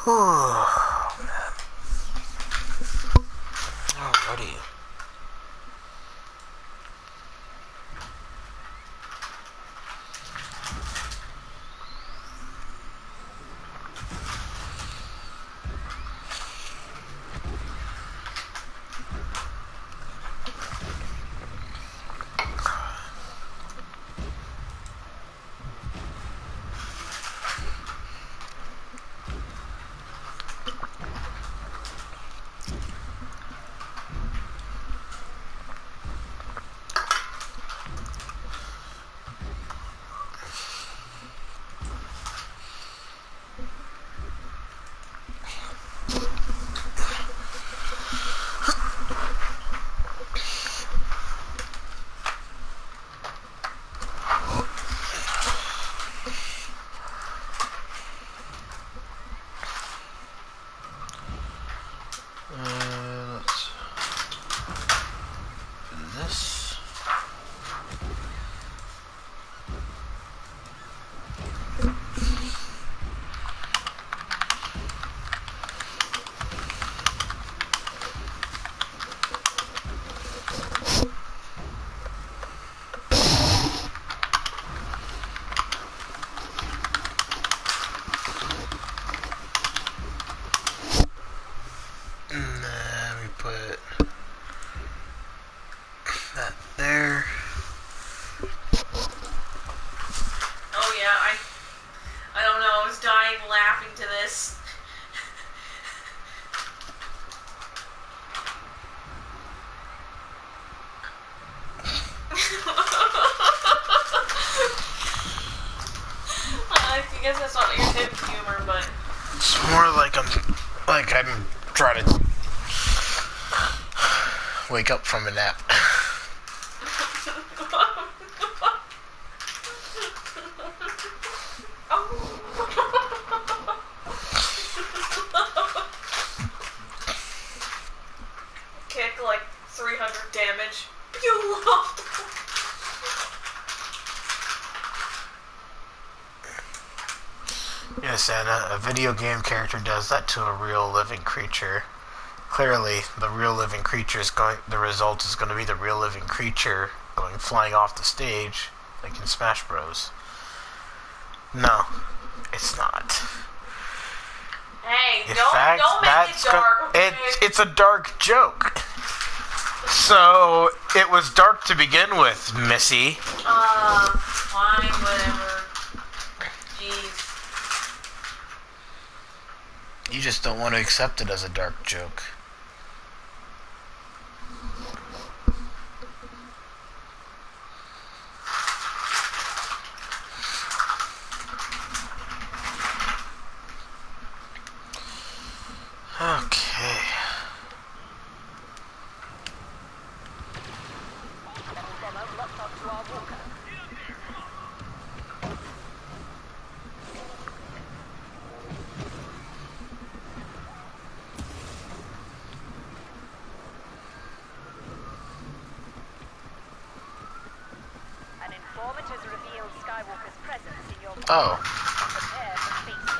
Oh, man. Alrighty. Let's do this. And then we put that there. Oh yeah, I don't know, I was dying laughing to this. I guess that's not your type of humor, but It's more like I'm trying to wake up from a nap. Kick like 300 damage. You lost. Yes, Anna, a video game character does that to a real living creature. Clearly, the real living creature the result is going to be the real living creature going flying off the stage, like in Smash Bros. No, it's not. Hey, In don't fact, make it dark. Okay? It's a dark joke. So, it was dark to begin with, Missy. Fine, whatever. Jeez. You just don't want to accept it as a dark joke. Okay. An informant has revealed Skywalker's presence in your Oh. prepare for facing.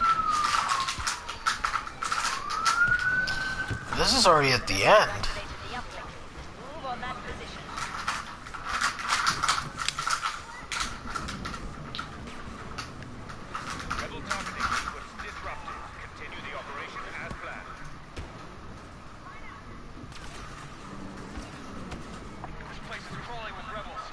This is already at the end. Activated the uplink. Move on that position. Rebel targeting sequence disrupted. Continue the operation as planned. This place is crawling with rebels.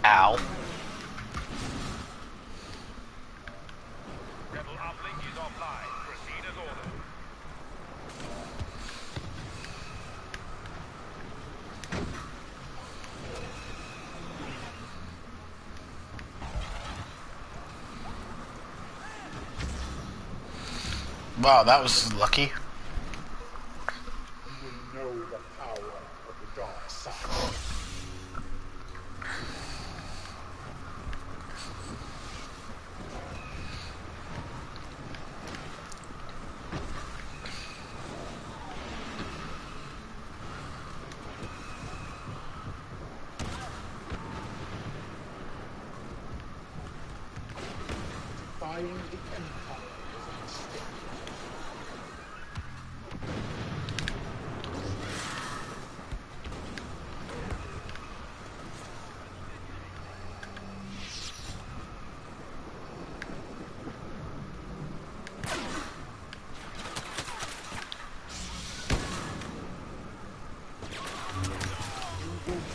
Ow. Rebel uplink is offline. Proceed as ordered. Wow, that was lucky. You will know the power of the dark side.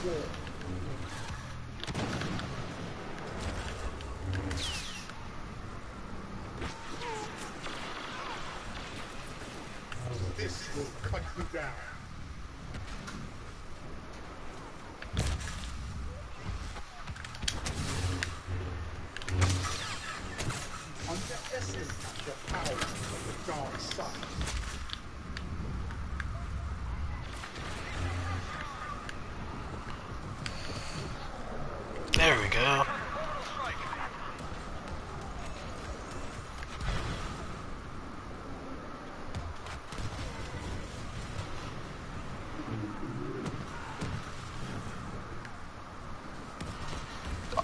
swarm. This will cut you down. Underestimate the power of the dark side. There we go.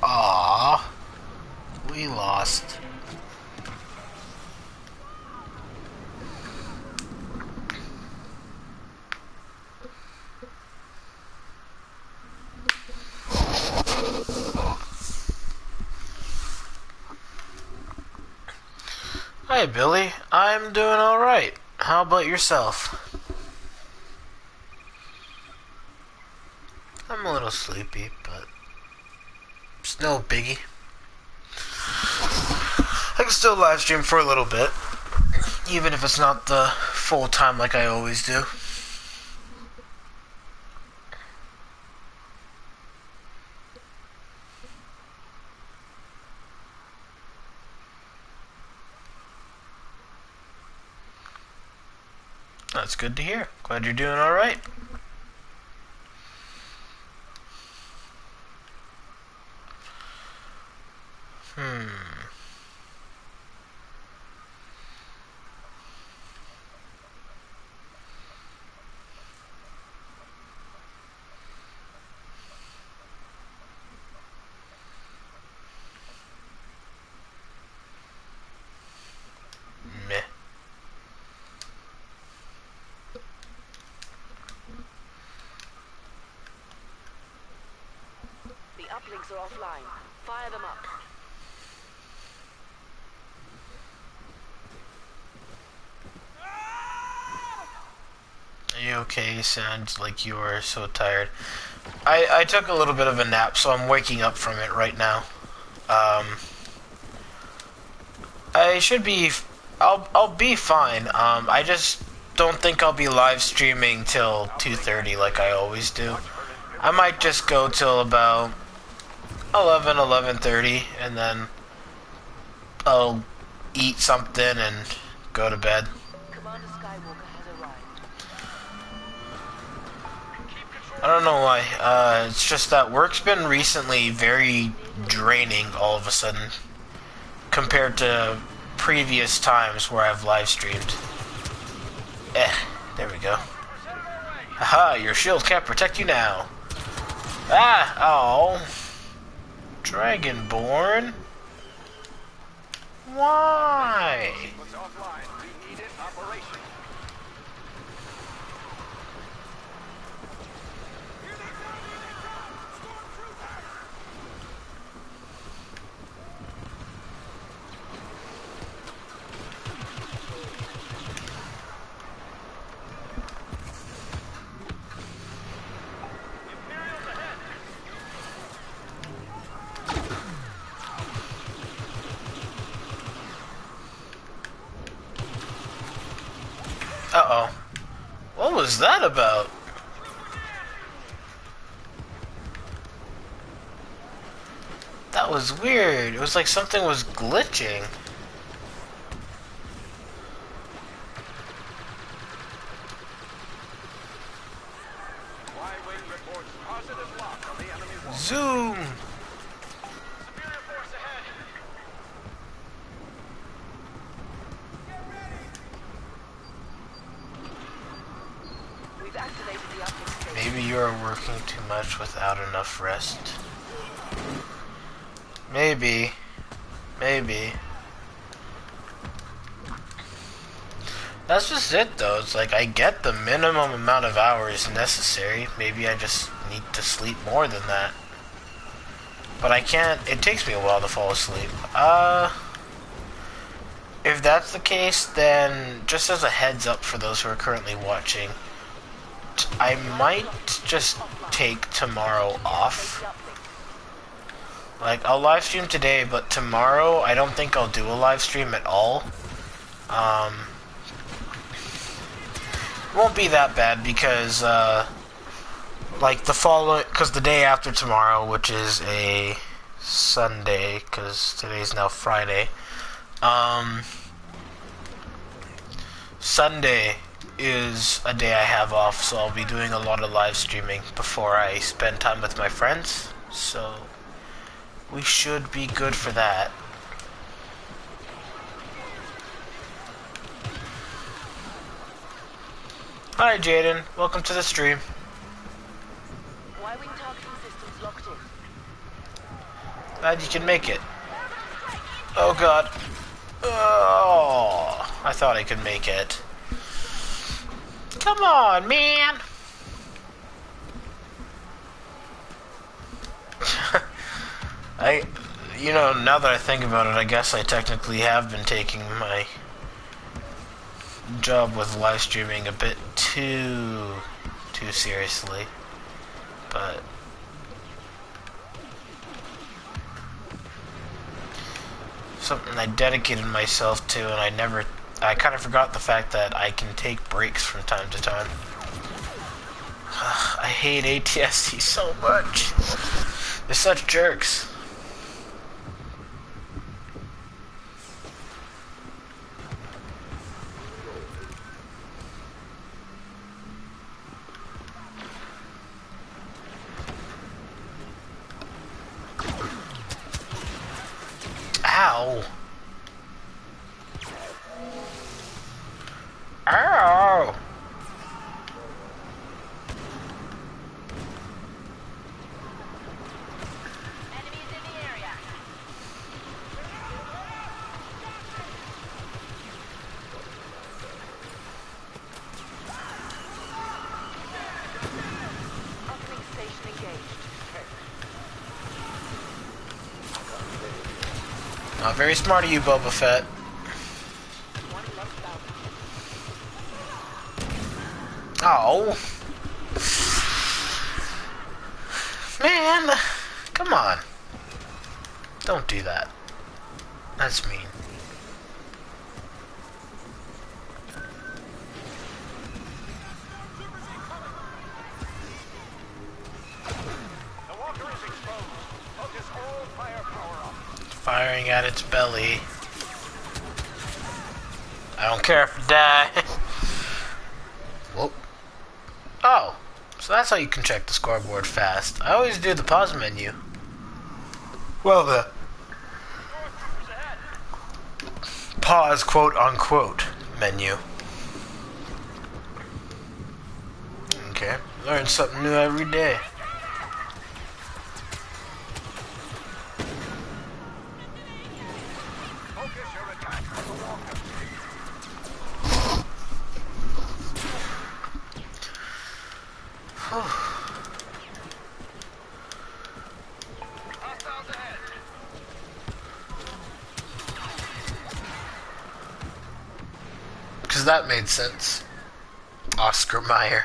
Aww. We lost. Hi, Billy. I'm doing alright. How about yourself? I'm a little sleepy, but it's no biggie. I can still live stream for a little bit, even if it's not the full time like I always do. That's good to hear. Glad you're doing alright. Meh. The uplinks are offline. Fire them up. Are you okay? You sound like you are so tired. I took a little bit of a nap, so I'm waking up from it right now. I should be... I'll be fine. I just don't think I'll be live streaming till 2:30 like I always do. I might just go till about 11:30, and then I'll eat something and go to bed. Commander Skywalker has arrived. I don't know why. It's just that work's been recently very draining all of a sudden compared to previous times where I've live streamed. There we go. Haha, your shield can't protect you now. Ah, oh. Dragonborn? Why? Sequence offline. We need it operational. Uh-oh. What was that about? That was weird. It was like something was glitching. Y-wing reports positive lock on the enemy wall. Zoom! Superior force ahead. We've activated the uplink station. Maybe you are working too much without enough rest. Maybe. Maybe. That's just it though. It's like I get the minimum amount of hours necessary. Maybe I just need to sleep more than that. But I can't. It takes me a while to fall asleep. If that's the case, then just as a heads up for those who are currently watching, I might just take tomorrow off. Like, I'll live stream today, but tomorrow I don't think I'll do a live stream at all. It won't be that bad because, like because the day after tomorrow, which is a Sunday, because today's now Friday, Sunday is a day I have off, so I'll be doing a lot of live streaming before I spend time with my friends, so we should be good for that. Hi Jaden, welcome to the stream. Y-wing targeting systems locked in. Glad you can make it. Oh god. Oh, I thought I could make it. Come on, man. Now that I think about it, I guess I technically have been taking my job with live streaming a bit too seriously, but something I dedicated myself to, and I kind of forgot the fact that I can take breaks from time to time. I hate ATST so much. They're such jerks. Ow. Ow. Enemies in the area. Uplink station engaged. Not very smart of you, Boba Fett. Oh. Man, come on. Don't do that. That's mean. The walker is exposed. Focus all firepower up. Firing at its belly. I don't care if it die. Whoop. Oh, so that's how you can check the scoreboard fast. I always do the pause menu. Well, the pause quote unquote menu. Okay, learn something new every day. Focus your attack on the walker. Hostiles ahead. Because that made sense. Oscar Mayer.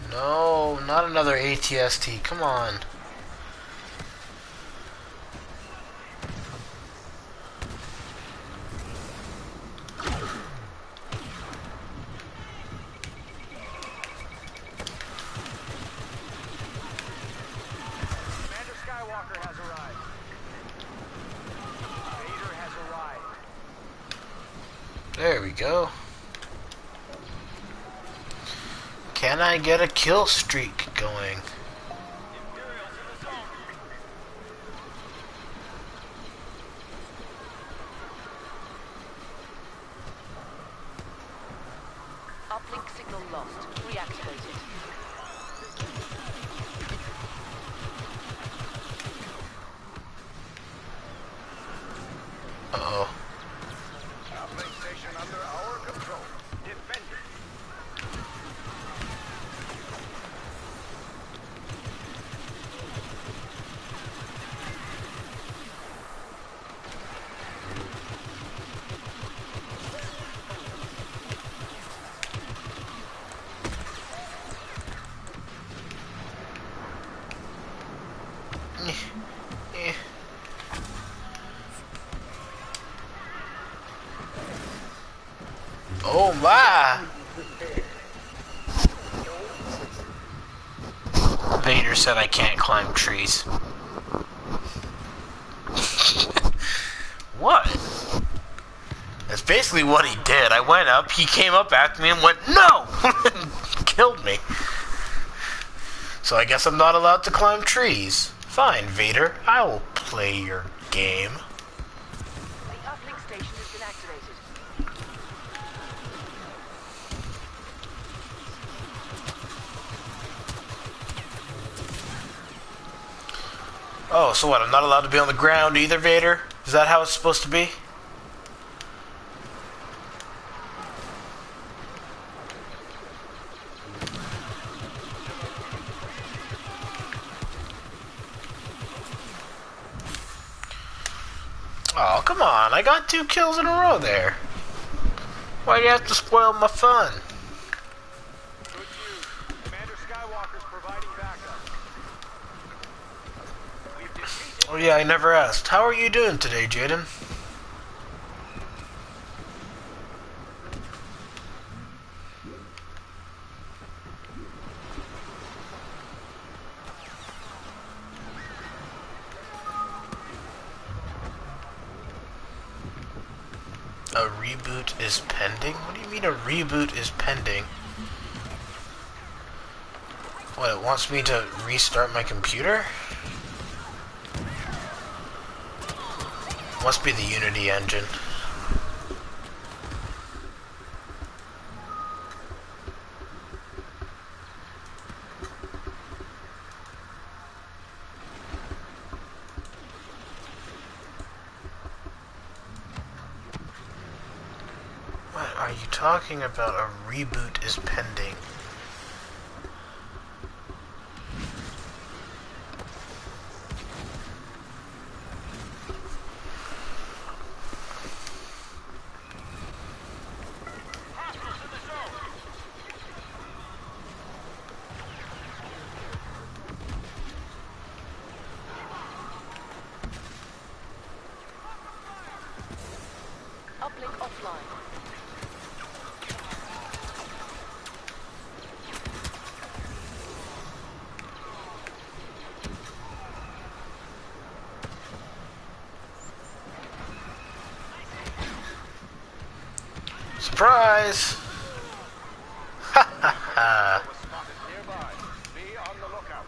No, not another ATST. Come on. Commander Skywalker has arrived. Vader has arrived. There we go. Can I get a kill streak going? Imperials in the zone. Uplink signal lost. Reactivated. Uh-oh. Uplink station under our control. Defend it. Eh. Oh my! Vader said I can't climb trees. What? That's basically what he did. I went up, he came up after me and went, "No!" Killed me. So I guess I'm not allowed to climb trees. Fine, Vader. I will play your game. The uplink station has been activated. Oh, so what? I'm not allowed to be on the ground either, Vader? Is that how it's supposed to be? Oh, come on. I got 2 kills in a row there. Why do you have to spoil my fun? Good news. Commander Skywalker's providing backup. We've defeated... Oh yeah, I never asked. How are you doing today, Jaden? A reboot is pending? What do you mean a reboot is pending? What, it wants me to restart my computer? Must be the Unity engine. What are you talking about? A reboot is pending. Uplink offline. Surprise! Ha ha ha! was spotted nearby. Be on the lookout.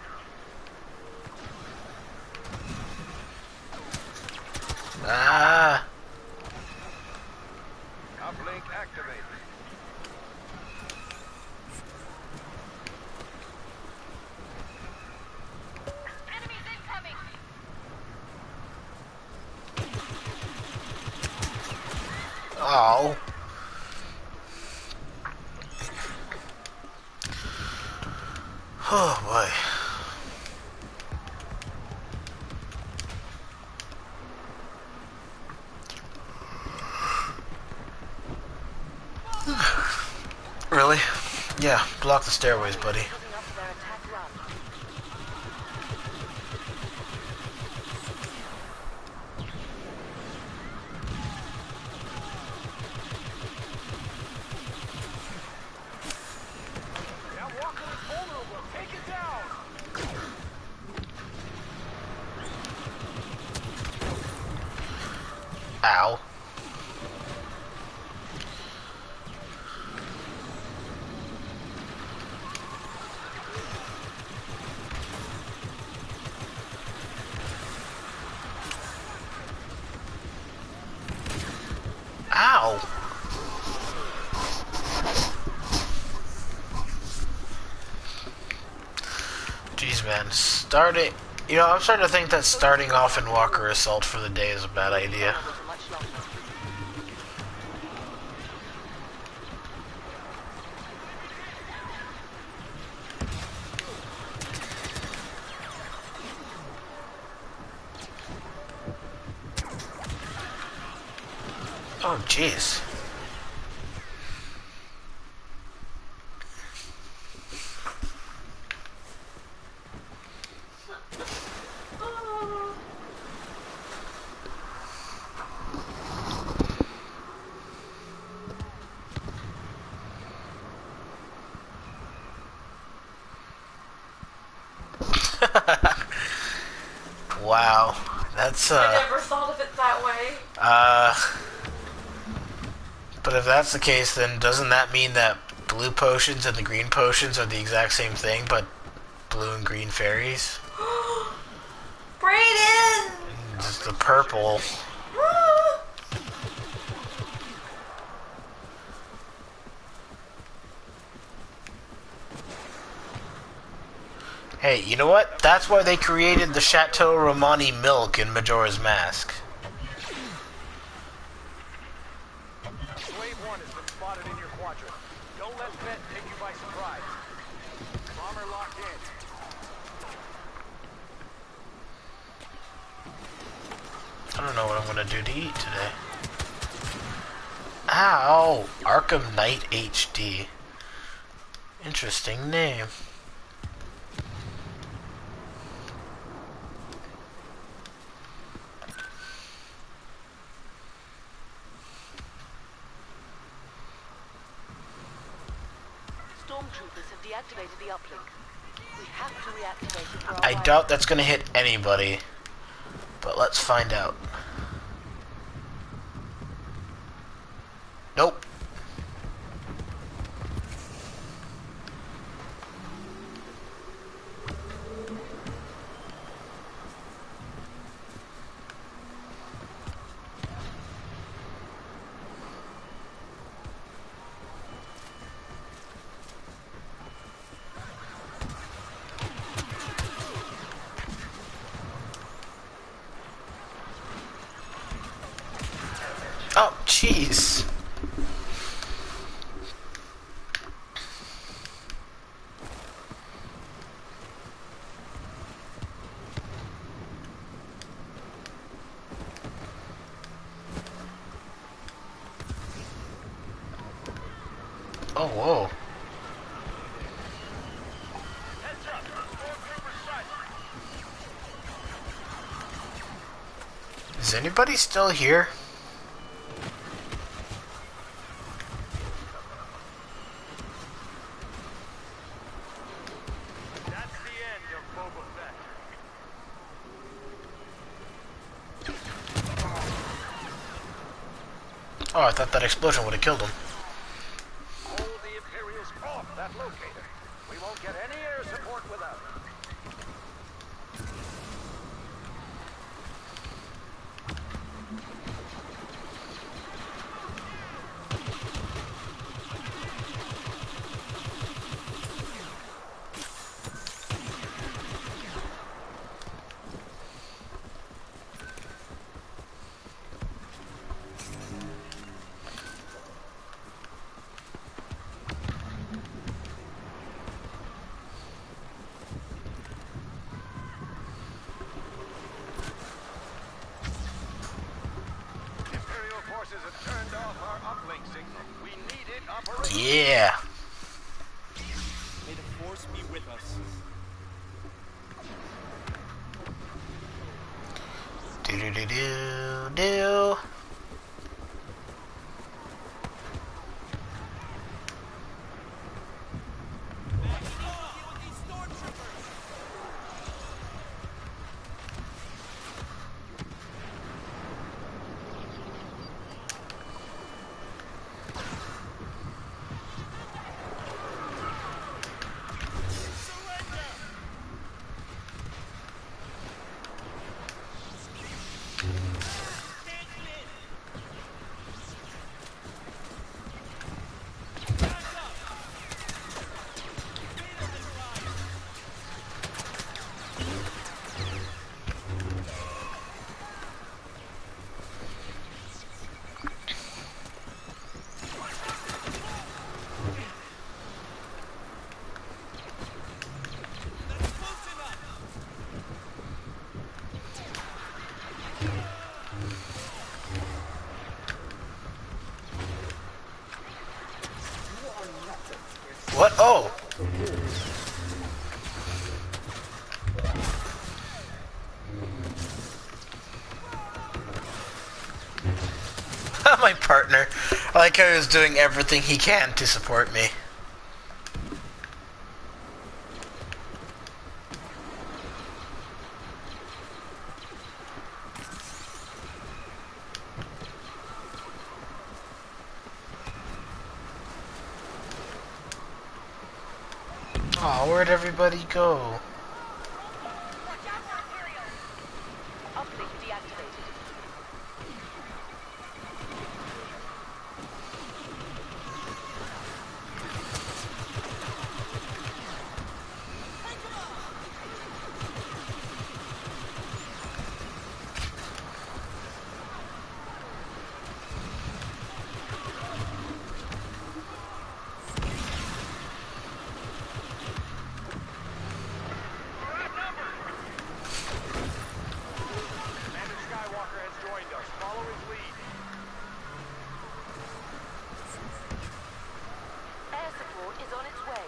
Ah! Uplink activated. Enemies incoming! Oh. Oh boy. Really? Yeah, block the stairways, buddy. Building up for their attack run. That walker is vulnerable. Take it down. Ow. Ow. Jeez, man. Starting... You know, I'm starting to think that starting off in Walker Assault for the day is a bad idea. Vulnerable for much longer. Oh, jeez. Wow. That's, I never thought of it that way. But if that's the case, then doesn't that mean that blue potions and the green potions are the exact same thing, but blue and green fairies? Brayden! Just the purple. Hey, you know what? That's why they created the Chateau Romani milk in Majora's Mask. Wave 1 has been spotted in your quadrant. Don't let Vet take you by surprise. Bomber locked in. I don't know what I'm gonna do to eat today. Ow! Arkham Knight HD. Interesting name. Stormtroopers have deactivated the uplink. We have to reactivate it for our I rival. doubt that's gonna hit anybody, but let's find out. Nope. Oh, jeez. Oh, whoa. Heads up. Stormtrooper sighted. Is anybody still here? That's the end of Boba Fett. Oh, I thought that explosion would have killed him. Hold the Imperials off that locator. We won't get any air support without it. Imperial forces have turned off our uplink signal. We need it operational. Yeah. May the Force be with us. Do do do do do. What? Oh! My partner. I like how he was doing everything he can to support me. Where'd everybody go? Uplink deactivated. Commander Skywalker has joined us. Follow his lead. Air support is on its way.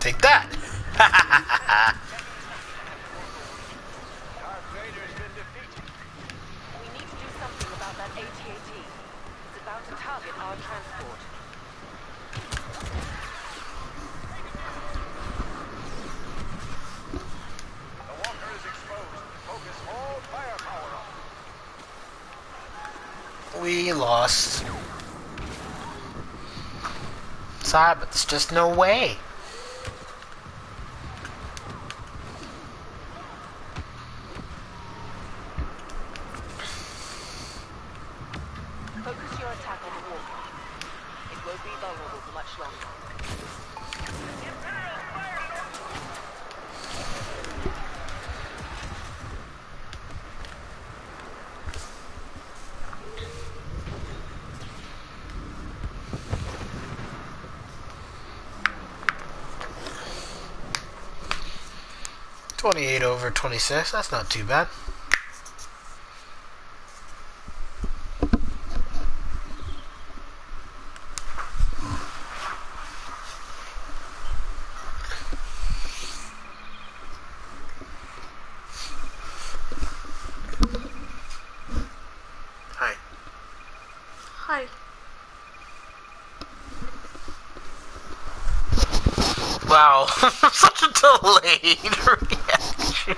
Take that! Darth Vader has been defeated. We need to do something about that AT-AT. It's about to target our transport. The walker is exposed. Focus all firepower on. We lost. Sorry, but there's just no way. Focus your attack on the walker. It won't be vulnerable for much longer. 28 over 26, that's not too bad. Hi. Hi. Wow, such a delayed reaction.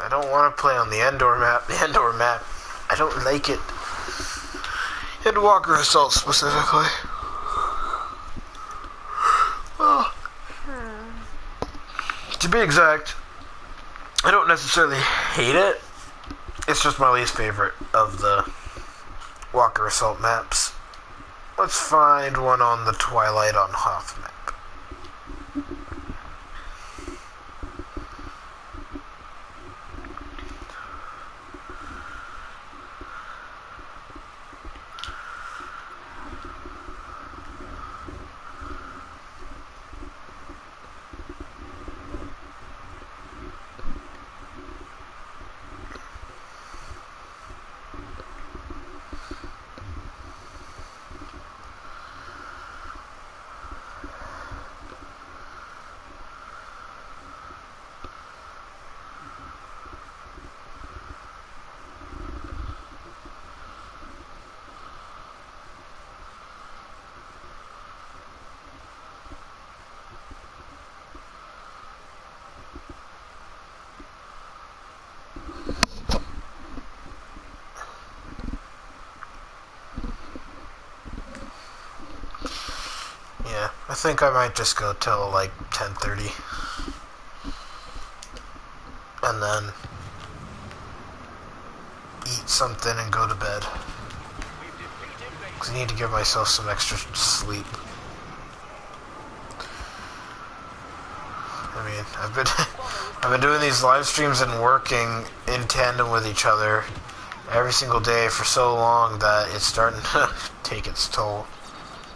I don't want to play on the Endor map. The Endor map, I don't like it. Walker Assault specifically. To be exact, I don't necessarily hate it. It's just my least favorite of the Walker Assault maps. Let's find one on the Twilight on Hoth map. Yeah, I think I might just go till like 10:30. And then eat something and go to bed. Because I need to give myself some extra sleep. I mean, I've been doing these live streams and working in tandem with each other every single day for so long that it's starting to take its toll.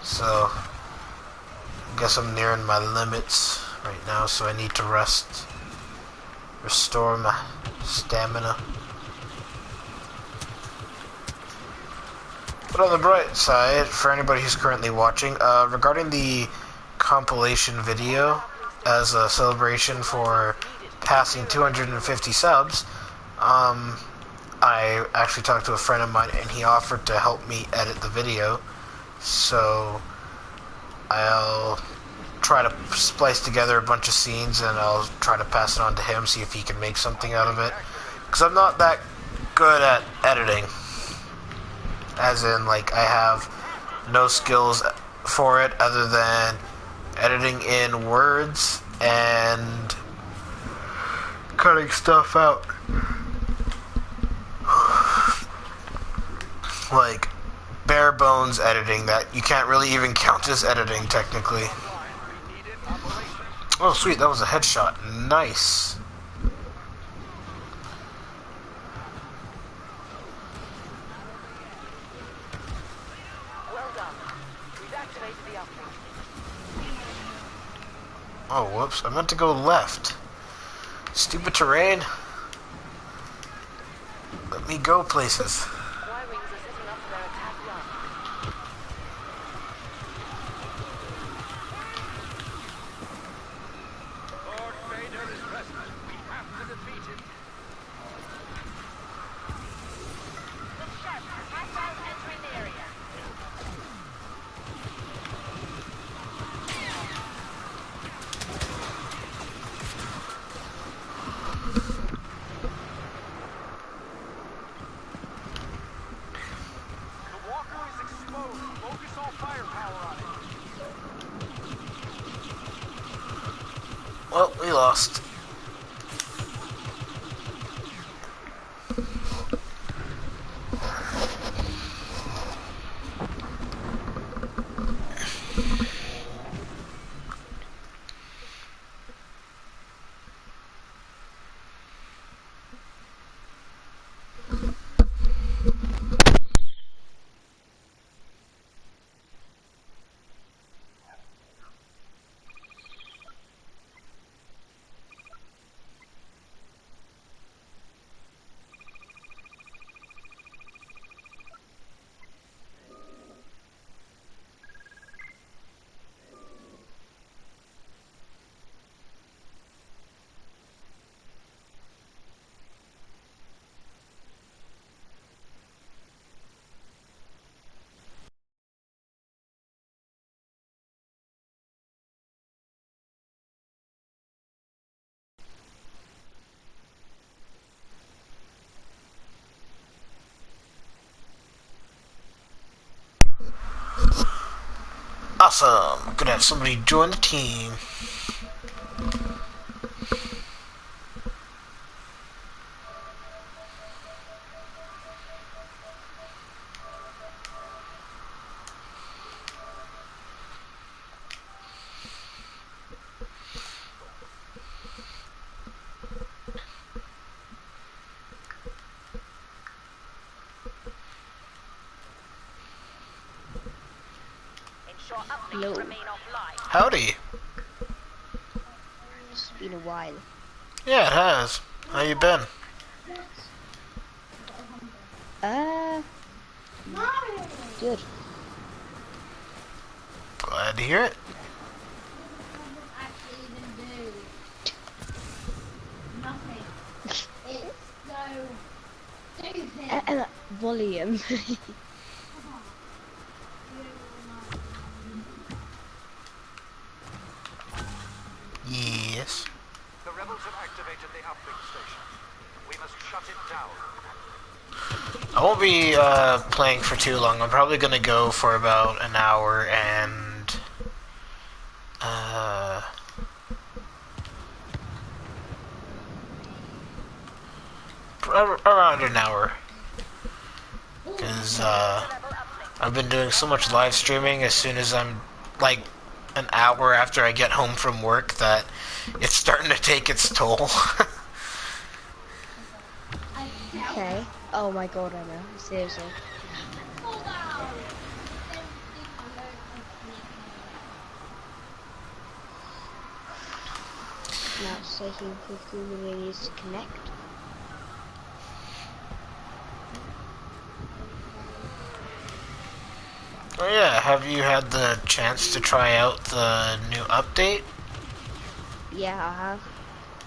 So I guess I'm nearing my limits right now, so I need to rest, restore my stamina. But on the bright side, for anybody who's currently watching, regarding the compilation video as a celebration for passing 250 subs, I actually talked to a friend of mine and he offered to help me edit the video. So I'll try to splice together a bunch of scenes and I'll try to pass it on to him, see if he can make something out of it. Because I'm not that good at editing. As in, like, I have no skills for it other than editing in words and cutting stuff out. Like, bare bones editing that you can't really even count as editing, technically. Oh, sweet, that was a headshot. Nice. Well done. We've activated the uplink. Oh, whoops. I meant to go left. Stupid terrain. Let me go places. Y-wings are setting up for their attack run. Lord Vader is present. We have to defeat him. Look sharp. Hostiles entering the area. The walker is exposed. Focus all firepower on it. Well, we lost. Awesome. Good to have somebody join the team. Ensure uplink Hello. remain offline. Howdy. It's been a while. Yeah, it has. How you been? Good. Glad to hear it. Volume. Yes. The rebels have activated the uplink station. We must shut it down. I won't be playing for too long. I'm probably gonna go for about an hour and around an hour. Because I've been doing so much live streaming as soon as I'm like an hour after I get home from work that it's starting to take its toll. Okay. Oh my god, I know. Seriously. Now it's taking 15 million years to connect. Oh yeah, have you had the chance to try out the new update? Yeah, I have.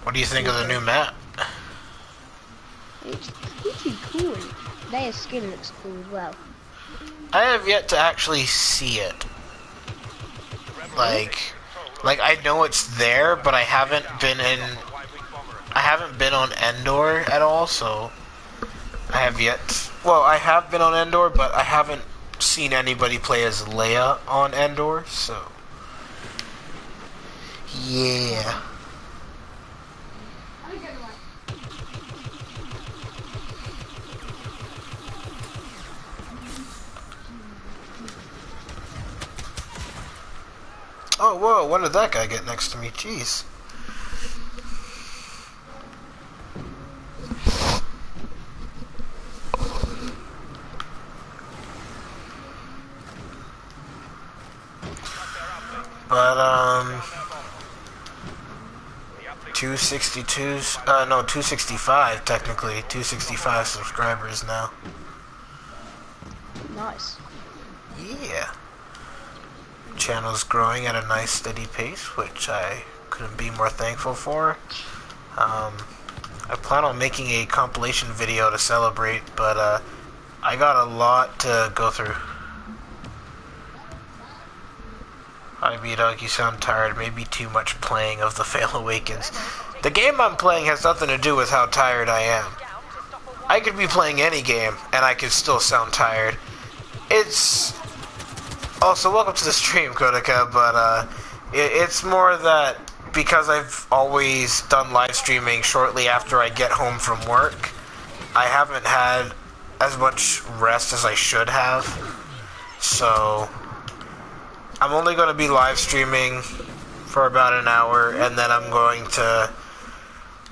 What do you think of the new map? It's pretty cool. Their skin looks cool as well. I have yet to actually see it. Like I know it's there, but I haven't been on Endor at all, so I have yet. Well, I have been on Endor, but I haven't seen anybody play as Leia on Endor, so yeah. Oh, whoa, when did that guy get next to me? Jeez. But, 265 technically. 265 subscribers now. Nice. Yeah. Channel's growing at a nice steady pace, which I couldn't be more thankful for. I plan on making a compilation video to celebrate, but I got a lot to go through. Hi B-Dog, you sound tired. Maybe too much playing of The Fail Awakens. The game I'm playing has nothing to do with how tired I am. I could be playing any game, and I could still sound tired. It's... Also, welcome to the stream, Kodaka, but it's more that because I've always done live streaming shortly after I get home from work, I haven't had as much rest as I should have. So, I'm only going to be live streaming for about an hour, and then I'm going to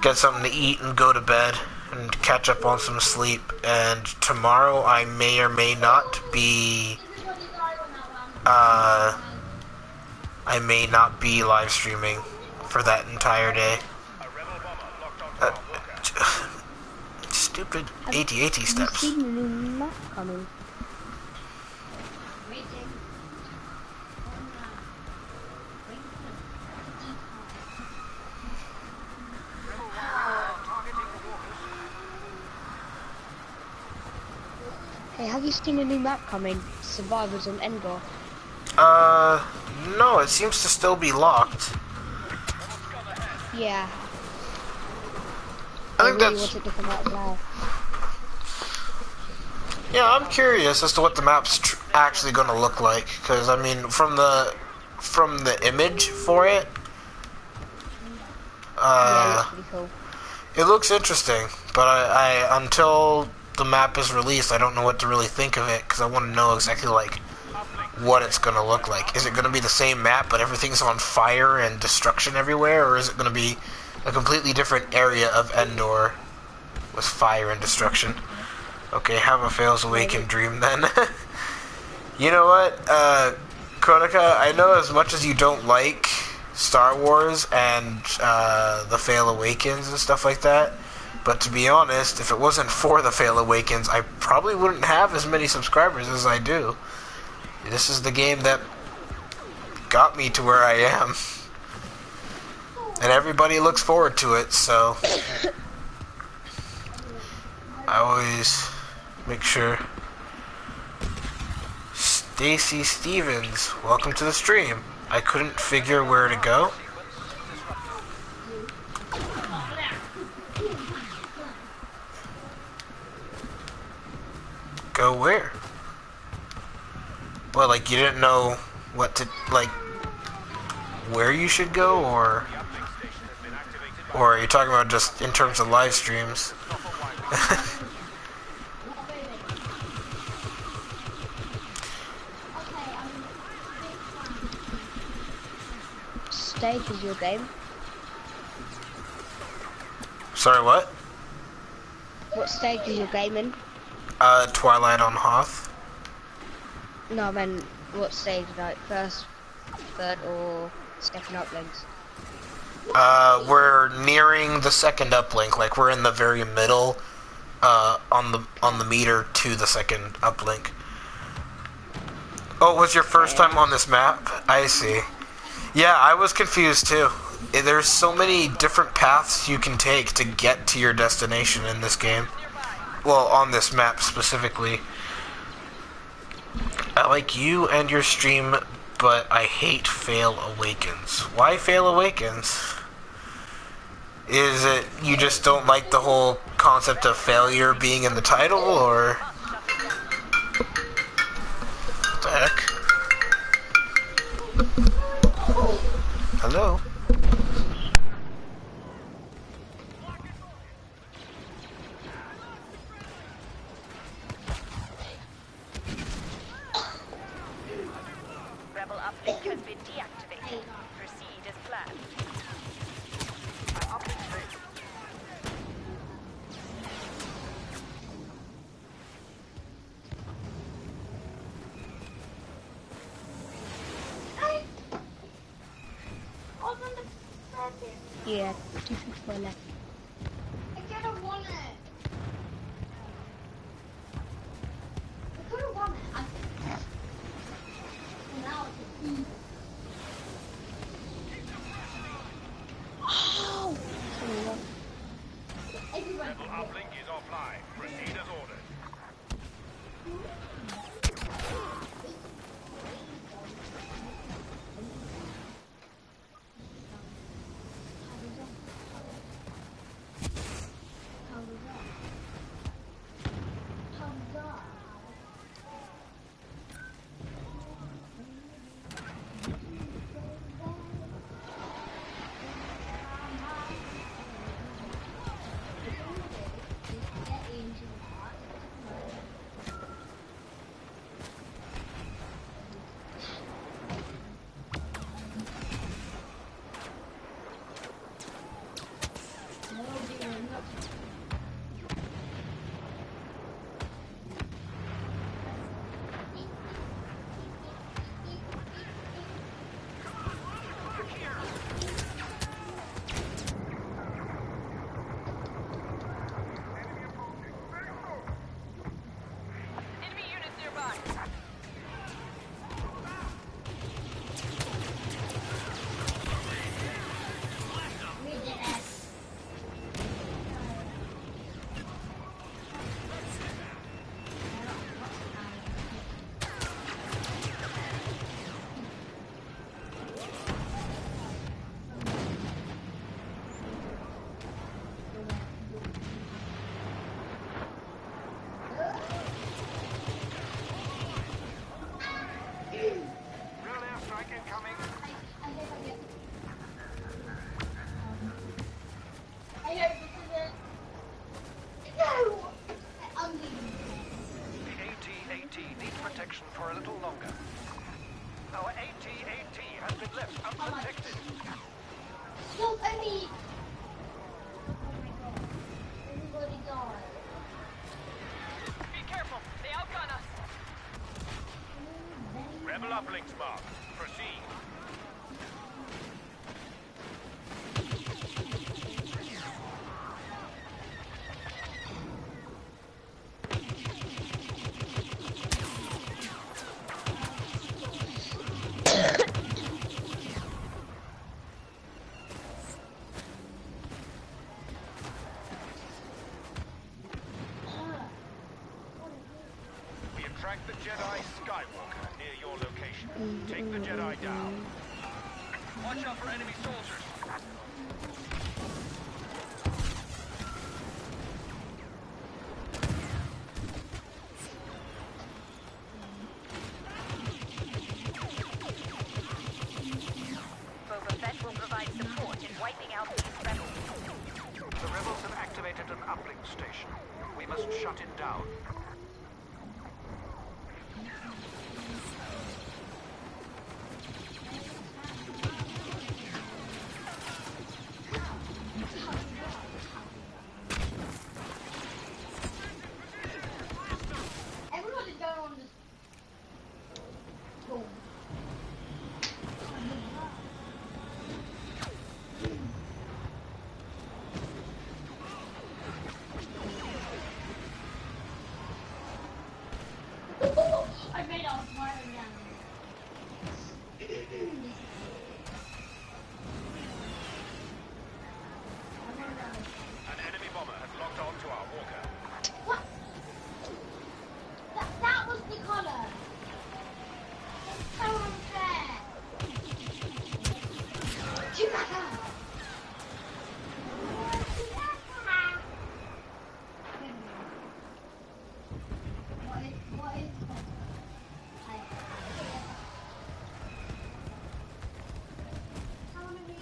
get something to eat and go to bed and catch up on some sleep. And tomorrow I may or may not be... I may not be live streaming for that entire day. Stupid AT-AT steps. Have you seen the new map coming? Hey, have you seen a new map coming? Survivors on Endor. No, it seems to still be locked. Yeah. I think really that's... want it to come out now. Yeah, I'm curious as to what the map's actually going to look like, because I mean, from the image for it, Yeah, it looks pretty cool. it looks interesting. But I until the map is released, I don't know what to really think of it, because I want to know exactly like what it's going to look like. Is it going to be the same map, but everything's on fire and destruction everywhere, or is it going to be a completely different area of Endor with fire and destruction? Okay, have a Fails Awaken dream then. You know what, Konica, I know as much as you don't like Star Wars and The Fail Awakens and stuff like that, but to be honest, if it wasn't for The Fail Awakens, I probably wouldn't have as many subscribers as I do. This is the game that got me to where I am. And everybody looks forward to it, so I always make sure. Stacy Stevens, welcome to the stream. I couldn't figure where to go. Go where? Well, like, you didn't know what to, like, where you should go, or are you talking about just in terms of live streams? Stage is your game? Sorry, what? What stage is your game in? Twilight on Hoth. No, I mean, what stage? Like, first, third, or second uplinks? We're nearing the second uplink. Like, we're in the very middle, on the meter to the second uplink. Oh, it was your first time on this map? I see. Yeah, I was confused too. there's so many different paths you can take to get to your destination in this game. Well, on this map specifically. I like you and your stream, but I hate Fail Awakens. Why Fail Awakens? Is it you just don't like the whole concept of failure being in the title, or what the heck? Hello? Rebel uplink has been deactivated. Proceed as planned. Yeah, 254 left. I could've won it. I could've won it. Now it's easy. Oh! Everybody. Rebel uplink is offline. Proceed as ordered. For a little longer. Our AT-AT has been left unprotected. Look, I mean. Everybody died. Be careful, they outgun us. Rebel uplinks marked. Proceed. Track the Jedi Skywalker near your location. Take the Jedi down. Watch out for enemy soldiers. Boba Fett will provide support in wiping out these rebels. The rebels have activated an uplink station. We must shut it down. Everybody down on this. Boom. I made a smart What is that? How many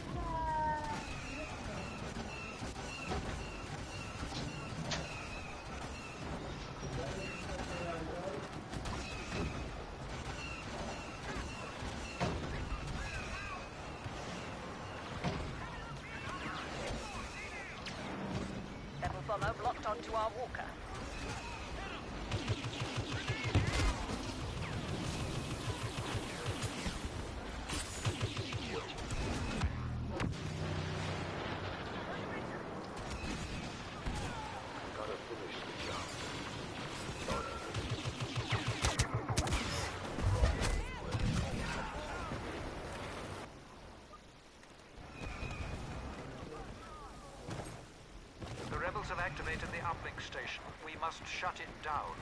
Rebel bomber locked onto our walker. Gotta finish the job. The rebels have activated the uplink station. We must shut it down.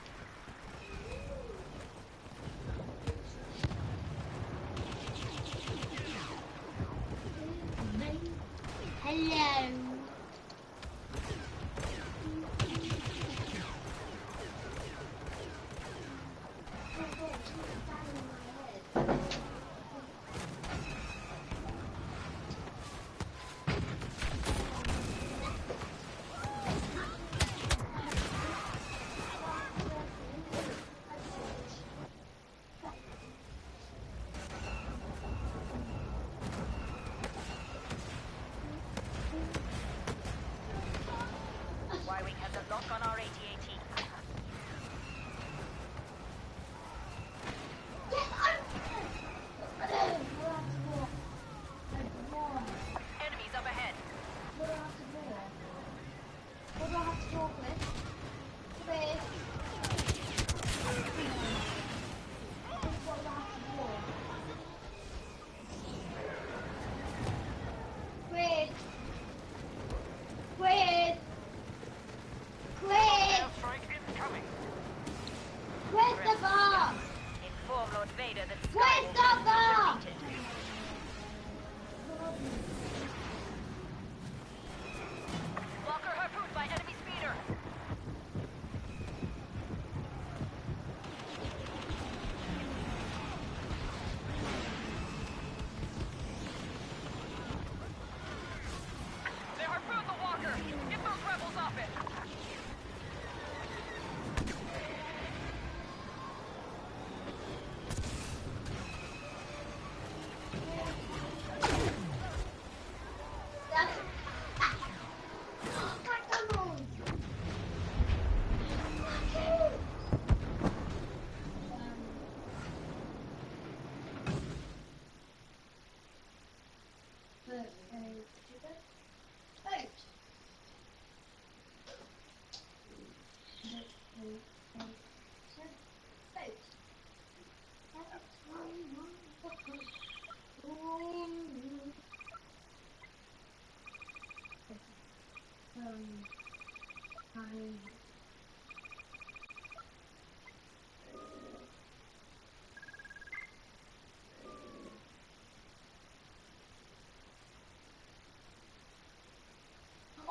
Hello. Y-Wing has a lock on our AT-AT. Enemies up ahead. What do I have to do? What do I have to talk with? With. What do I have to do? With. Airstrike incoming. Where's the bar? Inform Lord Vader that Where's the Skywalker bar? has been defeated. Walker harpooned by enemy speeder. They harpooned the Walker. Get those rebels off it. That's. McDonald's.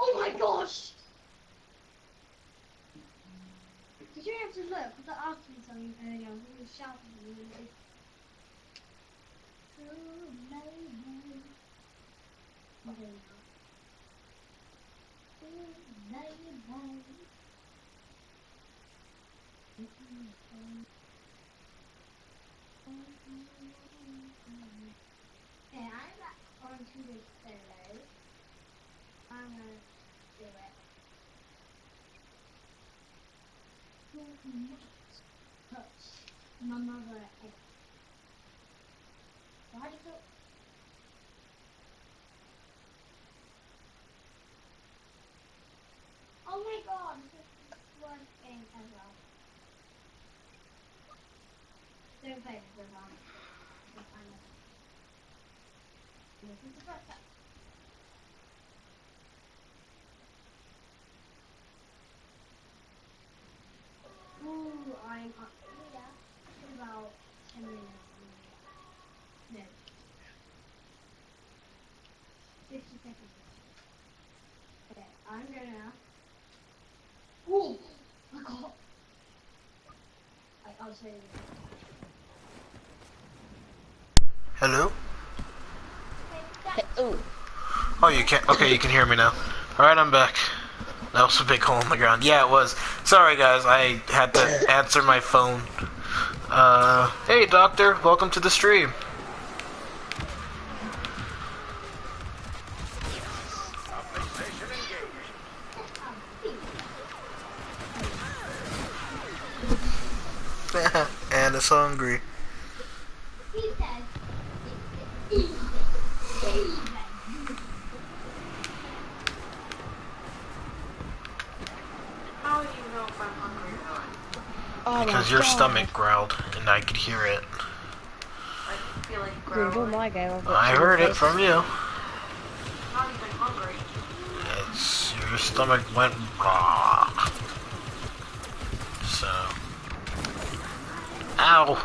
Oh my gosh! Did you have to look? Because I asked me something earlier. I was really shouting at you. Okay, I'm back onto this solo. I'm gonna do it. Do not touch my mother egg. Why did it? Oh my god, this is the worst game ever. Don't play this everyone. This is the first time. Ooh, I'm up here in about 10 minutes. No. 50 seconds. Okay, I'm gonna. Ooh! I I'll say Hello? Hey, oh, Oh, you can't. Okay, you can hear me now. Alright, I'm back. That was a big hole in the ground. Yeah, it was. Sorry, guys. I had to answer my phone. Hey, Doctor. Welcome to the stream. Uplink station engaged. And it's hungry. he says it's Steven. How do you know if I'm hungry or not? oh Because my your God. stomach growled, and I could hear it. I feel like Dude, on growling. my game, I've got I two heard it faces. from you. I'm not even hungry. It's your stomach went raw. So, ow.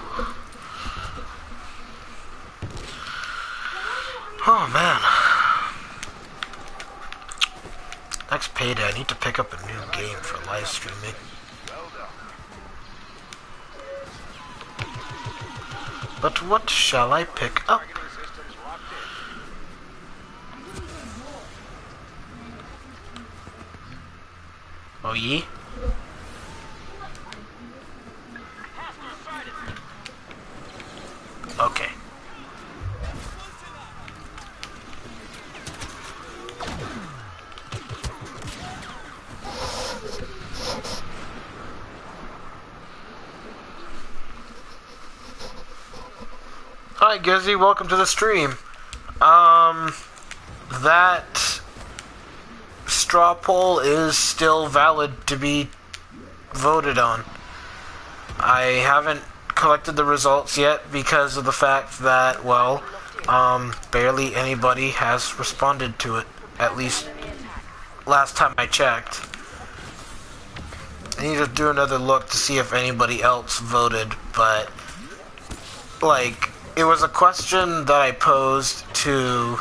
Oh man. Next payday, I need to pick up a new game for live streaming. But what shall I pick up? Targeting systems locked in. Oh ye? Okay. Hi Gizzy, welcome to the stream. That straw poll is still valid to be voted on. I haven't collected the results yet because of the fact that, well, barely anybody has responded to it, at least last time I checked. I need to do another look to see if anybody else voted, but, like, it was a question that I posed to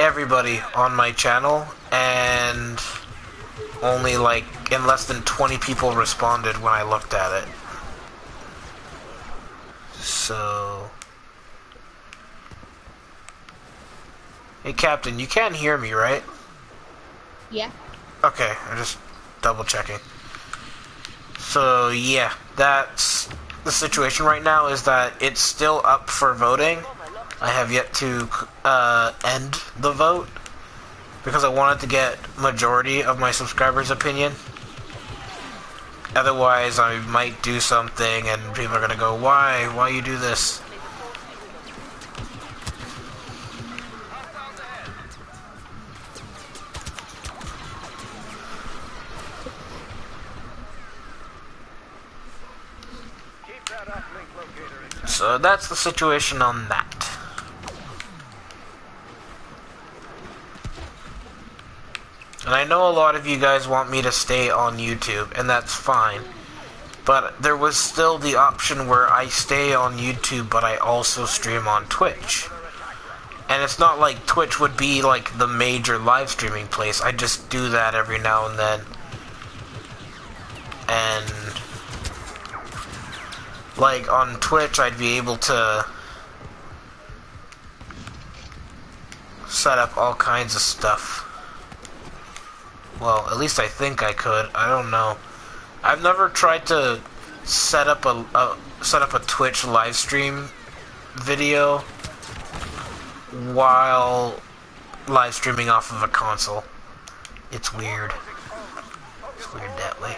everybody on my channel, and only, like, in less than 20 people responded when I looked at it. So... Hey, Captain, you can hear me, right? Yeah. Okay, I'm just double checking. So, yeah, that's the situation right now, is that it's still up for voting. I have yet to end the vote because I wanted to get majority of my subscribers' opinion. Otherwise, I might do something and people are gonna go, why? Why you do this? Keep that uplink locator intact. So that's the situation on that. And I know a lot of you guys want me to stay on YouTube, and that's fine. But there was still the option where I stay on YouTube, but I also stream on Twitch. And it's not like Twitch would be like the major live streaming place. I just do that every now and then. And like on Twitch, I'd be able to set up all kinds of stuff. Well, at least I think I could. I don't know. I've never tried to set up a Twitch live stream video while live streaming off of a console. It's weird. It's weird that way.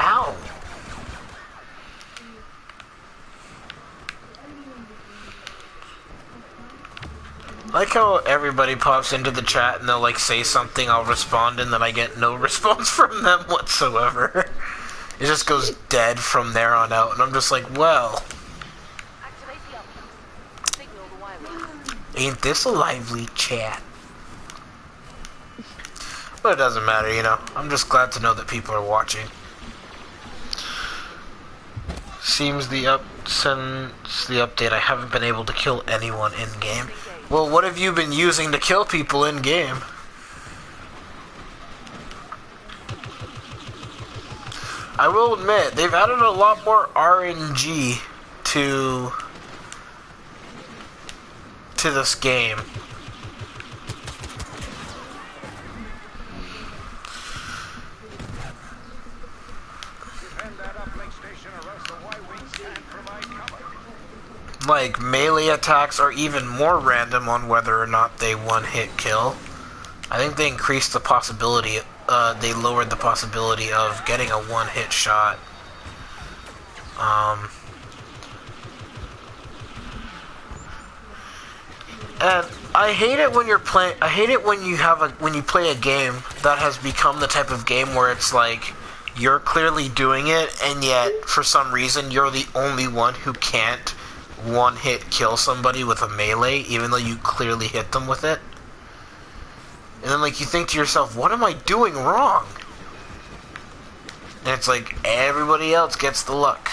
Ow! I like how everybody pops into the chat and they'll like say something, I'll respond, and then I get no response from them whatsoever. It just goes dead from there on out, and I'm just like, well, ain't this a lively chat? But it doesn't matter, you know. I'm just glad to know that people are watching. Since the update, I haven't been able to kill anyone in game. Well, what have you been using to kill people in game? I will admit, they've added a lot more RNG to this game. Defend that uplink station or else the Y-Wings can't provide cover. Like, melee attacks are even more random on whether or not they one-hit kill. I think they increased the possibility, they lowered the possibility of getting a one-hit shot. And I hate it when you're playing, I hate it when you play a game that has become the type of game where it's like, you're clearly doing it, and yet, for some reason, you're the only one who can't one-hit kill somebody with a melee, even though you clearly hit them with it. And then, like, you think to yourself, what am I doing wrong? And it's like, everybody else gets the luck.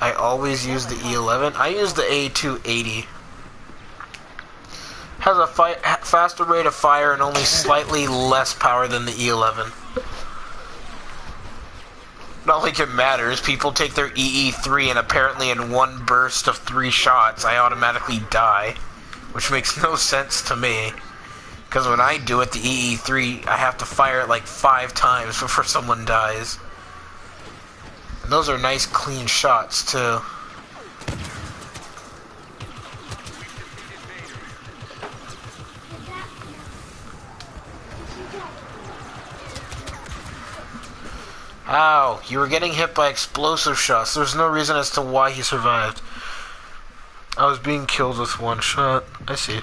I always use the E11. I use the A280. Has a faster rate of fire and only slightly less power than the E11. Not like it matters. People take their EE3 and apparently in one burst of 3 shots, I automatically die. Which makes no sense to me. Because when I do it, the EE3, I have to fire it like 5 times before someone dies. And those are nice, clean shots, too. Ow, you were getting hit by explosive shots. There's no reason as to why he survived. I was being killed with 1 shot. I see.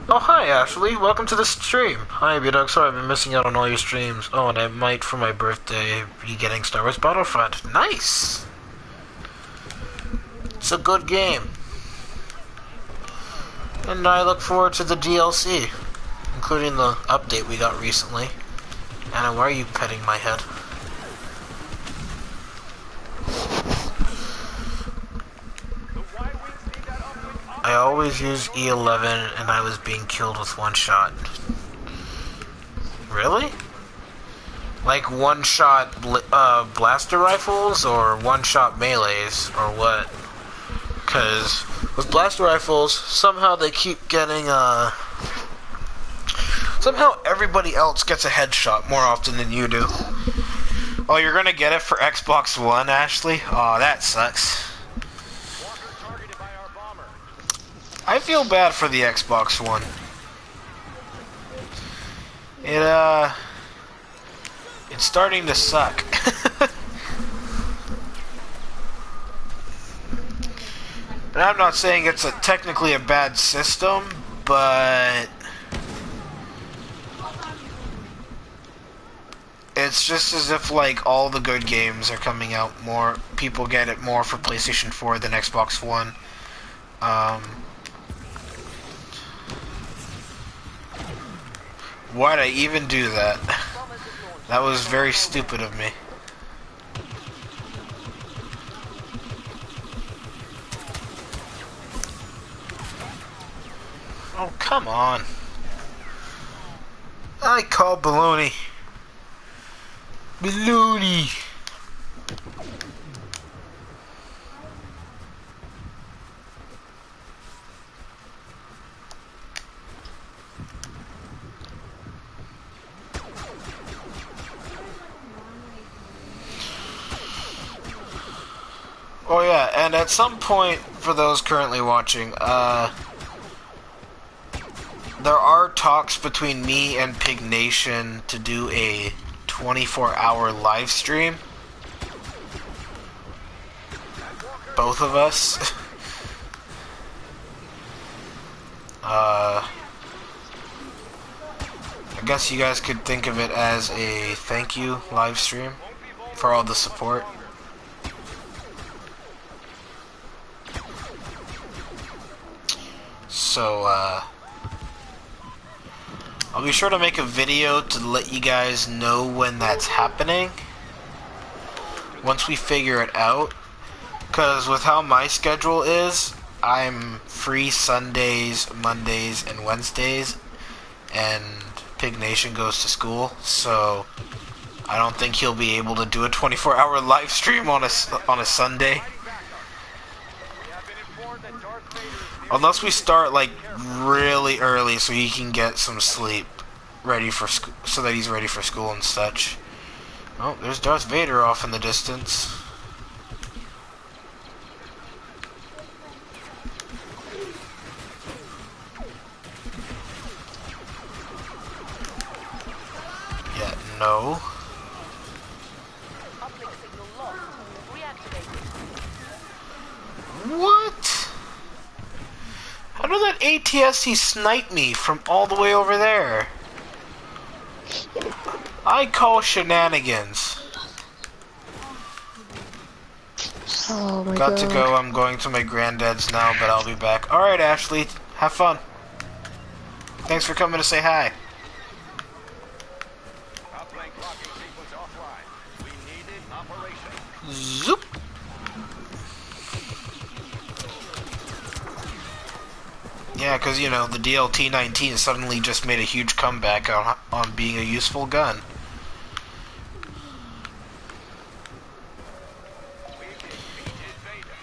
Oh, hi, Ashley. Welcome to the stream. Hi, B-Dog. Sorry, I've been missing out on all your streams. Oh, and I might, for my birthday, be getting Star Wars Battlefront. Nice! It's a good game. And I look forward to the DLC, including the update we got recently. Anna, why are you petting my head? I always use E11 and I was being killed with 1 shot. Really? Like 1-shot blaster rifles or 1-shot melees or what? Because with blaster rifles, somehow they keep getting somehow everybody else gets a headshot more often than you do. Oh, you're gonna get it for Xbox One, Ashley? Oh, that sucks. I feel bad for the Xbox One. It's starting to suck. And I'm not saying it's technically a bad system, but it's just as if like all the good games are coming out more. People get it more for PlayStation 4 than Xbox One. Why'd I even do that? That was very stupid of me. Oh, come on. I call baloney. Baloney. Oh yeah, and at some point, for those currently watching, there are talks between me and Pig Nation to do a 24-hour live stream. Both of us. I guess you guys could think of it as a thank you live stream for all the support. So, I'll be sure to make a video to let you guys know when that's happening. Once we figure it out. Because with how my schedule is, I'm free Sundays, Mondays, and Wednesdays. And Pig Nation goes to school. So I don't think he'll be able to do a 24-hour live stream on a Sunday. Unless we start like really early so he can get some sleep ready for so that he's ready for school and such. Oh, there's Darth Vader off in the distance. Yeah, no. Uplink signal lost. Reactivated. What? How did that ATST snipe me from all the way over there? I call shenanigans. Oh my Got god. to go. I'm going to my granddad's now, but I'll be back. Alright, Ashley. Have fun. Thanks for coming to say hi. Uplink locking sequence offline. We need it operational. Zoop. Yeah, because, you know, the DLT-19 suddenly just made a huge comeback on being a useful gun. We've defeated Vader.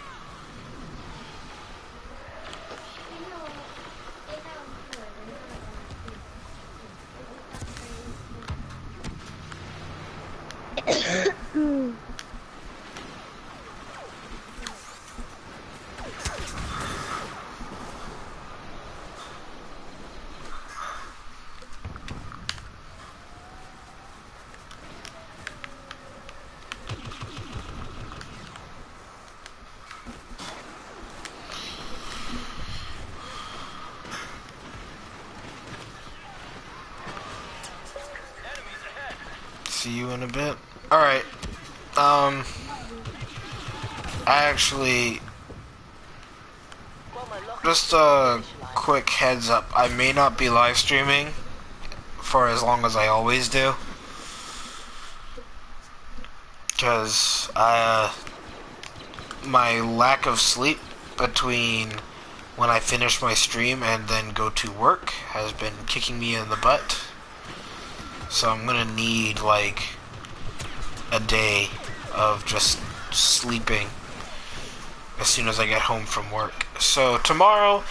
See you in a bit. Alright. I actually... Well, my lock Just a quick heads up. I may not be live streaming for as long as I always do. Because, my lack of sleep between when I finish my stream and then go to work has been kicking me in the butt. So I'm gonna need like a day of just sleeping as soon as I get home from work. So tomorrow,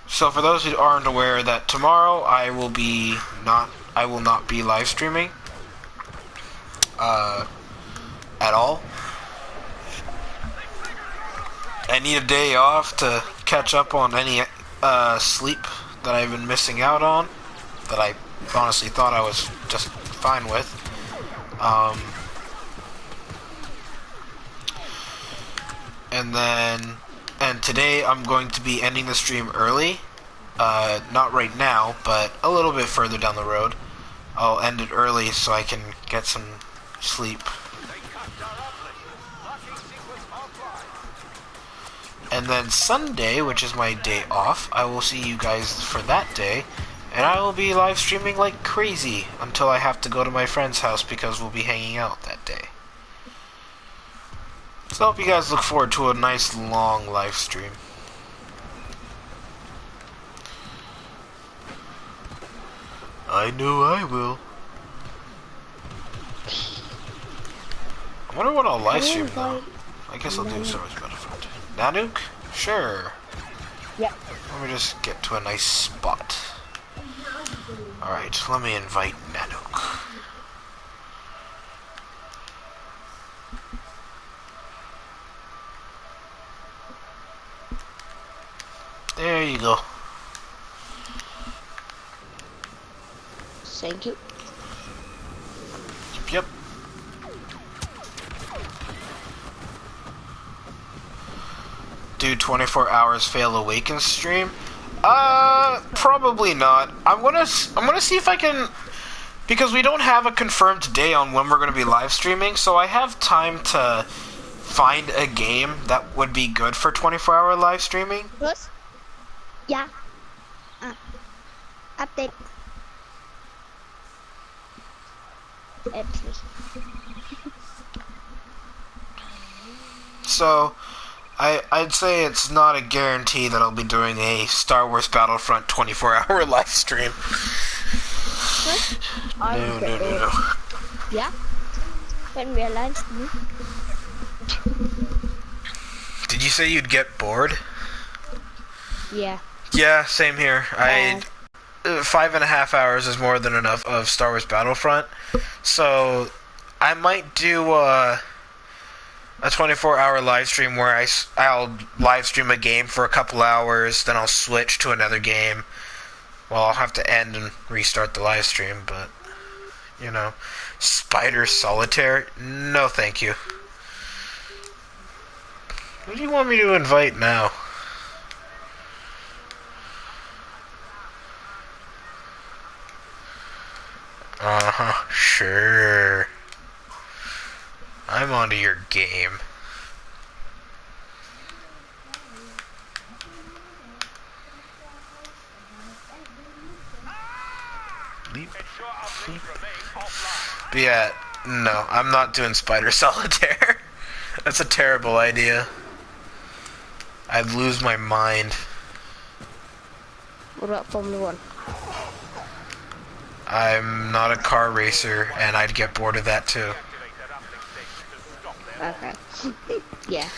so for those who aren't aware, that tomorrow I will not be live streaming at all. I need a day off to catch up on any sleep that I've been missing out on, that I honestly thought I was just fine with. And today I'm going to be ending the stream early. Not right now, but a little bit further down the road. I'll end it early so I can get some sleep. And then Sunday, which is my day off, I will see you guys for that day. And I will be live streaming like crazy until I have to go to my friend's house because we'll be hanging out that day. So I hope you guys look forward to a nice long live stream. I know I will. I wonder what I'll live stream though. I guess I'll do Star Wars Battlefront. Nanook? Sure. Yeah. Let me just get to a nice spot. Alright, let me invite Nanook. There you go. Thank you. Yep. Do 24 hours fail Awakens stream? Probably not. I'm gonna see if I can, because we don't have a confirmed day on when we're gonna be live streaming, so I have time to find a game that would be good for 24-hour live streaming. Plus? Yeah. Update. Endlich. So, I'd say it's not a guarantee that I'll be doing a Star Wars Battlefront 24-hour live stream. No. Ja? Wenn wir allein spielen. Did you say you'd get bored? Yeah. Yeah, same here. 5.5 hours is more than enough of Star Wars Battlefront. So, I might do a 24-hour live stream where I'll live stream a game for a couple hours, then I'll switch to another game. Well, I'll have to end and restart the live stream, but, you know, Spider Solitaire? No, thank you. Who do you want me to invite now? Uh-huh, sure. I'm onto your game. But yeah, no, I'm not doing Spider Solitaire. That's a terrible idea. I'd lose my mind. What about Formula 1? I'm not a car racer, and I'd get bored of that too. Okay. Yeah.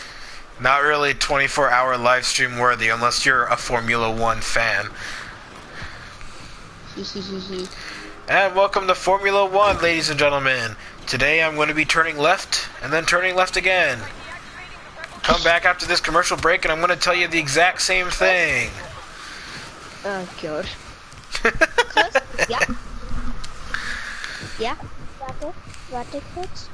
Not really 24-hour live stream worthy unless you're a Formula 1 fan. And welcome to Formula 1, ladies and gentlemen. Today I'm going to be turning left, and then turning left again. Come back after this commercial break, and I'm going to tell you the exact same thing. Oh, God. Ja. Ja. Warte kurz.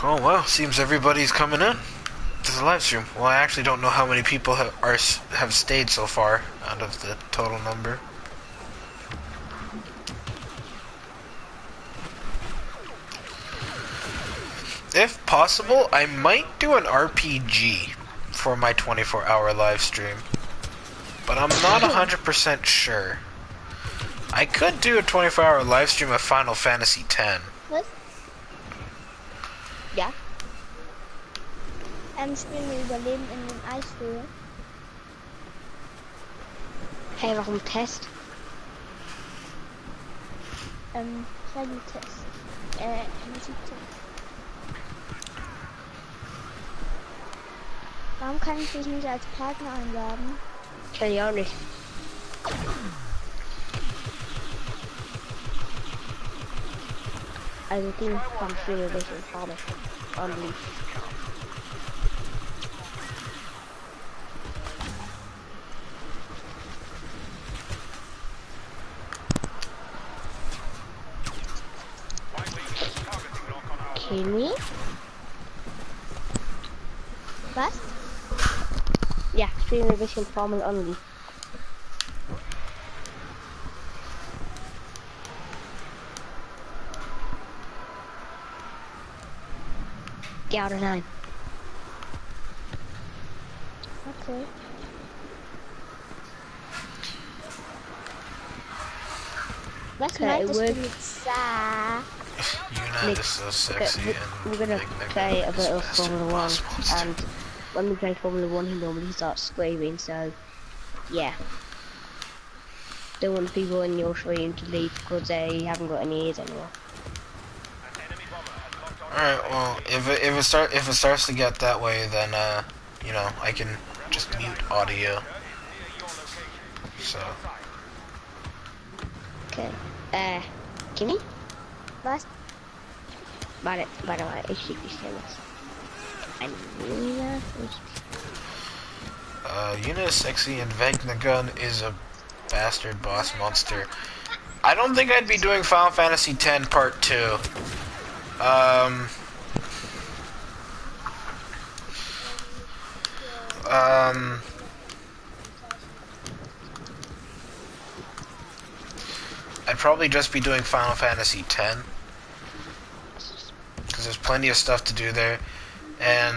Oh well, seems everybody's coming in to the live stream. Well, I actually don't know how many people have stayed so far out of the total number. If possible, I might do an RPG for my 24-hour live stream, but I'm not 100% sure. I could do a 24-hour live stream of Final Fantasy X. Was? Ja. Spielen wir Überleben in den Eishöhlen. Hey, warum Test? Test. Musiktest. Warum kann ich dich nicht als Partner einladen? Kann ich auch nicht. Also Ding vom Spiel welche Farbe. Ordentlich. Kimi? Was? Ja, spielen wir ein bisschen Formel Only. Ja oder nein? Okay. Was meintest du mit Sa? Yuna is so sexy and we're gonna play a bit of Formula 1, and when we play Formula 1 he normally starts screaming, so yeah. Don't want people in your stream to leave because they haven't got any ears anymore. Alright, well, if it starts to get that way, then you know, I can just mute audio. So. Okay. Kimmy? Was? Warte, ich schick dich dir was. Yuna is sexy and Vegnagun is a bastard boss monster. I don't think I'd be doing Final Fantasy X Part 2. I'd probably just be doing Final Fantasy X. Because because there's plenty of stuff to do there, and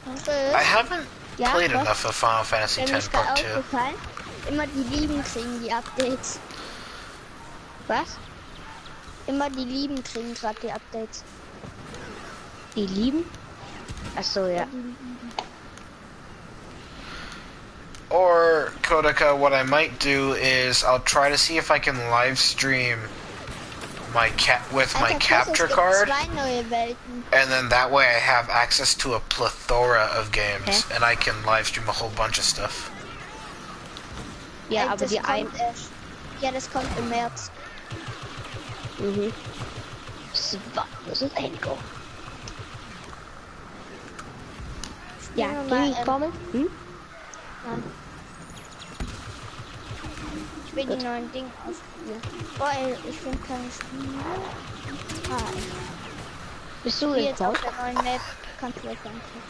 I haven't played enough of Final Fantasy X Part 2. Immer die Lieben kriegen die Updates. Was? Immer die Lieben kriegen gerade die Updates. Die Lieben? Achso, ja. Or, Kodaka, what I might do is I'll try to see if I can live stream my my capture card, and then that way I have access to a plethora of games, and I can live stream a whole bunch of stuff. Ja, aber die ja, das kommt im März. Mhm. Das ist Enko. Ja, gehen wir kommen? Hm? Nein. Ich will die neuen Dinge ausprobieren. Boah, ich finde keine Spiele. Bist du jetzt auf der neuen Map? Kannst du jetzt angucken.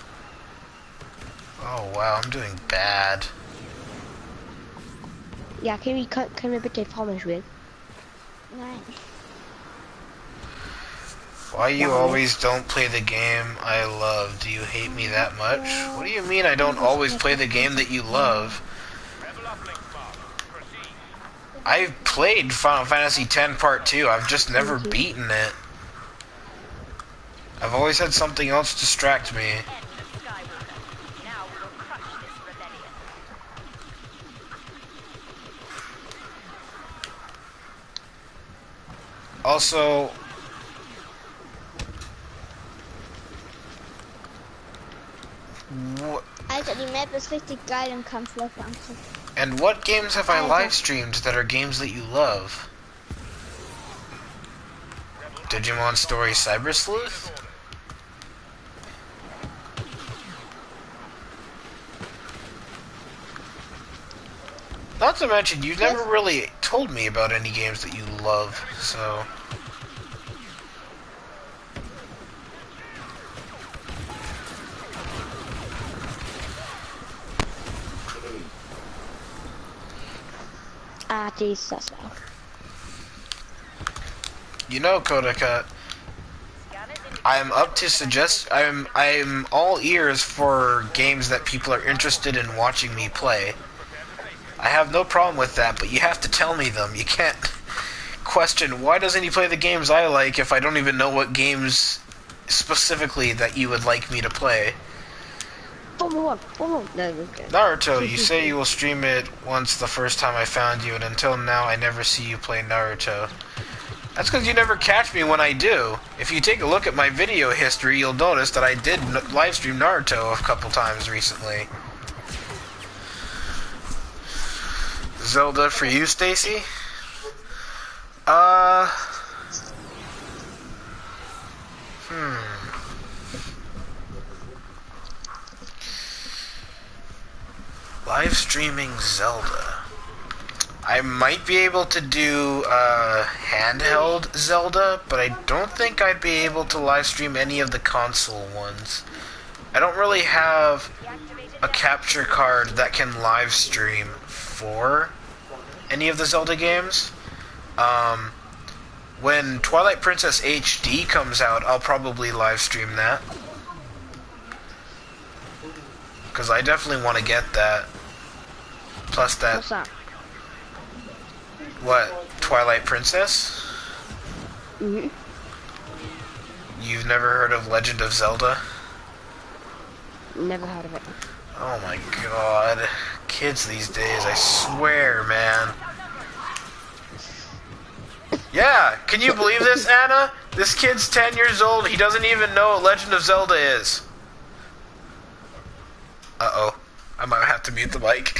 Oh wow, I'm doing bad. Ja, Kimi, können wir bitte Formel spielen? Nein. Why you always don't play the game I love? Do you hate me that much? What do you mean I don't always play the game that you love? I've played Final Fantasy X Part 2, I've just never beaten it. I've always had something else distract me. Also, Alter, die Map ist richtig geil im Kampfläufer angucken. And what games have I live streamed that are games that you love? Digimon Story Cyber Sleuth? Not to mention, you've never really told me about any games that you love, so... Ah, die ist das auch. You know, Kodaka, I'm up to I'm all ears for games that people are interested in watching me play. I have no problem with that, but you have to tell me them. You can't question, why doesn't he play the games I like if I don't even know what games specifically that you would like me to play? No, okay. Naruto, you say you will stream it once the first time I found you, and until now I never see you play Naruto. That's because you never catch me when I do. If you take a look at my video history, you'll notice that I did live stream Naruto a couple times recently. Zelda for you, Stacy? Live streaming Zelda. I might be able to do handheld Zelda, but I don't think I'd be able to live stream any of the console ones. I don't really have a capture card that can live stream for any of the Zelda games. When Twilight Princess HD comes out, I'll probably live stream that. Because I definitely want to get that. Plus that... What's that? What? Twilight Princess? Mm-hmm. You've never heard of Legend of Zelda? Never heard of it. Oh my god. Kids these days, I swear, man. Yeah, can you believe this, Anna? This kid's 10 years old, he doesn't even know what Legend of Zelda is. Uh-oh. I might have to mute the mic.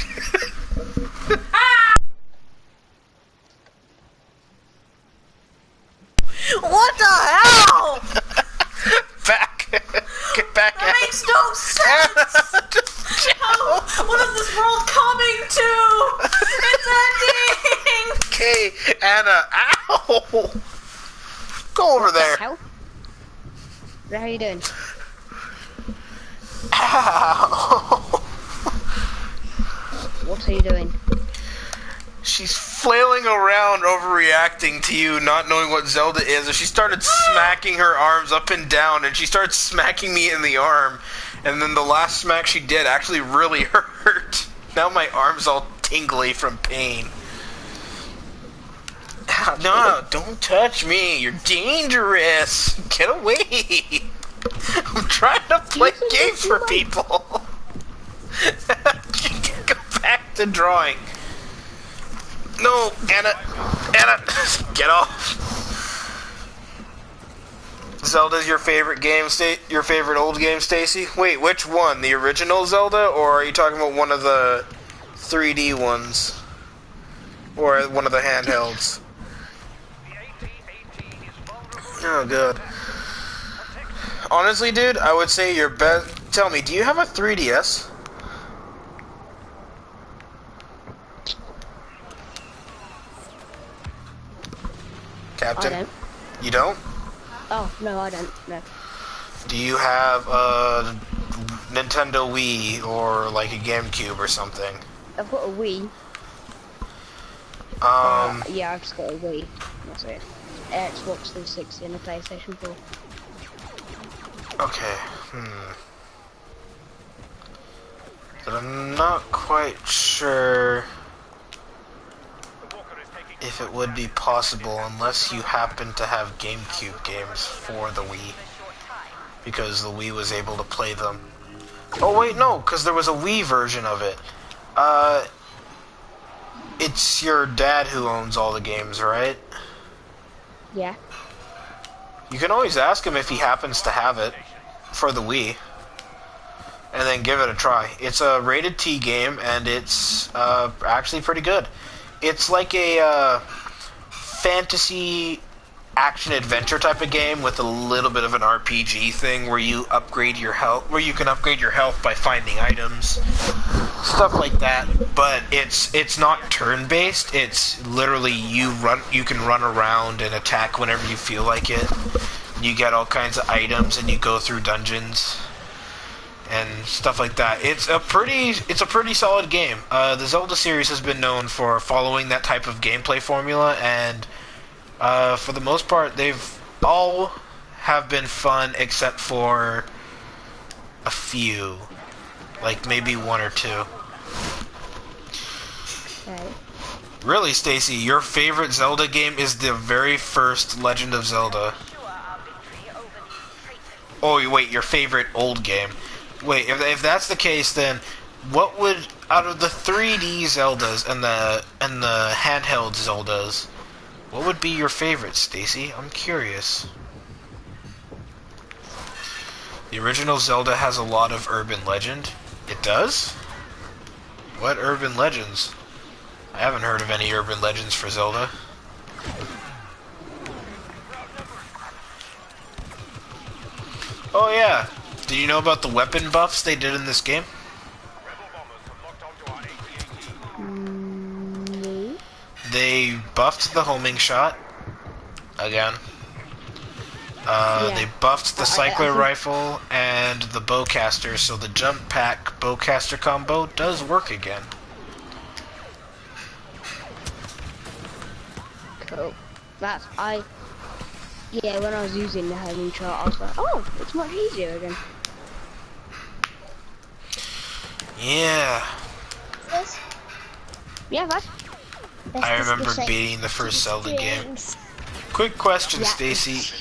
What the hell? Back. Get back. That makes no sense. What is this world coming to? It's ending. Okay, Anna. Ow! Go over there. How are you doing? Ow! What are you doing? She's flailing around, overreacting to you not knowing what Zelda is, and she started smacking her arms up and down, and she started smacking me in the arm, and then the last smack she did actually really hurt. Now my arm's all tingly from pain. No, don't touch me. You're dangerous. Get away. I'm trying to play games for people. Go back to drawing. No, Anna, get off. Zelda's your favorite game, your favorite old game, Stacy? Wait, which one? The original Zelda, or are you talking about one of the 3D ones? Or one of the handhelds? Oh, good. Honestly, dude, I would say your best... Tell me, do you have a 3DS? Captain? I don't. You don't? Oh, no, I don't. No. Do you have a Nintendo Wii or like a GameCube or something? I've got a Wii. Yeah, I've just got a Wii. That's it. Xbox 360 and a PlayStation 4. Okay, But I'm not quite sure if it would be possible unless you happen to have GameCube games for the Wii. Because the Wii was able to play them. Oh wait, no, because there was a Wii version of it. It's your dad who owns all the games, right? Yeah. You can always ask him if he happens to have it for the Wii. And then give it a try. It's a rated T game, and it's actually pretty good. It's like a fantasy action-adventure type of game with a little bit of an RPG thing where you upgrade your health, where you can upgrade your health by finding items, stuff like that. But it's not turn-based. It's literally you can run around and attack whenever you feel like it. You get all kinds of items and you go through dungeons and stuff like that. It's a pretty solid game. The Zelda series has been known for following that type of gameplay formula, and for the most part, they've all have been fun except for a few, like maybe one or two. Okay. Really, Stacy, your favorite Zelda game is the very first Legend of Zelda. Oh, wait, your favorite old game. Wait, if that's the case, then what would, out of the 3D Zeldas and the handheld Zeldas, what would be your favorite, Stacy? I'm curious. The original Zelda has a lot of urban legend. It does? What urban legends? I haven't heard of any urban legends for Zelda. Oh yeah. Did you know about the weapon buffs they did in this game? No. They buffed the homing shot. Again. Yeah. They buffed the cycler rifle and the bowcaster, so the jump pack bowcaster combo does work again. Cool. Yeah, when I was using the homing shot, I was like, oh, it's much easier again. Yeah. Yes. Yeah, what? I remember beating the first Zelda game. Quick question, Stacy.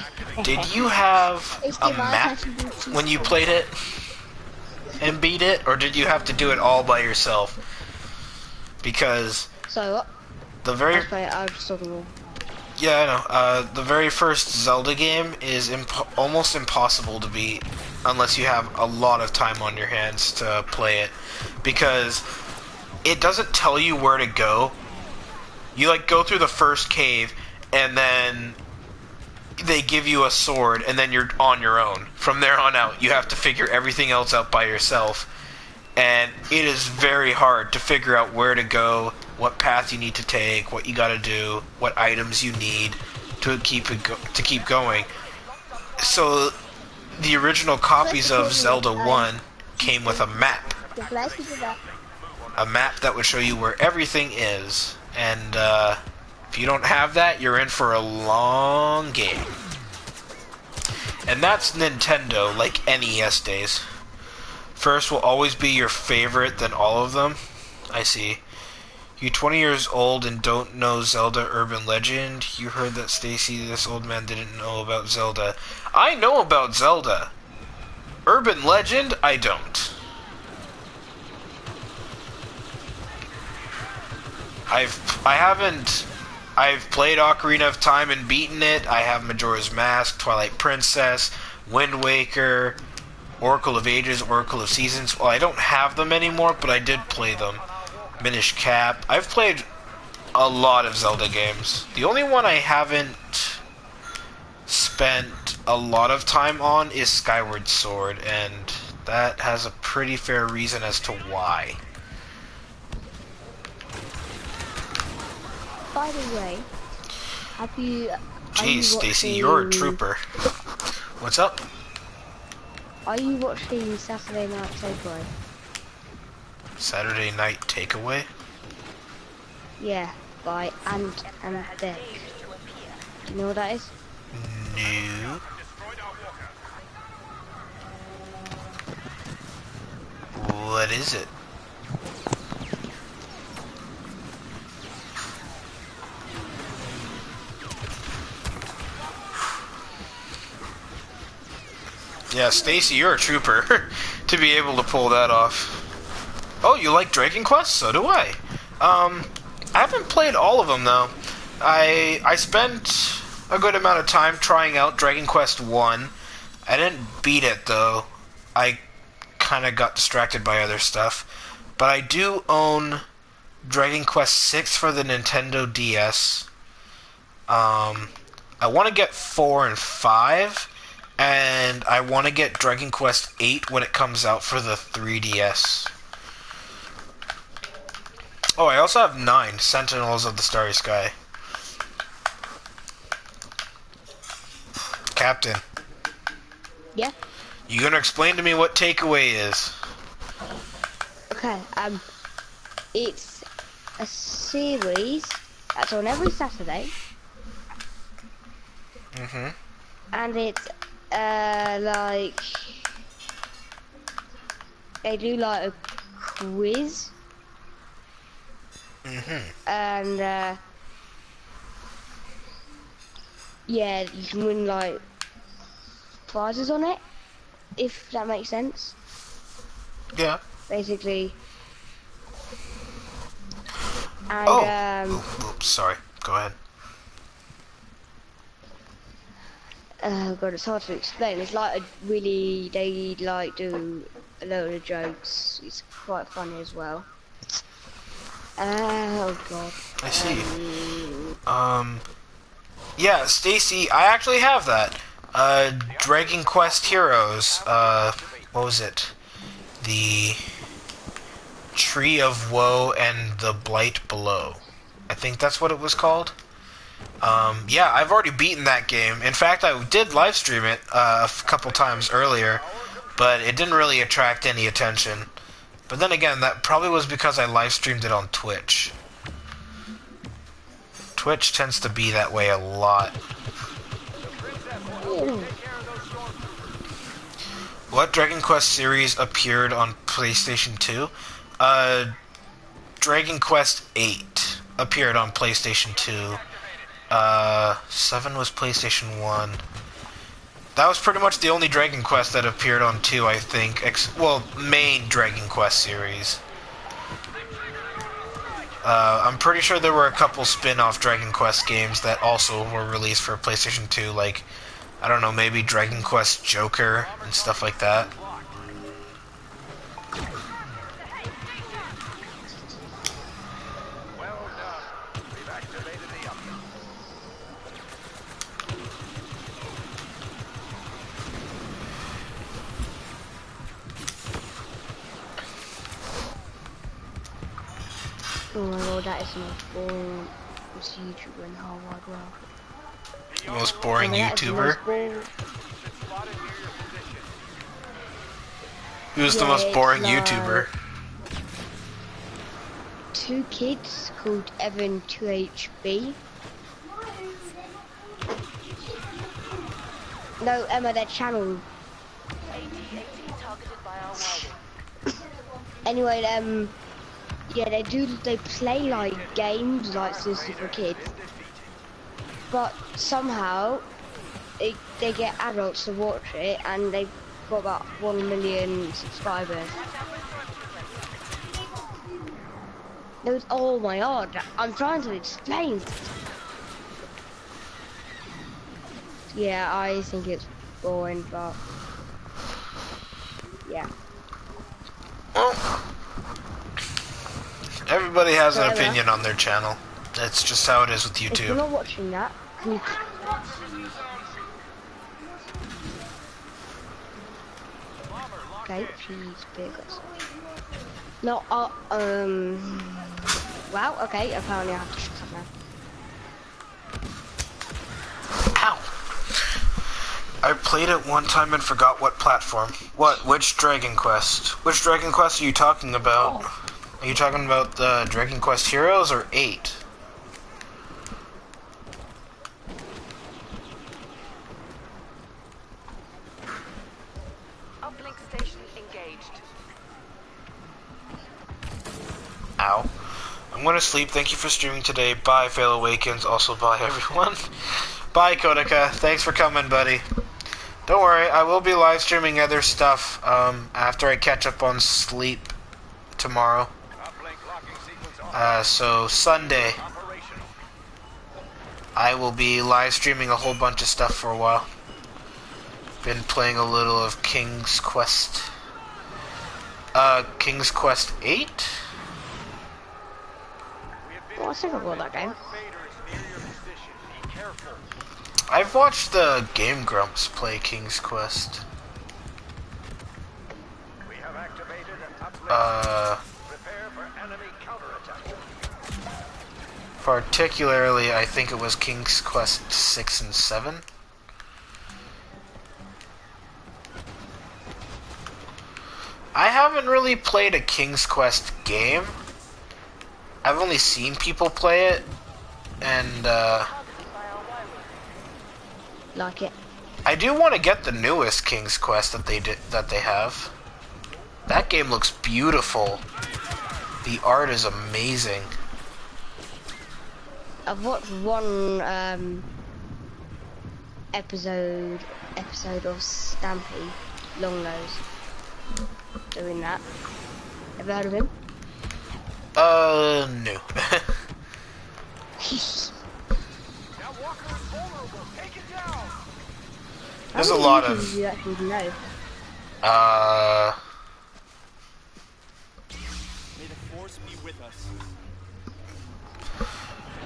Did you have a map when you played it and beat it, or did you have to do it all by yourself? Because So what? the very I was talking about. Yeah, I know. The very first Zelda game is almost impossible to beat unless you have a lot of time on your hands to play it, because it doesn't tell you where to go. You like go through the first cave, and then they give you a sword, and then you're on your own. From there on out, you have to figure everything else out by yourself, and it is very hard to figure out where to go, what path you need to take, what you gotta do, what items you need to keep going. So the original copies of Zelda 1 came with a map. A map that would show you where everything is, And if you don't have that, you're in for a long game. And that's Nintendo, like NES days. First will always be your favorite than all of them. I see. You 20 years old and don't know Zelda Urban Legend? You heard that Stacy, this old man, didn't know about Zelda. I know about Zelda. Urban Legend, I don't. I've played Ocarina of Time and beaten it. I have Majora's Mask, Twilight Princess, Wind Waker, Oracle of Ages, Oracle of Seasons. Well, I don't have them anymore, but I did play them. Minish Cap. I've played a lot of Zelda games. The only one I haven't spent a lot of time on is Skyward Sword, and that has a pretty fair reason as to why. By the way, have you... Jeez, Stacy, you're a trooper. What's up? Are you watching Saturday Night Takeaway? Saturday Night Takeaway? Yeah, by Ant and Deck. Do you know what that is? No. What is it? Yeah, Stacy, you're a trooper to be able to pull that off. Oh, you like Dragon Quest? So do I. I haven't played all of them though. I spent a good amount of time trying out Dragon Quest 1. I didn't beat it though. I kind of got distracted by other stuff. But I do own Dragon Quest 6 for the Nintendo DS. I want to get 4 and 5. And I want to get Dragon Quest 8 when it comes out for the 3DS. Oh, I also have 9, Sentinels of the Starry Sky. Captain. Yeah? You gonna explain to me what Takeaway is? Okay, it's a series that's on every Saturday. Mm-hmm. And it's, like, they do like a quiz. And yeah, you can win like prizes on it, if that makes sense. Yeah. Basically. And oops, sorry. Go ahead. God, it's hard to explain. It's like they like do a load of jokes. It's quite funny as well. Oh god. I see. Yeah, Stacy, I actually have that. Dragon Quest Heroes. What was it? The Tree of Woe and the Blight Below. I think that's what it was called. Yeah, I've already beaten that game. In fact, I did live stream it a couple times earlier, but it didn't really attract any attention. But then again, that probably was because I live streamed it on Twitch. Twitch tends to be that way a lot. What Dragon Quest series appeared on PlayStation 2? Dragon Quest 8 appeared on PlayStation 2. 7 was PlayStation 1. That was pretty much the only Dragon Quest that appeared on 2, I think. Well, main Dragon Quest series. I'm pretty sure there were a couple spin-off Dragon Quest games that also were released for PlayStation 2, like, I don't know, maybe Dragon Quest Joker and stuff like that. Well done. We've activated the upgrade. Oh my god, that is the most boring YouTuber in the whole wide world. The most boring YouTuber? Slotted near your position. Who's the most boring like YouTuber? two kids called Evan 2HB. No, Emma, their channel. AT-AT targeted by our Y-wing. Anyway, yeah, they play like games like seriously for kids, but somehow they get adults to watch it, and they've got about 1 million subscribers. Oh my god, I'm trying to explain. Yeah, I think it's boring, but yeah. Well, everybody has an Whatever. opinion on their channel. That's just how it is with If you're YouTube. not watching that, can you... Okay, please, big. No, wow, okay, apparently I have to shut up now. Ow! I played it one time and forgot what platform. Which Dragon Quest? Which Dragon Quest are you talking about? Are you talking about the Dragon Quest Heroes or 8? Uplink station engaged. Ow. I'm gonna sleep. Thank you for streaming today. Bye, Fail Awakens. Also, bye, everyone. Bye, Kodaka. Thanks for coming, buddy. Don't worry, I will be live streaming other stuff after I catch up on sleep tomorrow. So Sunday, I will be live streaming a whole bunch of stuff for a while. Been playing a little of King's Quest 8? Well, I think I bought that game. I've watched the Game Grumps play King's Quest. We have activated an uplink. Prepare for enemy counterattack. Particularly, I think it was King's Quest 6 and 7. I haven't really played a King's Quest game. I've only seen people play it, and Like it. I do want to get the newest King's Quest that they have. That game looks beautiful. The art is amazing. I've watched one episode of Stampy Longnose doing that. Have you heard of him? No. Now Walker is vulnerable. Take it down. There's a lot How of many YouTubers do you actually know? May the force be with us.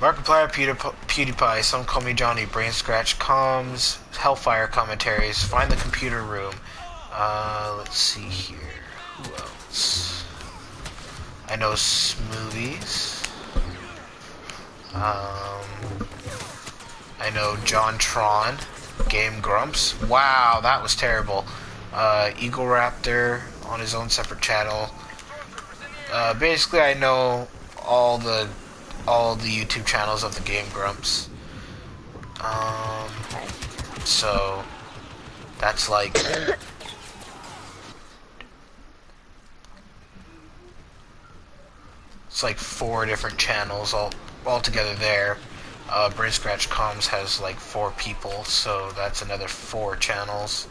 Markiplier, PewDiePie, Some Call Me Johnny, Brain Scratch, Comms, Hellfire commentaries, Find the Computer Room. Let's see here. Who else? I know Smoothies. I know John Tron, Game Grumps. Wow, that was terrible. Eagle Raptor on his own separate channel. Basically, I know all the YouTube channels of the Game Grumps. So that's like it's like 4 different channels all together there. Brain Scratch Comms has like 4 people, so that's another 4 channels.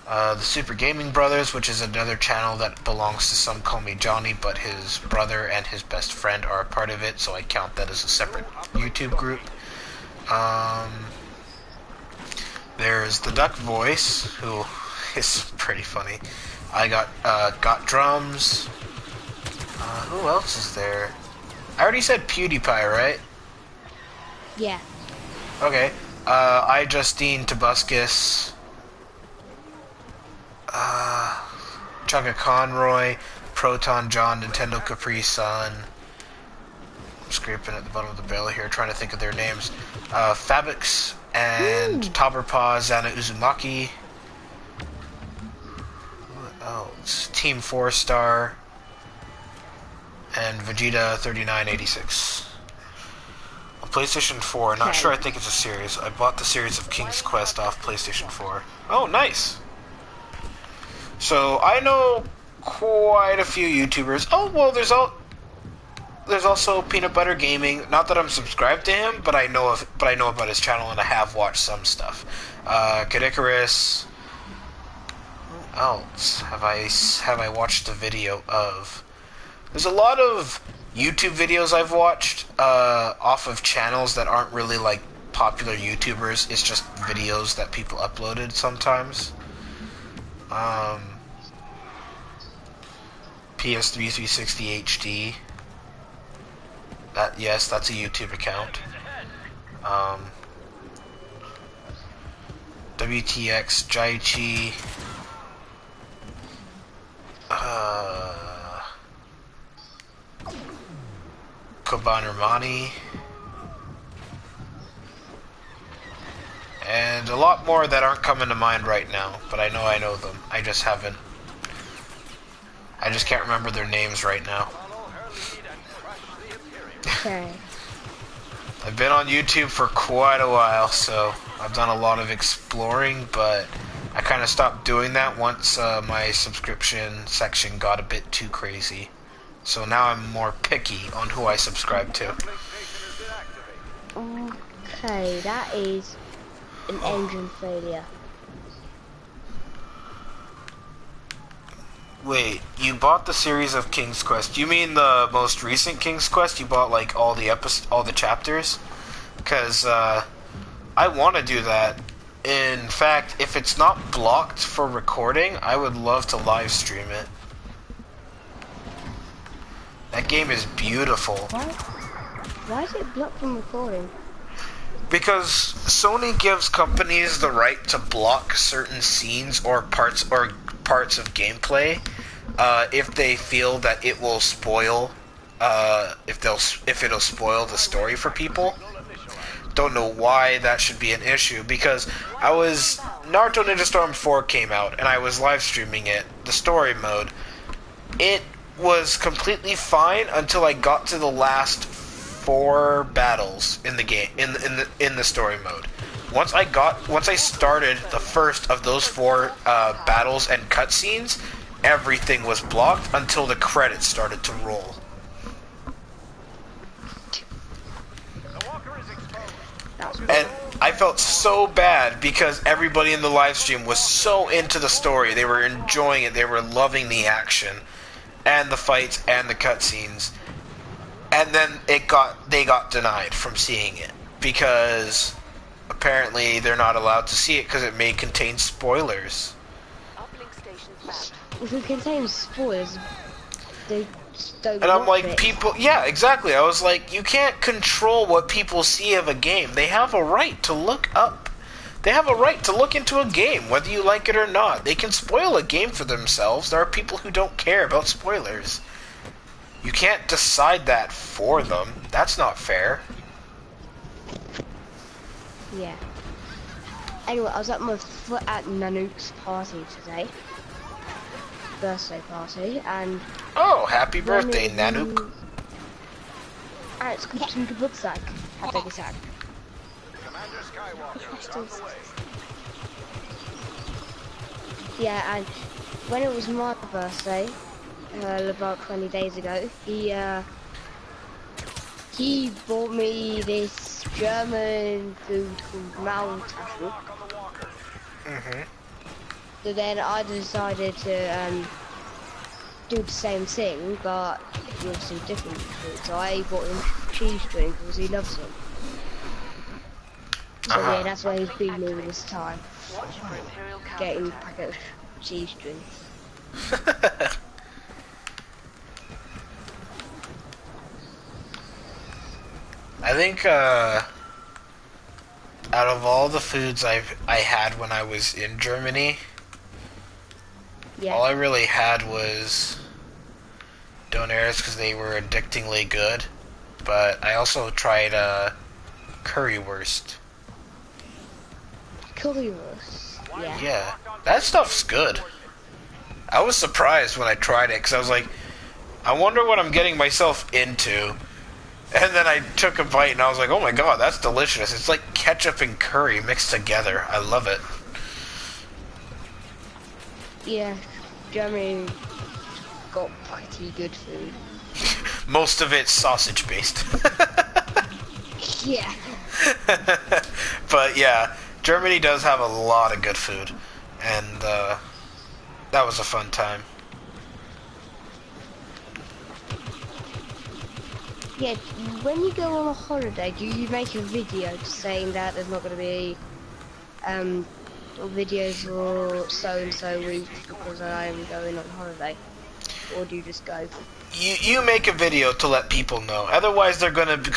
The Super Gaming Brothers, which is another channel that belongs to Some Call Me Johnny, but his brother and his best friend are a part of it, so I count that as a separate YouTube group. There's the Duck Voice, who is pretty funny. I got Drums. Who else is there? I already said PewDiePie, right? Yeah. Okay. I Justine Tobuscus. Chugga Conroy, Proton John, Nintendo Capri Sun. I'm scraping at the bottom of the barrel here, trying to think of their names. Fabix and Topperpaw, Zana Uzumaki. What else? Team 4 Star. and Vegeta 3986. On PlayStation 4, not sure, I think it's a series. I bought the series of King's Quest off PlayStation 4. Oh, nice! So, I know quite a few YouTubers. Oh, well, there's also Peanut Butter Gaming. Not that I'm subscribed to him, but I know about his channel and I have watched some stuff. Kid Icarus. Who else have I watched a video of? There's a lot of YouTube videos I've watched off of channels that aren't really like popular YouTubers. It's just videos that people uploaded sometimes. PS3 360 HD. Yes, that's a YouTube account. WTX Jaichi. Kobanermani. And a lot more that aren't coming to mind right now, but I know them. I just can't remember their names right now. Okay. I've been on YouTube for quite a while, so I've done a lot of exploring, but I kind of stopped doing that once my subscription section got a bit too crazy. So now I'm more picky on who I subscribe to. Okay, that is an engine failure. Wait, you bought the series of King's Quest? You mean the most recent King's Quest? You bought like all the chapters? Because I want to do that. In fact, if it's not blocked for recording, I would love to live stream it. That game is beautiful. Why is it blocked from recording? Because Sony gives companies the right to block certain scenes or parts of gameplay if they feel that it will spoil if it'll spoil the story for people. Don't know why that should be an issue, because Naruto Ninja Storm 4 came out and I was live streaming it, the story mode. It was completely fine until I got to the last 4 battles in the game in the story mode. Once I started the first of those 4 battles and cutscenes, everything was blocked until the credits started to roll. And I felt so bad because everybody in the live stream was so into the story. They were enjoying it. They were loving the action and the fights and the cutscenes. And then they got denied from seeing it because apparently they're not allowed to see it because it may contain spoilers. If it contains spoilers, they just don't. And I'm like, it. people, yeah, exactly. I was like, you can't control what people see of a game. They have a right to look up. They have a right to look into a game, whether you like it or not. They can spoil a game for themselves. There are people who don't care about spoilers. You can't decide that for them. That's not fair. Yeah. Anyway, I was at Nanook's party today. Birthday party, and... Oh, happy birthday, Nanook. Alright, it's got some good sack. I'll take a sack. Yeah, and when it was my birthday, about 20 days ago, he bought me this German food called Maultaschen. So then I decided to do the same thing, but with some different food. So I bought him cheese drink because he loves them. So yeah, that's why he's beating me with this time. Getting a packet of cheese drinks. I think out of all the foods I had when I was in Germany, all I really had was Donairs because they were addictingly good. But I also tried currywurst. Currywurst. Yeah. Yeah, that stuff's good. I was surprised when I tried it because I was like, I wonder what I'm getting myself into. And then I took a bite and I was like, oh my god, that's delicious. It's like ketchup and curry mixed together. I love it. Yeah, Germany got pretty good food. Most of it's sausage based. Yeah. But yeah, Germany does have a lot of good food. And that was a fun time. Yeah, when you go on a holiday, do you make a video saying that there's not going to be videos for so-and-so week because I'm going on holiday? Or do you just go? You make a video to let people know. Otherwise, they're gonna be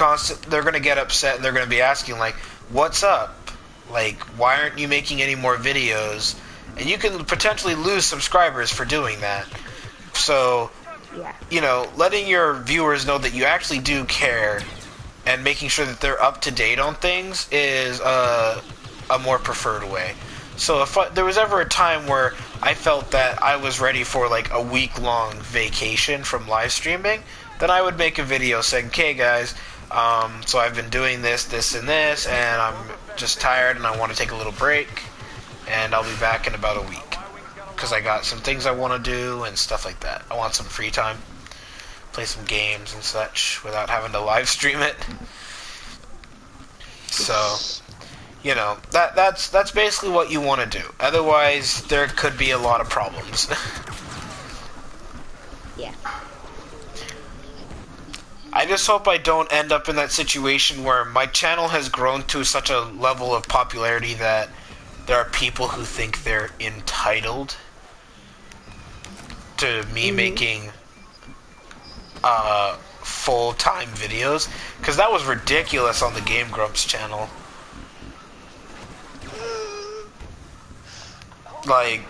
they're gonna get upset and they're gonna be asking like, "What's up? Like, why aren't you making any more videos?" And you can potentially lose subscribers for doing that. So, yeah, you know, letting your viewers know that you actually do care and making sure that they're up to date on things is a more preferred way. So if there was ever a time where I felt that I was ready for like a week-long vacation from live streaming, then I would make a video saying, "Okay, guys, so I've been doing this, and this, and I'm just tired and I want to take a little break, and I'll be back in about a week because I got some things I want to do and stuff like that. I want some free time, play some games and such without having to live stream it." So, you know, that's basically what you want to do. Otherwise, there could be a lot of problems. yeah. I just hope I don't end up in that situation where my channel has grown to such a level of popularity that there are people who think they're entitled to me making full-time videos, because that was ridiculous on the Game Grumps channel. Like,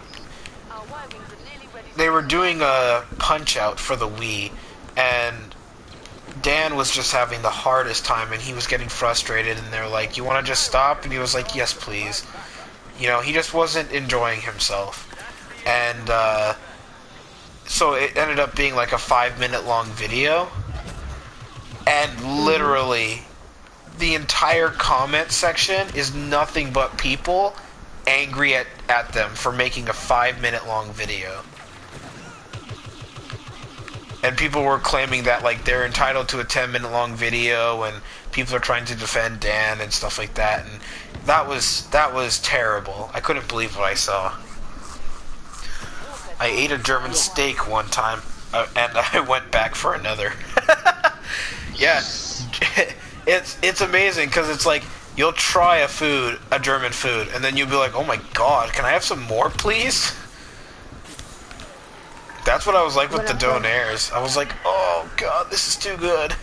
they were doing a Punch-Out for the Wii, and Dan was just having the hardest time, and he was getting frustrated, and they're like, "You want to just stop?" And he was like, "Yes, please." You know, he just wasn't enjoying himself. And so it ended up being like a 5-minute long video, and literally the entire comment section is nothing but people angry at them for making a 5-minute long video. And people were claiming that like they're entitled to a 10-minute long video, and people are trying to defend Dan and stuff like that, and that was terrible. I couldn't believe what I saw. I ate a German steak one time, and I went back for another. Yeah, it's amazing because it's like you'll try a German food, and then you'll be like, "Oh my god, can I have some more, please?" That's what I was like with the Donairs. I was like, "Oh god, this is too good."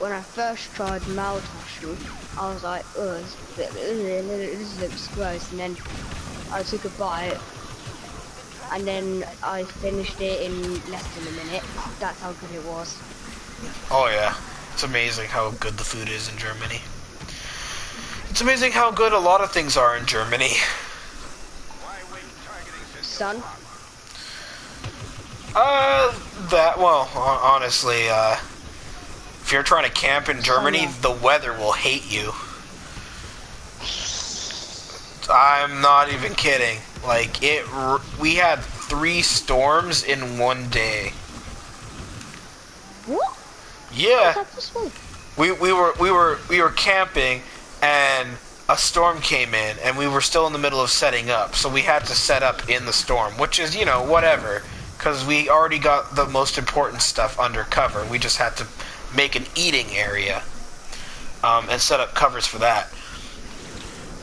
When I first tried Maltaschen, I was like, "Oh, this looks gross," and then I took a bite, and then I finished it in less than a minute. That's how good it was. Oh yeah, it's amazing how good the food is in Germany. It's amazing how good a lot of things are in Germany. Sun? Honestly, if you're trying to camp in Germany, the weather will hate you. I'm not even kidding. Like, we had 3 storms in one day. What? Yeah. We were camping, and a storm came in, and we were still in the middle of setting up, so we had to set up in the storm, which is, you know, whatever, because we already got the most important stuff under cover. We just had to make an eating area and set up covers for that.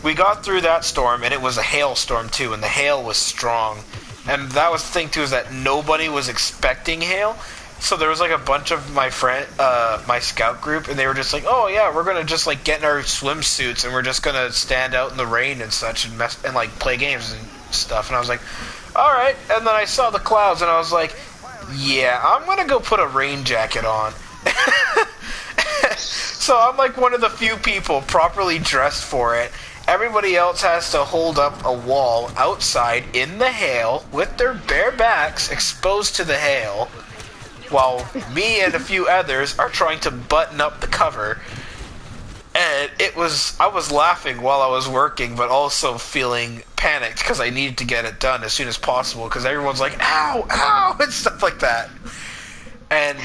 We got through that storm, and it was a hailstorm too, and the hail was strong. And that was the thing too, is that nobody was expecting hail. So there was like a bunch of my my scout group, and they were just like, "Oh yeah, we're gonna just like get in our swimsuits, and we're just gonna stand out in the rain and such, and like play games and stuff." And I was like, "All right." And then I saw the clouds, and I was like, "Yeah, I'm gonna go put a rain jacket on." So I'm like one of the few people properly dressed for it, everybody else has to hold up a wall outside in the hail with their bare backs exposed to the hail, while me and a few others are trying to button up the cover. And I was laughing while I was working, but also feeling panicked because I needed to get it done as soon as possible because everyone's like, ow, ow, and stuff like that. And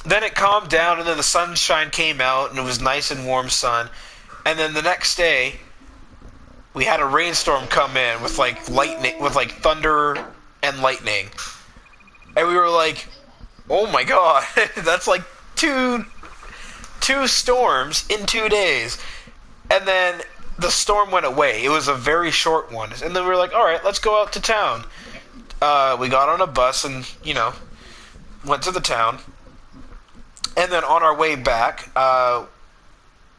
then it calmed down, and then the sunshine came out, and it was nice and warm sun. And then the next day, we had a rainstorm come in with like lightning, with like thunder and lightning. And we were like, oh my god, that's like two storms in 2 days. And then the storm went away. It was a very short one. And then we were like, alright, let's go out to town. We got on a bus and, went to the town. And then on our way back,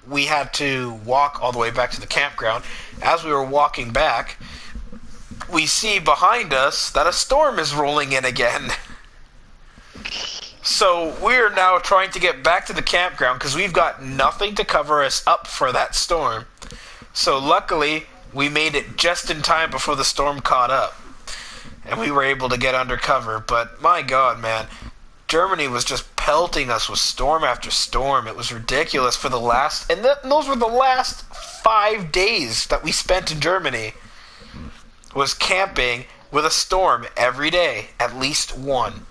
we had to walk all the way back to the campground. As we were walking back, we see behind us that a storm is rolling in again. So we're now trying to get back to the campground because we've got nothing to cover us up for that storm. So luckily, we made it just in time before the storm caught up. And we were able to get under cover. But my god, man, Germany was just pelting us with storm after storm. It was ridiculous for the last... And those were the last 5 days that we spent in Germany. Was camping with a storm every day. At least one.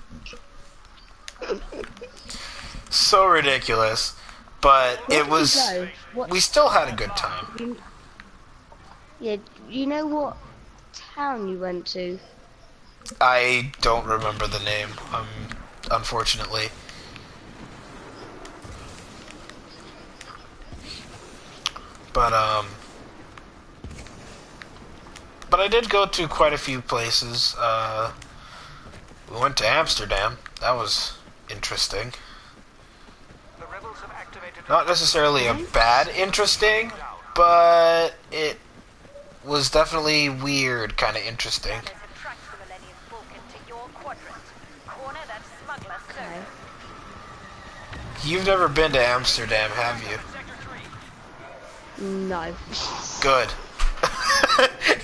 So ridiculous. But it was... We still had a good time. Yeah, you know what town you went to? I don't remember the name, unfortunately. But I did go to quite a few places. We went to Amsterdam. That was interesting. Not necessarily a bad interesting, but it was definitely weird, kind of interesting. Okay. You've never been to Amsterdam, have you? No. Good.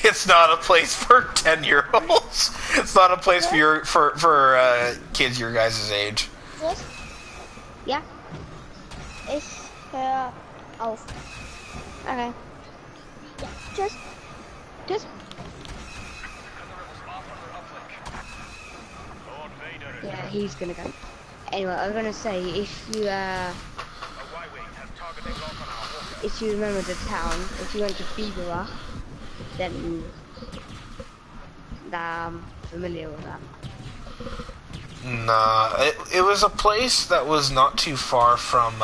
It's not a place for 10-year-olds. It's not a place for kids your guys' age. Yes. Yeah. It's oh. Okay. Just. Yeah, he's gonna go. Anyway, I was gonna say if you remember the town, if you went to Biberach, then I'm familiar with that. Nah, it was a place that was not too far from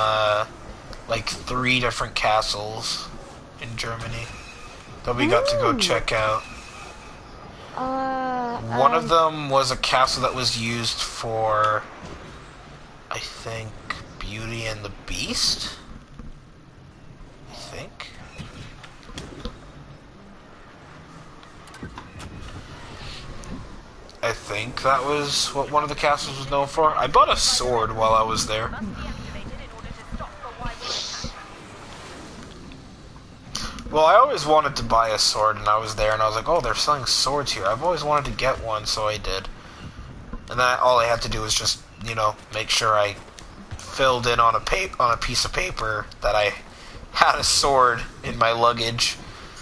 like 3 different castles in Germany that we got to go check out. One of them was a castle that was used for, I think, Beauty and the Beast? I think? I think that was what one of the castles was known for. I bought a sword while I was there. Well, I always wanted to buy a sword, and I was there, and I was like, oh, they're selling swords here. I've always wanted to get one, so I did. And then all I had to do was just, make sure I filled in on a piece of paper that I had a sword in my luggage,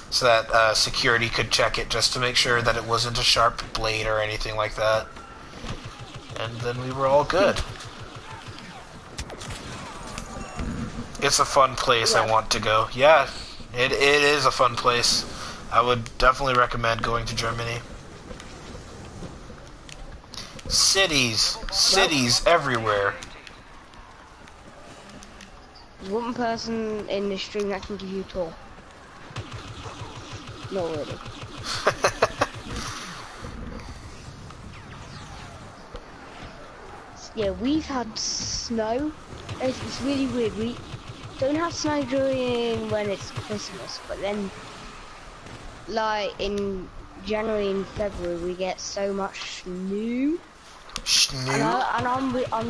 so that security could check it just to make sure that it wasn't a sharp blade or anything like that. And then we were all good. It's a fun place. I want to go. Yeah. It is a fun place. I would definitely recommend going to Germany. Cities everywhere. There's one person in the stream that can give you a tour. Not really. Yeah, we've had snow. It's really weird. We don't have snow during when it's Christmas, but then like in January and February we get so much snow. And I'm like, I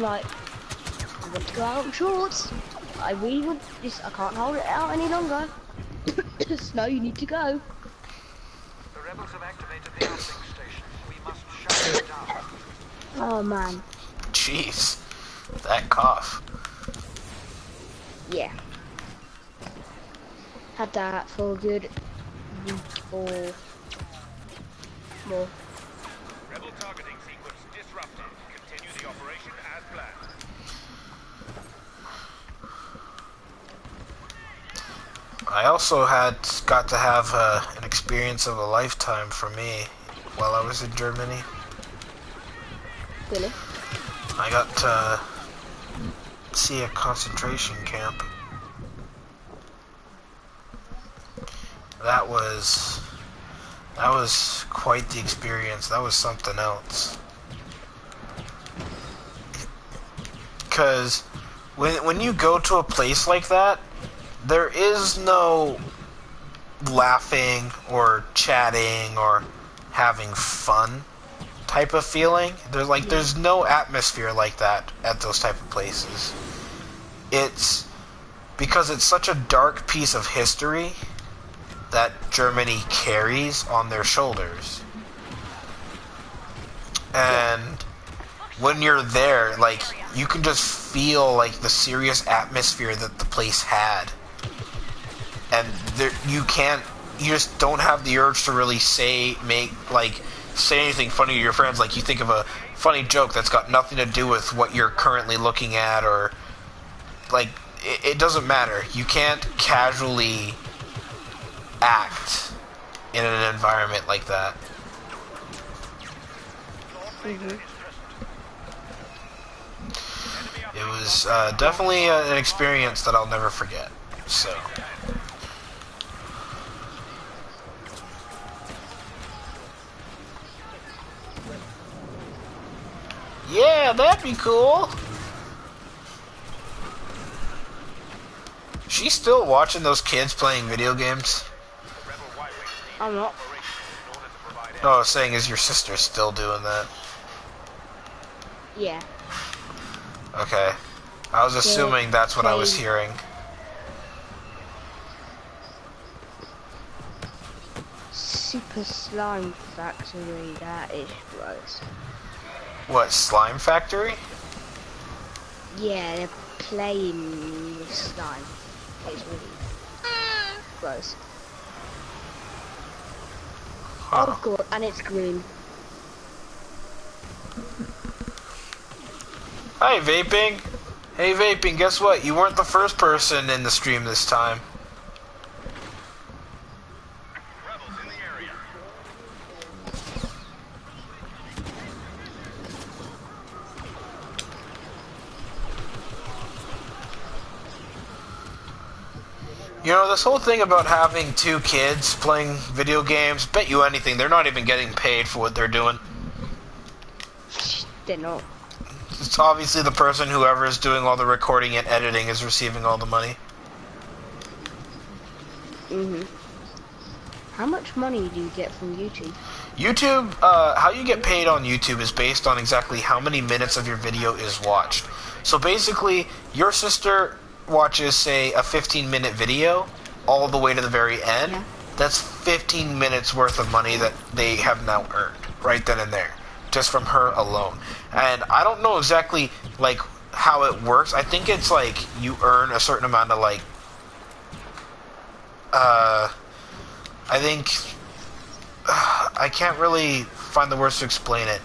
want to go out in shorts. I really want this. I can't hold it out any longer. Snow, you need to go. The rebels have activated the uplink station. We must shut it down. Oh man. Jeez, that cough. Yeah. Had that for a good week or more. Rebel targeting sequence disrupted. Continue the operation as planned. I also got to have an experience of a lifetime for me while I was in Germany. Really? I got to see a concentration camp. That was quite the experience. That was something else. Because when you go to a place like that, there is no laughing or chatting or having fun type of feeling. There's no atmosphere like that at those type of places. It's because it's such a dark piece of history that Germany carries on their shoulders. And when you're there, like, you can just feel like the serious atmosphere that the place had. And there, you just don't have the urge to really say anything funny to your friends. Like, you think of a funny joke that's got nothing to do with what you're currently looking at, or like, it doesn't matter. You can't casually act in an environment like that. It was definitely an experience that I'll never forget. So. Yeah, that'd be cool. She's still watching those kids playing video games? I'm not. No, I was saying, is your sister still doing that? Yeah. Okay. I was assuming that's what I was hearing. Super Slime Factory, that is gross. What, Slime Factory? Yeah, they're playing with slime. It's really gross. Huh. Oh god, and it's green. Hi, Vaping. Hey, Vaping, guess what? You weren't the first person in the stream this time. Rebels in the area. You know, this whole thing about having two kids playing video games, bet you anything, they're not even getting paid for what they're doing. They're not. It's obviously the person, whoever is doing all the recording and editing, is receiving all the money. How much money do you get from YouTube? YouTube, how you get paid on YouTube is based on exactly how many minutes of your video is watched. So basically, your sister watches, say, a 15-minute video all the way to the very end. Yeah. That's 15 minutes worth of money that they have now earned right then and there, just from her alone. And I don't know exactly, like, how it works. I think it's like you earn a certain amount of, like, I think I can't really find the words to explain it.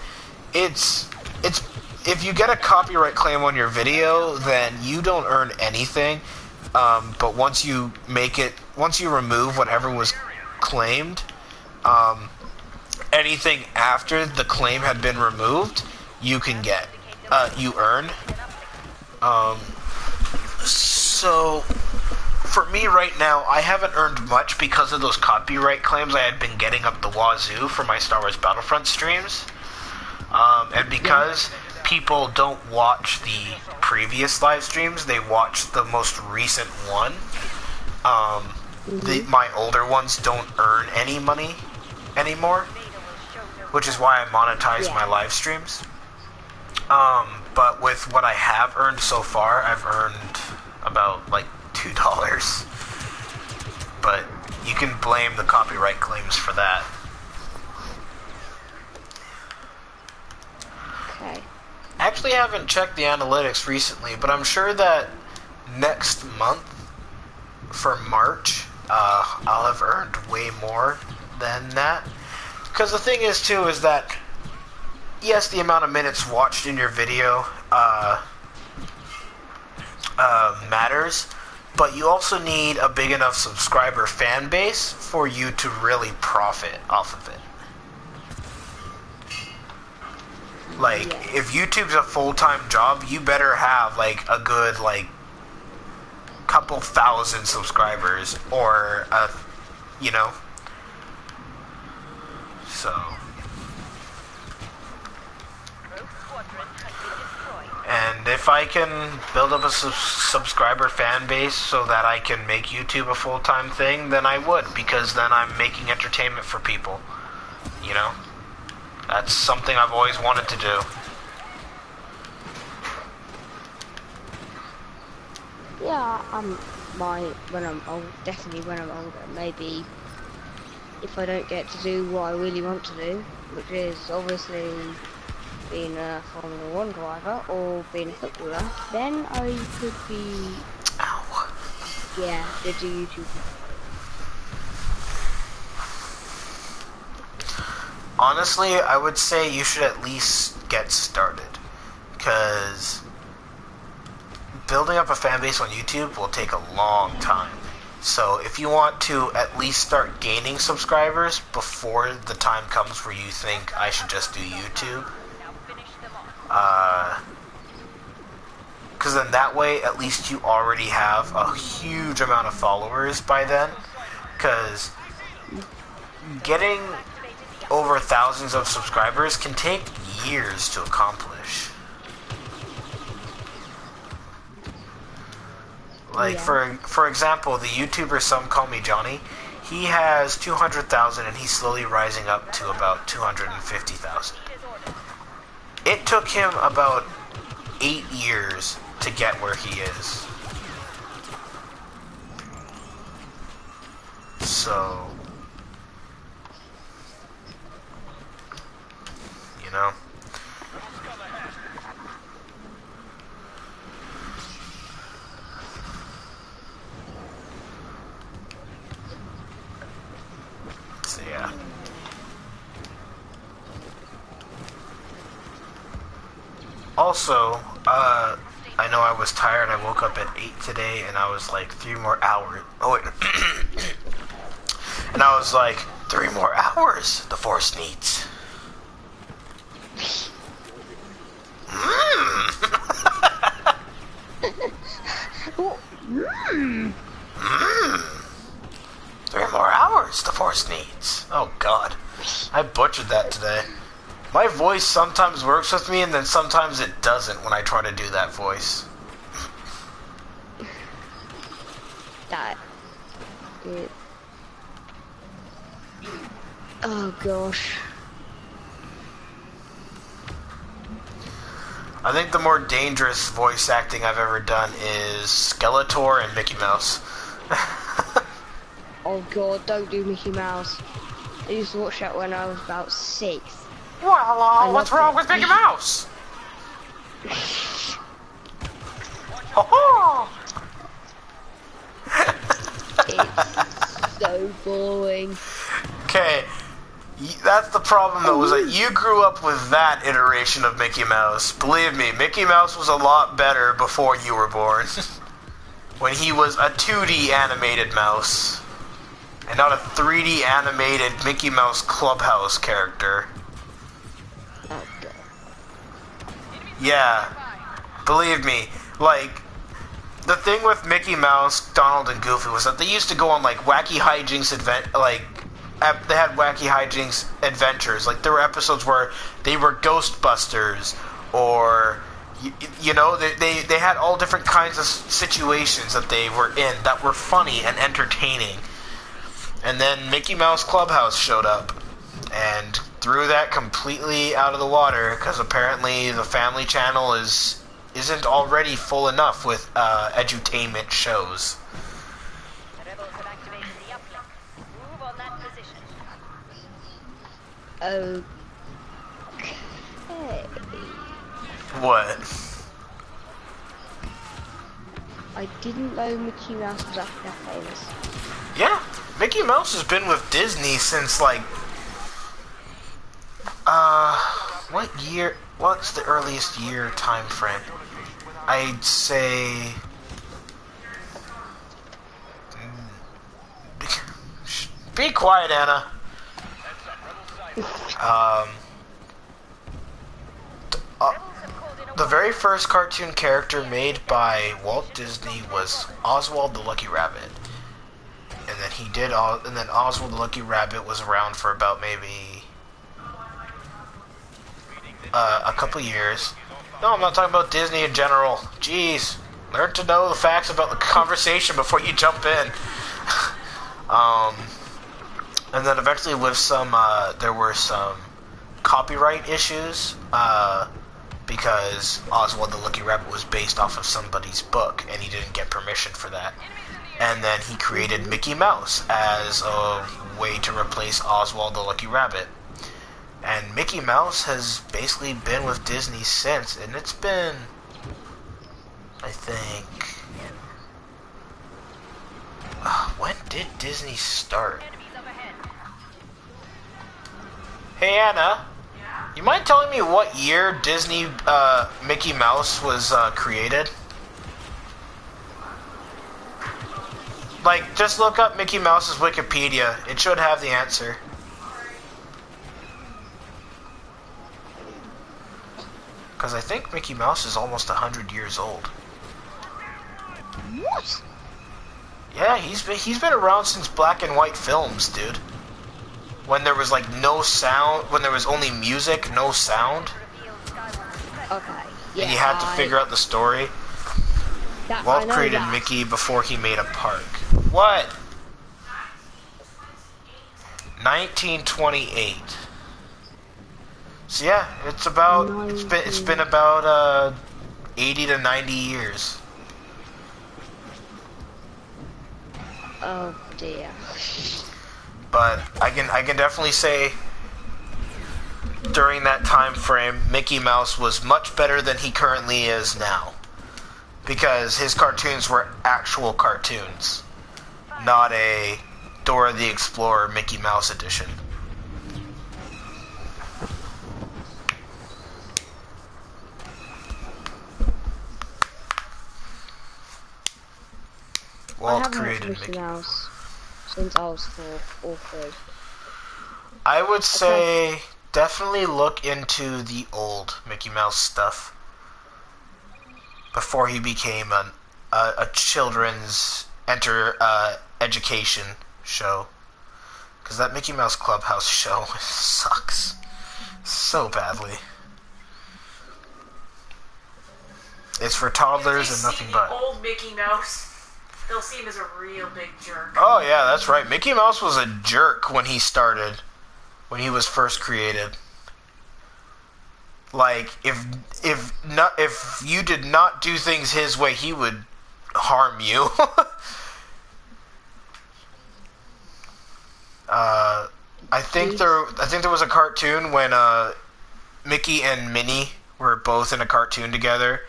It's if you get a copyright claim on your video, then you don't earn anything. But once you remove whatever was claimed, anything after the claim had been removed, you can get, you earn. So for me right now, I haven't earned much because of those copyright claims I had been getting up the wazoo for my Star Wars Battlefront streams. And because people don't watch the previous live streams, they watch the most recent one. My older ones don't earn any money anymore, which is why I monetize my live streams. But with what I have earned so far, I've earned about like $2. but you can blame the copyright claims for that. Okay. I actually haven't checked the analytics recently, but I'm sure that next month, for March, I'll have earned way more than that. Because the thing is, too, is that, yes, the amount of minutes watched in your video matters, but you also need a big enough subscriber fan base for you to really profit off of it. Like, if YouTube's a full-time job, you better have, like, a good, like, couple thousand subscribers, or, you know? So. And if I can build up a subscriber fan base so that I can make YouTube a full-time thing, then I would, because then I'm making entertainment for people, you know? That's something I've always wanted to do. Yeah, when I'm old, definitely when I'm older, maybe if I don't get to do what I really want to do, which is obviously being a Formula 1 driver or being a footballer, then I could be, yeah, to do YouTube. Honestly, I would say you should at least get started, because building up a fan base on YouTube will take a long time. So if you want to at least start gaining subscribers before the time comes where you think I should just do YouTube, because then that way at least you already have a huge amount of followers by then, because getting over thousands of subscribers can take years to accomplish. Like, for example, the YouTuber Some Call Me Johnny, he has 200,000 and he's slowly rising up to about 250,000. It took him about 8 years to get where he is. So, you know. So, yeah. Also, I know I was tired. I woke up at 8 today, and I was like, 3 more hours. Oh, wait. And I was like, 3 more hours the Force needs. Mm. 3 more hours the Force needs. Oh, God. I butchered that today. My voice sometimes works with me, and then sometimes it doesn't when I try to do that voice. Oh, gosh. I think the more dangerous voice acting I've ever done is Skeletor and Mickey Mouse. Oh, God, don't do Mickey Mouse. I used to watch that when I was about 6. Well, what's wrong with Mickey Mouse? Ho-ho! It's so boring. Okay, that's the problem though, was that you grew up with that iteration of Mickey Mouse. Believe me, Mickey Mouse was a lot better before you were born. When he was a 2D animated mouse. And not a 3D animated Mickey Mouse Clubhouse character. Oh, God. Yeah, believe me, like, the thing with Mickey Mouse, Donald, and Goofy was that they used to go on, like, wacky hijinks they had wacky hijinks adventures. Like, there were episodes where they were Ghostbusters, or, you know, they had all different kinds of situations that they were in that were funny and entertaining. And then Mickey Mouse Clubhouse showed up and threw that completely out of the water, because apparently the Family Channel isn't already full enough with edutainment shows. The rebels have activated the position. Okay. What? I didn't know Mickey Mouse was actually that famous. Yeah, Mickey Mouse has been with Disney since like, what year? What's the earliest year time frame? I'd say. Be quiet, Anna. The very first cartoon character made by Walt Disney was Oswald the Lucky Rabbit, and then and then Oswald the Lucky Rabbit was around for about maybe a couple years. No, I'm not talking about Disney in general. Jeez, learn to know the facts about the conversation before you jump in. And then eventually with some, there were some copyright issues, because Oswald the Lucky Rabbit was based off of somebody's book, and he didn't get permission for that. And then he created Mickey Mouse as a way to replace Oswald the Lucky Rabbit. And Mickey Mouse has basically been with Disney since, and it's been, I think, when did Disney start? Hey Anna, you mind telling me what year Disney Mickey Mouse was created? Like, just look up Mickey Mouse's Wikipedia. It should have the answer. Because I think Mickey Mouse is almost 100 years old. What? Yeah, he's been around since black and white films, dude. When there was like no sound, when there was only music, no sound. Okay. Yeah, and you had to figure out the story. Walt created Mickey before he made a park. What? 1928. So yeah, it's been about 80 to 90 years. Oh dear. But I can definitely say during that time frame, Mickey Mouse was much better than he currently is now, because his cartoons were actual cartoons, not a Dora the Explorer Mickey Mouse edition. Walt created Mickey Mouse since I was 4 or 3. I would say definitely look into the old Mickey Mouse stuff before he became a children's education show. Because that Mickey Mouse Clubhouse show sucks so badly. It's for toddlers and nothing but. Old Mickey Mouse. They'll see him as a real big jerk. Oh yeah, that's right. Mickey Mouse was a jerk when he started, when he was first created. Like if you did not do things his way, he would harm you. I think there was a cartoon when Mickey and Minnie were both in a cartoon together.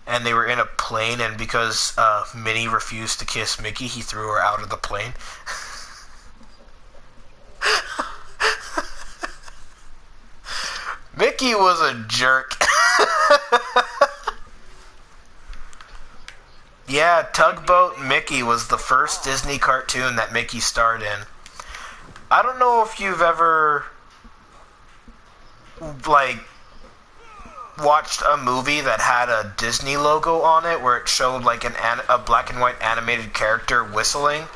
And they were in a plane, and because Minnie refused to kiss Mickey, he threw her out of the plane. Mickey was a jerk. Yeah, Tugboat Mickey was the first Disney cartoon that Mickey starred in. I don't know if you've ever, like, watched a movie that had a Disney logo on it, where it showed like a black and white animated character whistling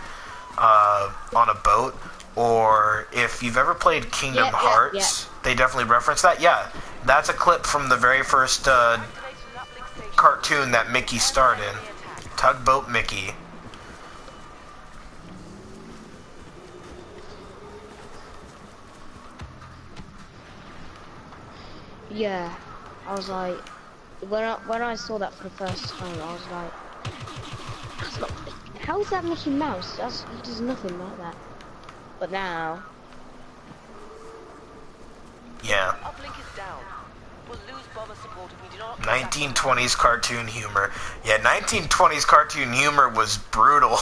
on a boat, or if you've ever played Kingdom Hearts, they definitely reference that. Yeah, that's a clip from the very first cartoon that Mickey starred in, Tugboat Mickey. Yeah. I was like, when I saw that for the first time, I was like, how is that Mickey Mouse? He does nothing like that. But now, Yeah. Uplink is down. We'll lose bomber support if we do not... 1920s cartoon humor. Yeah, 1920s cartoon humor was brutal.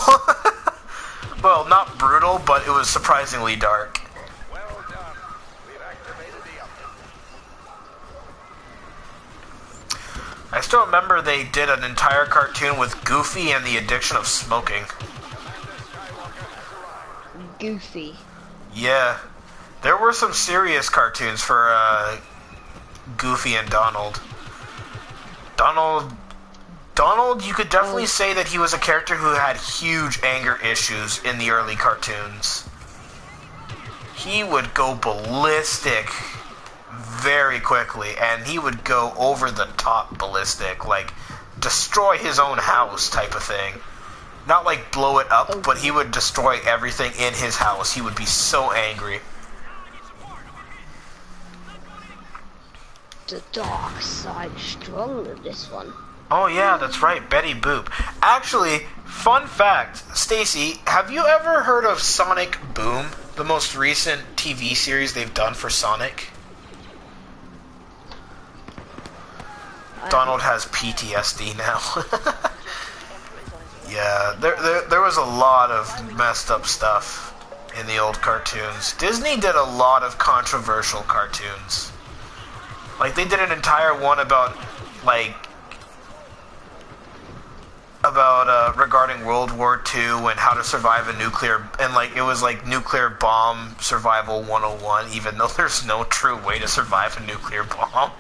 Well, not brutal, but it was surprisingly dark. Well done. We've activated the uplink. I still remember they did an entire cartoon with Goofy and the addiction of smoking. Goofy. Yeah. There were some serious cartoons for Goofy and Donald. Donald, you could definitely say that he was a character who had huge anger issues in the early cartoons. He would go ballistic very quickly, and he would go over the top ballistic, like destroy his own house type of thing. Not like blow it up, but he would destroy everything in his house. He would be so angry. The dark side stronger this one. Oh yeah, that's right, Betty Boop. Actually, fun fact, Stacy, have you ever heard of Sonic Boom, the most recent TV series they've done for Sonic? Donald has PTSD now. Yeah, there was a lot of messed up stuff in the old cartoons. Disney did a lot of controversial cartoons. Like, they did an entire one about, like, regarding World War II and how to survive a nuclear, and like it was like nuclear bomb survival 101, even though there's no true way to survive a nuclear bomb.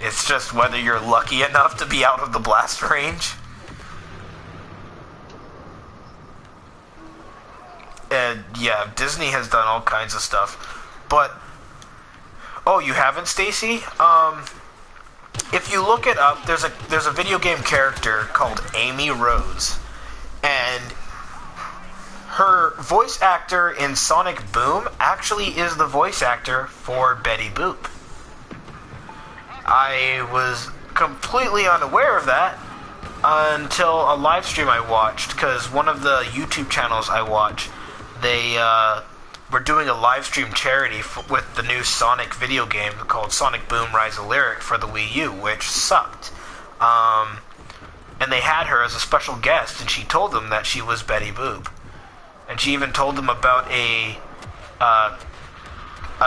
It's just whether you're lucky enough to be out of the blast range. And yeah, Disney has done all kinds of stuff. But oh, you haven't, Stacy? If you look it up, there's a video game character called Amy Rose, and her voice actor in Sonic Boom actually is the voice actor for Betty Boop. I was completely unaware of that until a live stream I watched, because one of the YouTube channels I watch, they we're doing a live stream charity with the new Sonic video game called Sonic Boom Rise of Lyric for the Wii U, which sucked. And they had her as a special guest, and she told them that she was Betty Boop. And she even told them about a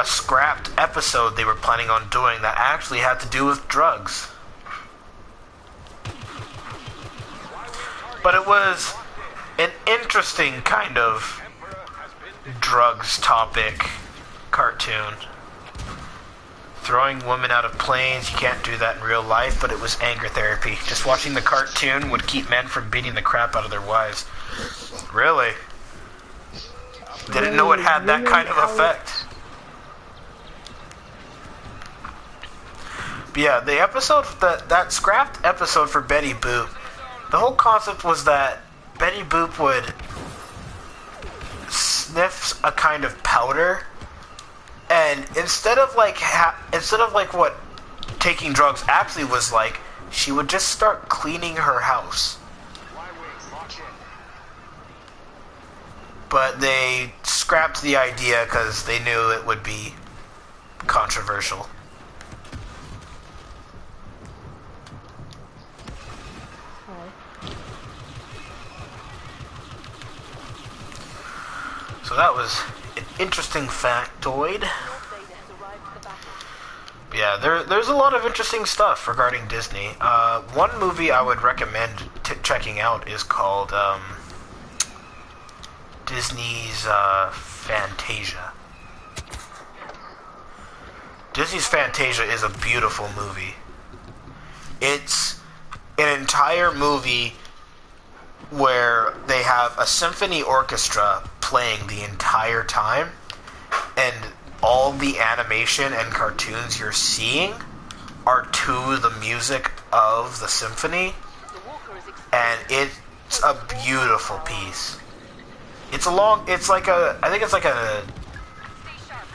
scrapped episode they were planning on doing that actually had to do with drugs. But it was an interesting kind of drugs topic cartoon. Throwing women out of planes, you can't do that in real life, but it was anger therapy. Just watching the cartoon would keep men from beating the crap out of their wives. Really? Didn't know it had that kind of effect. But yeah, the episode, that scrapped episode for Betty Boop, the whole concept was that Betty Boop would sniff a kind of powder, and instead of like what taking drugs actually was like, she would just start cleaning her house. But they scrapped the idea because they knew it would be controversial. So that was an interesting factoid. Yeah, there's a lot of interesting stuff regarding Disney. One movie I would recommend checking out is called Disney's Fantasia. Disney's Fantasia is a beautiful movie. It's an entire movie where they have a symphony orchestra playing the entire time, and all the animation and cartoons you're seeing are to the music of the symphony, and it's a beautiful piece. I think it's like a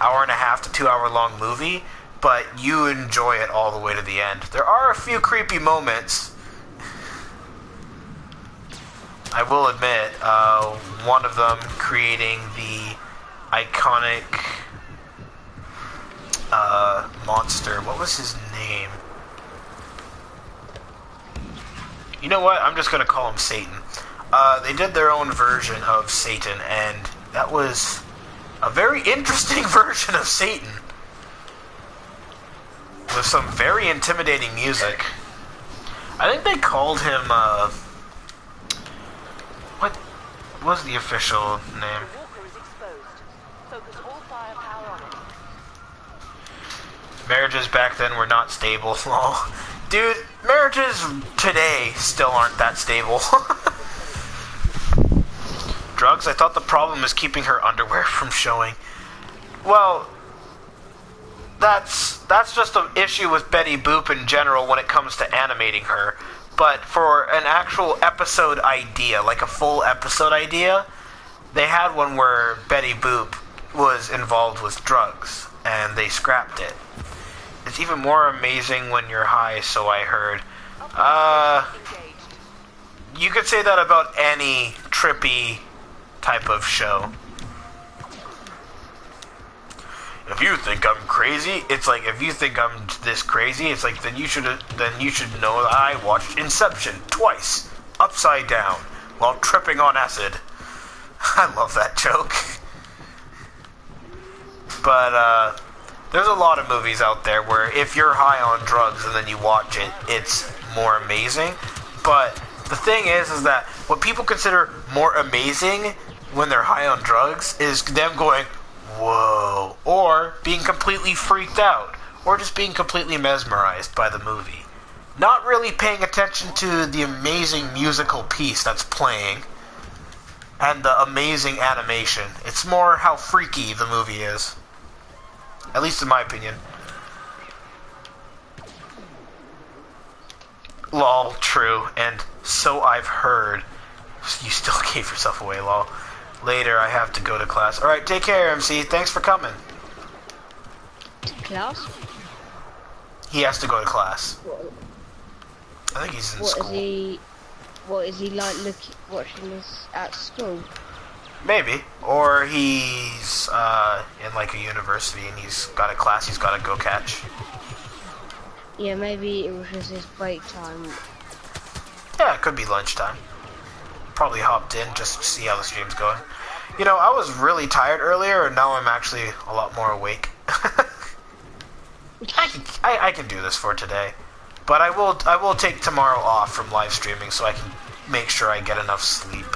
hour and a half to 2 hour long movie, but you enjoy it all the way to the end. There are a few creepy moments, I will admit, one of them creating the iconic monster. What was his name? You know what? I'm just gonna call him Satan. They did their own version of Satan, and that was a very interesting version of Satan. With some very intimidating music. I think they called him, what was the official name? The walker is exposed. Focus all firepower on it. Marriages back then were not stable. Lol. Dude, marriages today still aren't that stable. Drugs? I thought the problem is keeping her underwear from showing. Well, that's just an issue with Betty Boop in general when it comes to animating her. But for an actual episode idea, like a full episode idea, they had one where Betty Boop was involved with drugs, and they scrapped it. It's even more amazing when you're high, so I heard. You could say that about any trippy type of show. If you think I'm crazy, it's like, if you think I'm this crazy, it's like, then you should know that I watched Inception twice, upside down, while tripping on acid. I love that joke. But, there's a lot of movies out there where if you're high on drugs and then you watch it, it's more amazing. But the thing is that what people consider more amazing when they're high on drugs is them going, whoa, or being completely freaked out, or just being completely mesmerized by the movie. Not really paying attention to the amazing musical piece that's playing, and the amazing animation. It's more how freaky the movie is. At least in my opinion. Lol, true, and so I've heard. You still gave yourself away, lol. Later, I have to go to class. Alright, take care, MC. Thanks for coming. Class? He has to go to class. What? I think he's in school. What is he like watching this at school? Maybe. Or he's in like a university and he's got a class he's got to go catch. Yeah, maybe it was just his break time. Yeah, it could be lunchtime. Probably hopped in just to see how the stream's going. You know, I was really tired earlier, and now I'm actually a lot more awake. I can do this for today, but I will take tomorrow off from live streaming so I can make sure I get enough sleep.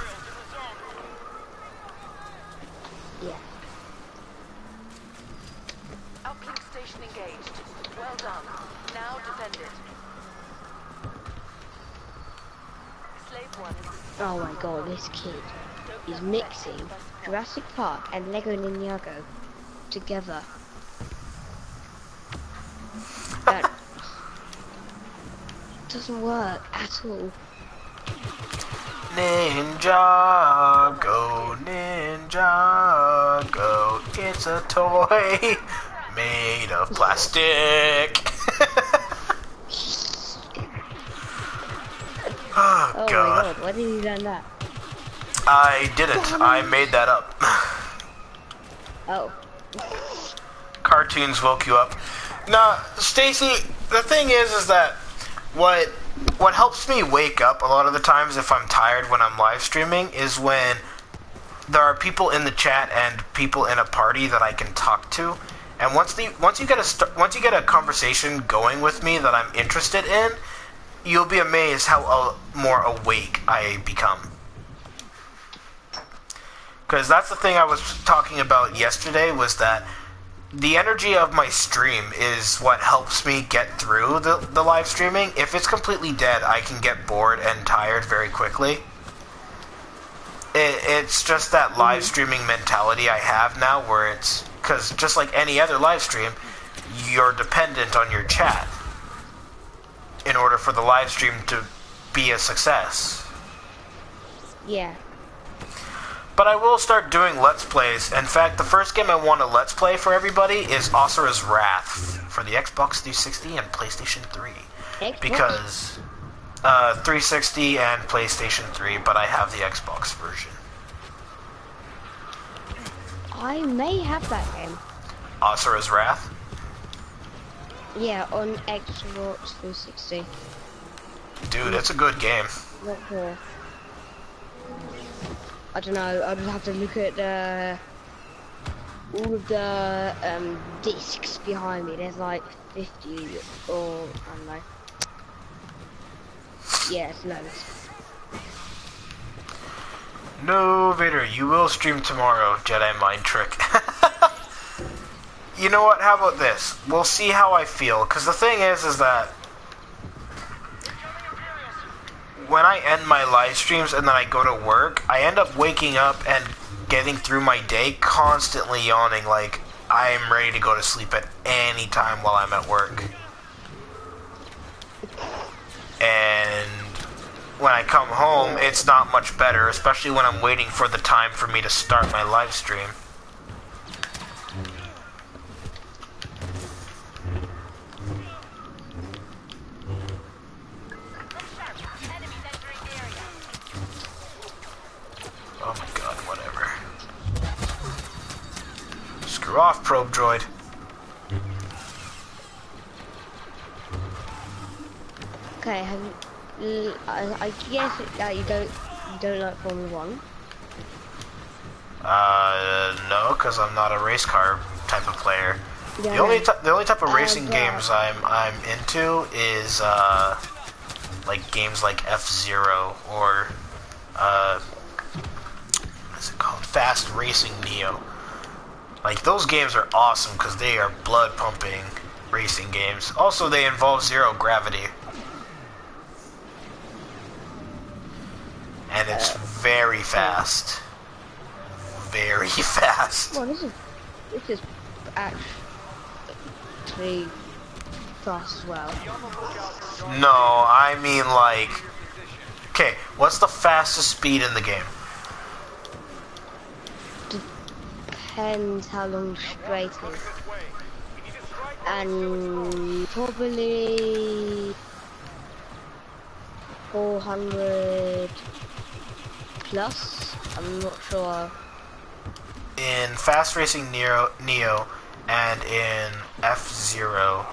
Yeah. Uplink station engaged. Well done. Now defend it. Slave one is. Oh my god, this kid is mixing Jurassic Park and Lego Ninjago together. That doesn't work at all. Ninjago, Ninjago, it's a toy made of plastic. Oh my god. god, why did he learn that? I didn't. I made that up. Oh. Cartoons woke you up. Nah, Stacy, the thing is that what helps me wake up a lot of the times if I'm tired when I'm live streaming is when there are people in the chat and people in a party that I can talk to. And once you get a conversation going with me that I'm interested in, you'll be amazed how more awake I become. Because that's the thing I was talking about yesterday, was that the energy of my stream is what helps me get through the live streaming. If it's completely dead, I can get bored and tired very quickly. It's just that live streaming mentality I have now, where it's... Because just like any other live stream, you're dependent on your chat in order for the live stream to be a success. Yeah. But I will start doing Let's Plays. In fact, the first game I want to Let's Play for everybody is Asura's Wrath for the Xbox 360 and PlayStation 3. Xbox? Because 360 and PlayStation 3, but I have the Xbox version. I may have that game. Asura's Wrath? Yeah, on Xbox 360. Dude, it's a good game. Not sure. I don't know. I'd have to look at the all of the discs behind me. There's like 50 or I don't know. Yeah, it's loads. No, Vader, you will stream tomorrow, Jedi Mind Trick. You know what, how about this? We'll see how I feel, because the thing is that when I end my live streams and then I go to work, I end up waking up and getting through my day constantly yawning like I'm ready to go to sleep at any time while I'm at work. And when I come home, it's not much better, especially when I'm waiting for the time for me to start my live stream. Oh my god, whatever. Screw off, probe droid. Okay, have you, I guess that you don't like Formula 1. No, because I'm not a race car type of player. Yeah, The only type of racing games I'm into is like games like F-Zero or what's it called? Fast Racing Neo. Like those games are awesome because they are blood pumping racing games. Also, they involve zero gravity. And it's very fast. Very fast. Well, this is actually fast as well. No, I mean like... Okay, what's the fastest speed in the game? Depends how long the straight is. And probably 400 plus. I'm not sure. In Fast Racing Neo and in F-Zero,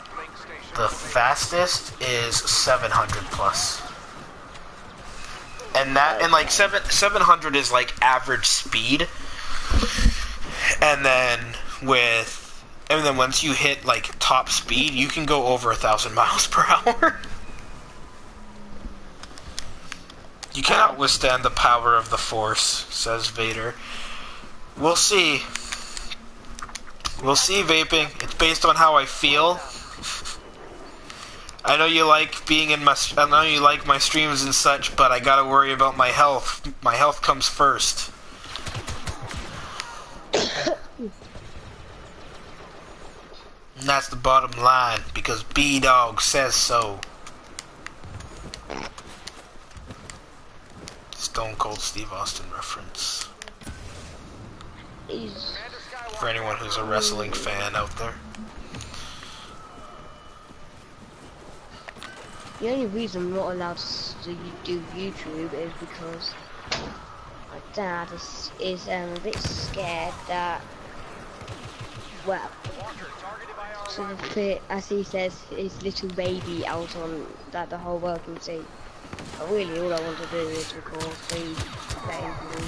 the fastest is 700 plus. And that, and like 700 is like average speed. And then once you hit like top speed, you can go over 1,000 miles per hour. You cannot withstand the power of the Force, says Vader. We'll see. We'll see, vaping. It's based on how I feel. I know you like being in I know you like my streams and such, but I gotta worry about my health. My health comes first. And that's the bottom line, because B-Dog says so. Stone Cold Steve Austin reference. For anyone who's a wrestling fan out there. The only reason I'm not allowed to do YouTube is because my dad is a bit scared that, well, to put, as he says, his little baby out on that the whole world can see. But really, all I want to do is record playing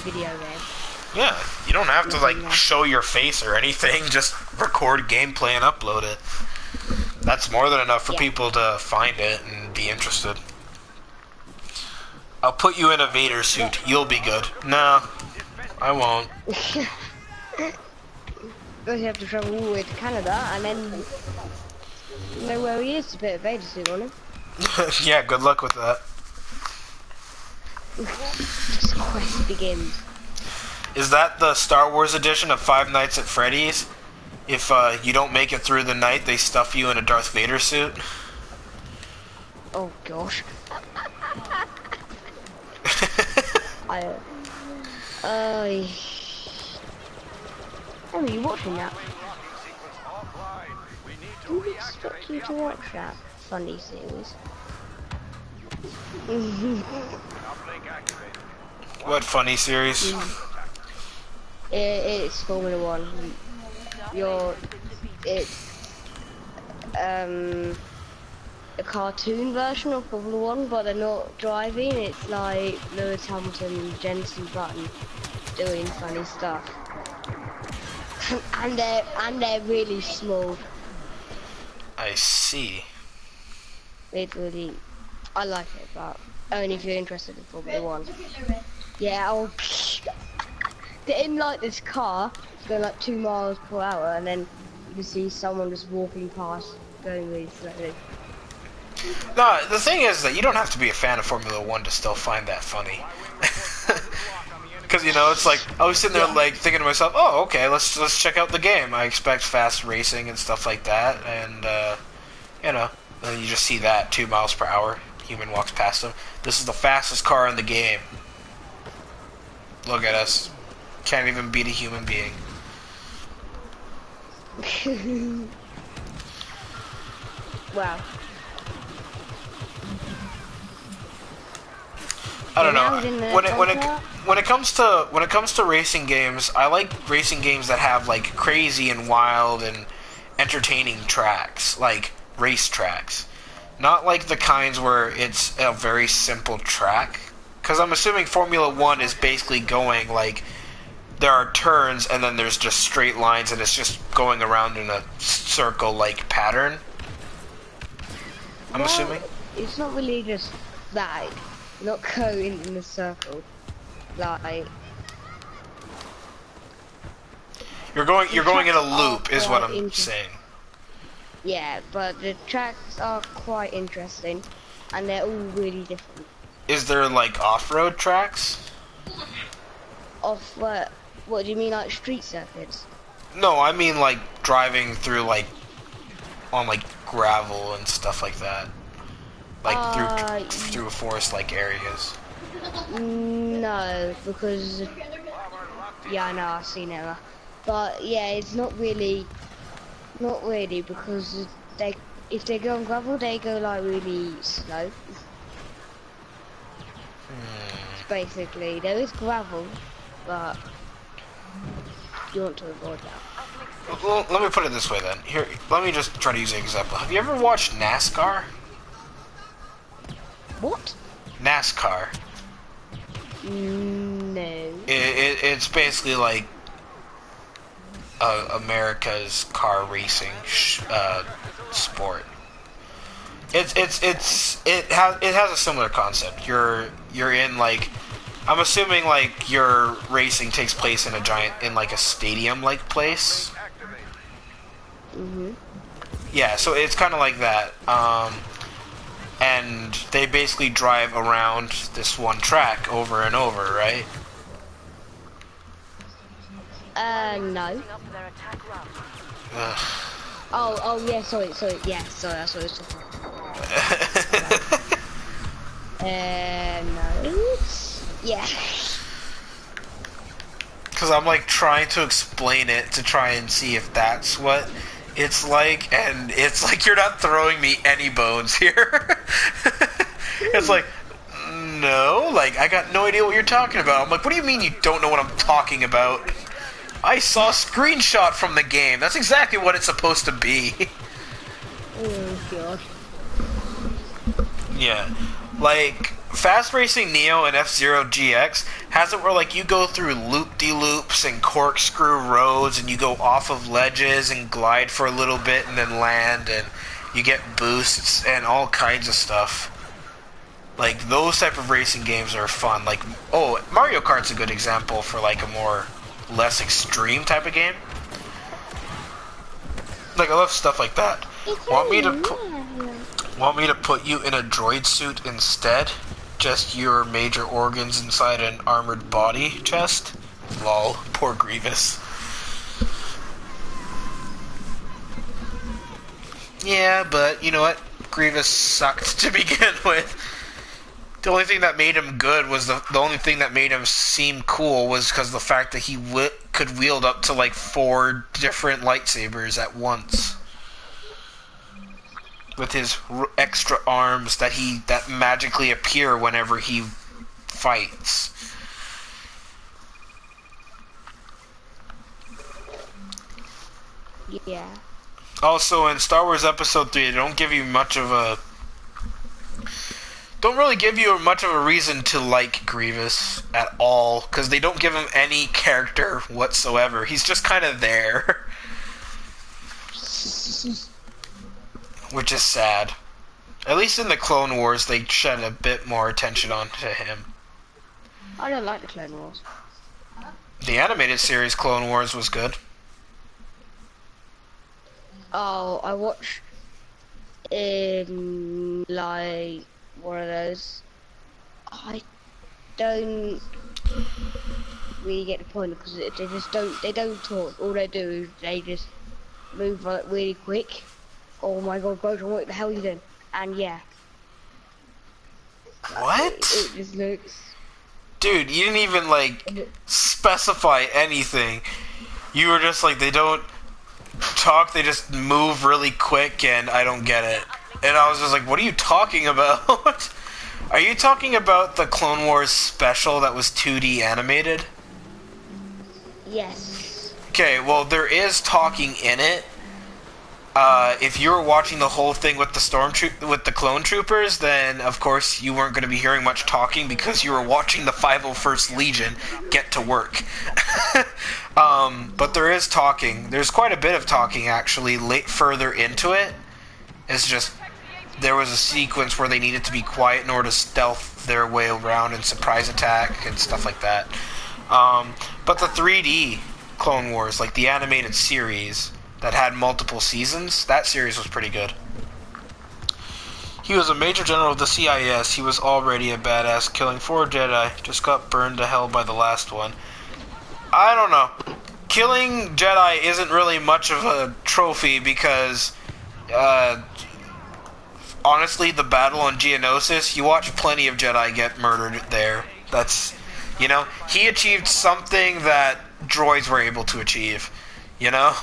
video game. Yeah, you don't have to like show your face or anything. Just record gameplay and upload it. That's more than enough for people to find it and be interested. I'll put you in a Vader suit. You'll be good. No, I won't. Because you have to travel all the way to Canada and then know where he is to put a Vader suit on him. Yeah, good luck with that. This quest begins. Is that the Star Wars edition of Five Nights at Freddy's? If you don't make it through the night, they stuff you in a Darth Vader suit? Oh gosh. Are you watching that? Who would expect you to watch that funny series? What funny series? It's Formula 1. a cartoon version of Formula One, but they're not driving. It's like Lewis Hamilton and Jensen Button doing funny stuff, and they're really small. I see. It's really, I like it, but only if you're interested in Formula One. Yeah, they're in like this car, it's going like 2 miles per hour, and then you can see someone just walking past, going really slowly. No, the thing is that you don't have to be a fan of Formula One to still find that funny. Because, you know, it's like, I was sitting there like thinking to myself, oh, okay, let's check out the game. I expect fast racing and stuff like that, and, you know, and then you just see that, 2 miles per hour, human walks past them. This is the fastest car in the game. Look at us. Can't even beat a human being. Wow. I don't know. When it comes to racing games, I like racing games that have like crazy and wild and entertaining tracks, like race tracks. Not like the kinds where it's a very simple track. Because I'm assuming Formula One is basically going like there are turns and then there's just straight lines and it's just going around in a circle-like pattern. I'm assuming. It's not really just that. Not going in a circle. Like you're going in a loop is what I'm saying. Yeah, but the tracks are quite interesting and they're all really different. Is there like off-road tracks? Off what? What do you mean, like street circuits? No, I mean like driving through like on like gravel and stuff like that. Like through forest-like areas. No, because yeah, I know I've seen it, but yeah, it's not really because if they go on gravel, they go like really slow. Basically, there is gravel, but you want to avoid that. Well, let me put it this way then. Here, let me just try to use an example. Have you ever watched NASCAR? What? NASCAR. No. It's basically like America's car racing sport. It has a similar concept. You're in like, I'm assuming like your racing takes place in like a stadium like place. Mhm. Yeah, so it's kind of like that. And they basically drive around this one track over and over, right? No. Ugh. Oh, yeah, sorry, yeah, sorry, that's what I was talking about. No. Yeah. Because I'm like trying to explain it to try and see if that's what it's like, and it's like you're not throwing me any bones here. It's like, no, like I got no idea what you're talking about. I'm like, what do you mean you don't know what I'm talking about? I saw a screenshot from the game. That's exactly what it's supposed to be. Oh god. Yeah, like Fast Racing Neo and F-Zero GX has it where like you go through loop-de-loops and corkscrew roads and you go off of ledges and glide for a little bit and then land and you get boosts and all kinds of stuff. Like those type of racing games are fun. Like, oh, Mario Kart's a good example for like a more less extreme type of game. Like I love stuff like that. Want me to put you in a droid suit instead? Just your major organs inside an armored body chest? Lol, poor Grievous. Yeah, but you know what? Grievous sucked to begin with. The only thing that made him good was the only thing that made him seem cool was because the fact that he could wield up to like 4 different lightsabers at once. With his extra arms that magically appear whenever he fights. Yeah. Also, in Star Wars Episode 3, they don't give you much of a... Don't really give you much of a reason to like Grievous at all, because they don't give him any character whatsoever. He's just kind of there. Which is sad. At least in the Clone Wars, they shed a bit more attention onto him. I don't like the Clone Wars. The animated series Clone Wars was good. Oh, I watched like one of those. I don't really get the point because they don't talk. All they do is they just move like really quick. Oh my god, Groton, what the hell are you doing? And yeah. What? It just looks... Dude, you didn't even, like, specify anything. You were just like, they don't talk, they just move really quick, and I don't get it. And I was just like, what are you talking about? Are you talking about the Clone Wars special that was 2D animated? Yes. Okay, well, there is talking in it. If you were watching the whole thing with the clone troopers, then of course you weren't going to be hearing much talking because you were watching the 501st Legion get to work. But there is talking. There's quite a bit of talking actually further into it. It's just there was a sequence where they needed to be quiet in order to stealth their way around and surprise attack and stuff like that. But the 3D Clone Wars, like the animated series that had multiple seasons, that series was pretty good. He was a major general of the CIS. He was already a badass, killing 4 Jedi. Just got burned to hell by the last one. I don't know. Killing Jedi isn't really much of a trophy because, honestly, the battle on Geonosis, you watch plenty of Jedi get murdered there. That's, you know, he achieved something that droids were able to achieve, you know?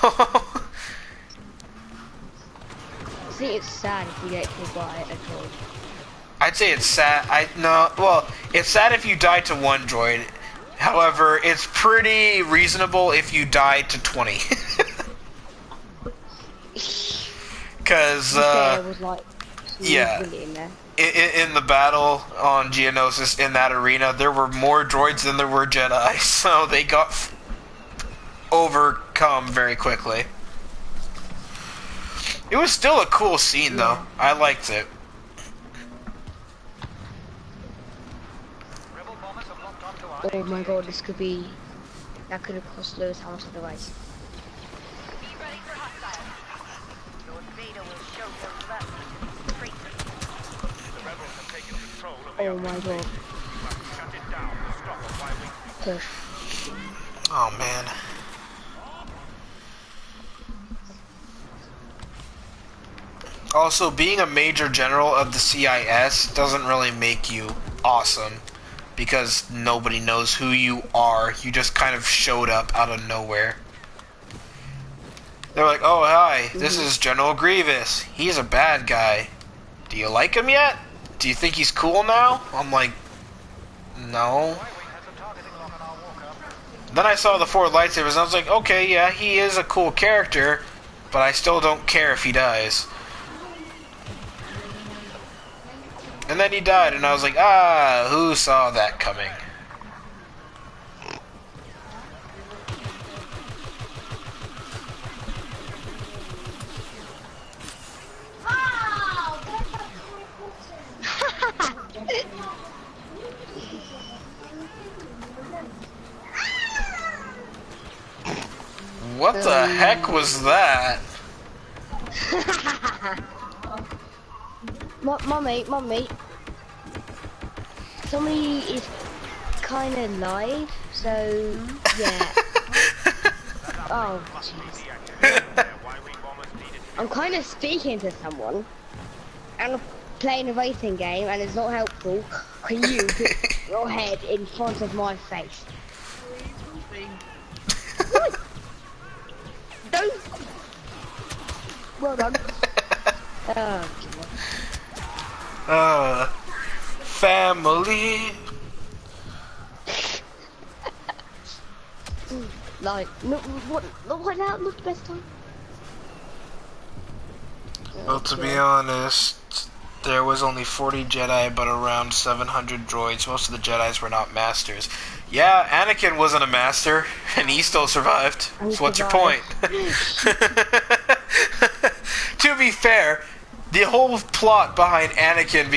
I think it's sad if you get killed by a droid. I'd say it's sad. It's sad if you die to 1 droid. However, it's pretty reasonable if you die to 20. Because, yeah, in the battle on Geonosis, in that arena, there were more droids than there were Jedi, so they got overcome very quickly. It was still a cool scene, though. I liked it. Oh my god, this could be... That could have cost Lewis how much of the race. Be ready for hostile. Lord Vader will show no mercy. Traitors. The rebels have taken control of Oh my god. You must shut it down to stop a Y-wing. Push. Oh, man. Also, being a major general of the CIS doesn't really make you awesome, because nobody knows who you are. You just kind of showed up out of nowhere. They're like, oh, hi, this is General Grievous. He's a bad guy. Do you like him yet? Do you think he's cool now? I'm like, no. Then I saw the 4 lightsabers, and I was like, okay, yeah, he is a cool character, but I still don't care if he dies. And then he died, and I was like, ah, who saw that coming? What the heck was that? Mummy. Somebody is kind of live, so yeah. Oh, jeez. I'm kind of speaking to someone, and I'm playing a racing game, and it's not helpful. Can you put your head in front of my face? Don't. Well done. Family. Like, no, what now? Not the best time. Well, to be honest, there was only 40 Jedi, but around 700 droids. Most of the Jedis were not masters. Yeah, Anakin wasn't a master, and he still survived. So what's your point? To be fair, the whole plot behind Anakin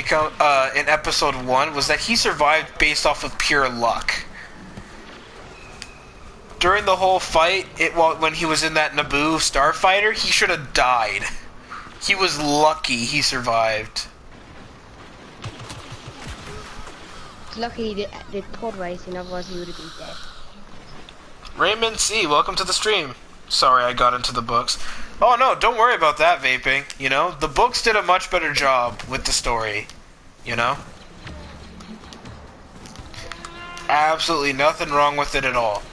in Episode 1 was that he survived based off of pure luck. During the whole fight, when he was in that Naboo starfighter, he should have died. He was lucky he survived. It's lucky he did pod racing, otherwise he would have been dead. Raymond C., welcome to the stream. Sorry I got into the books. Oh no, don't worry about that, vaping. You know, the books did a much better job with the story. You know? Absolutely nothing wrong with it at all.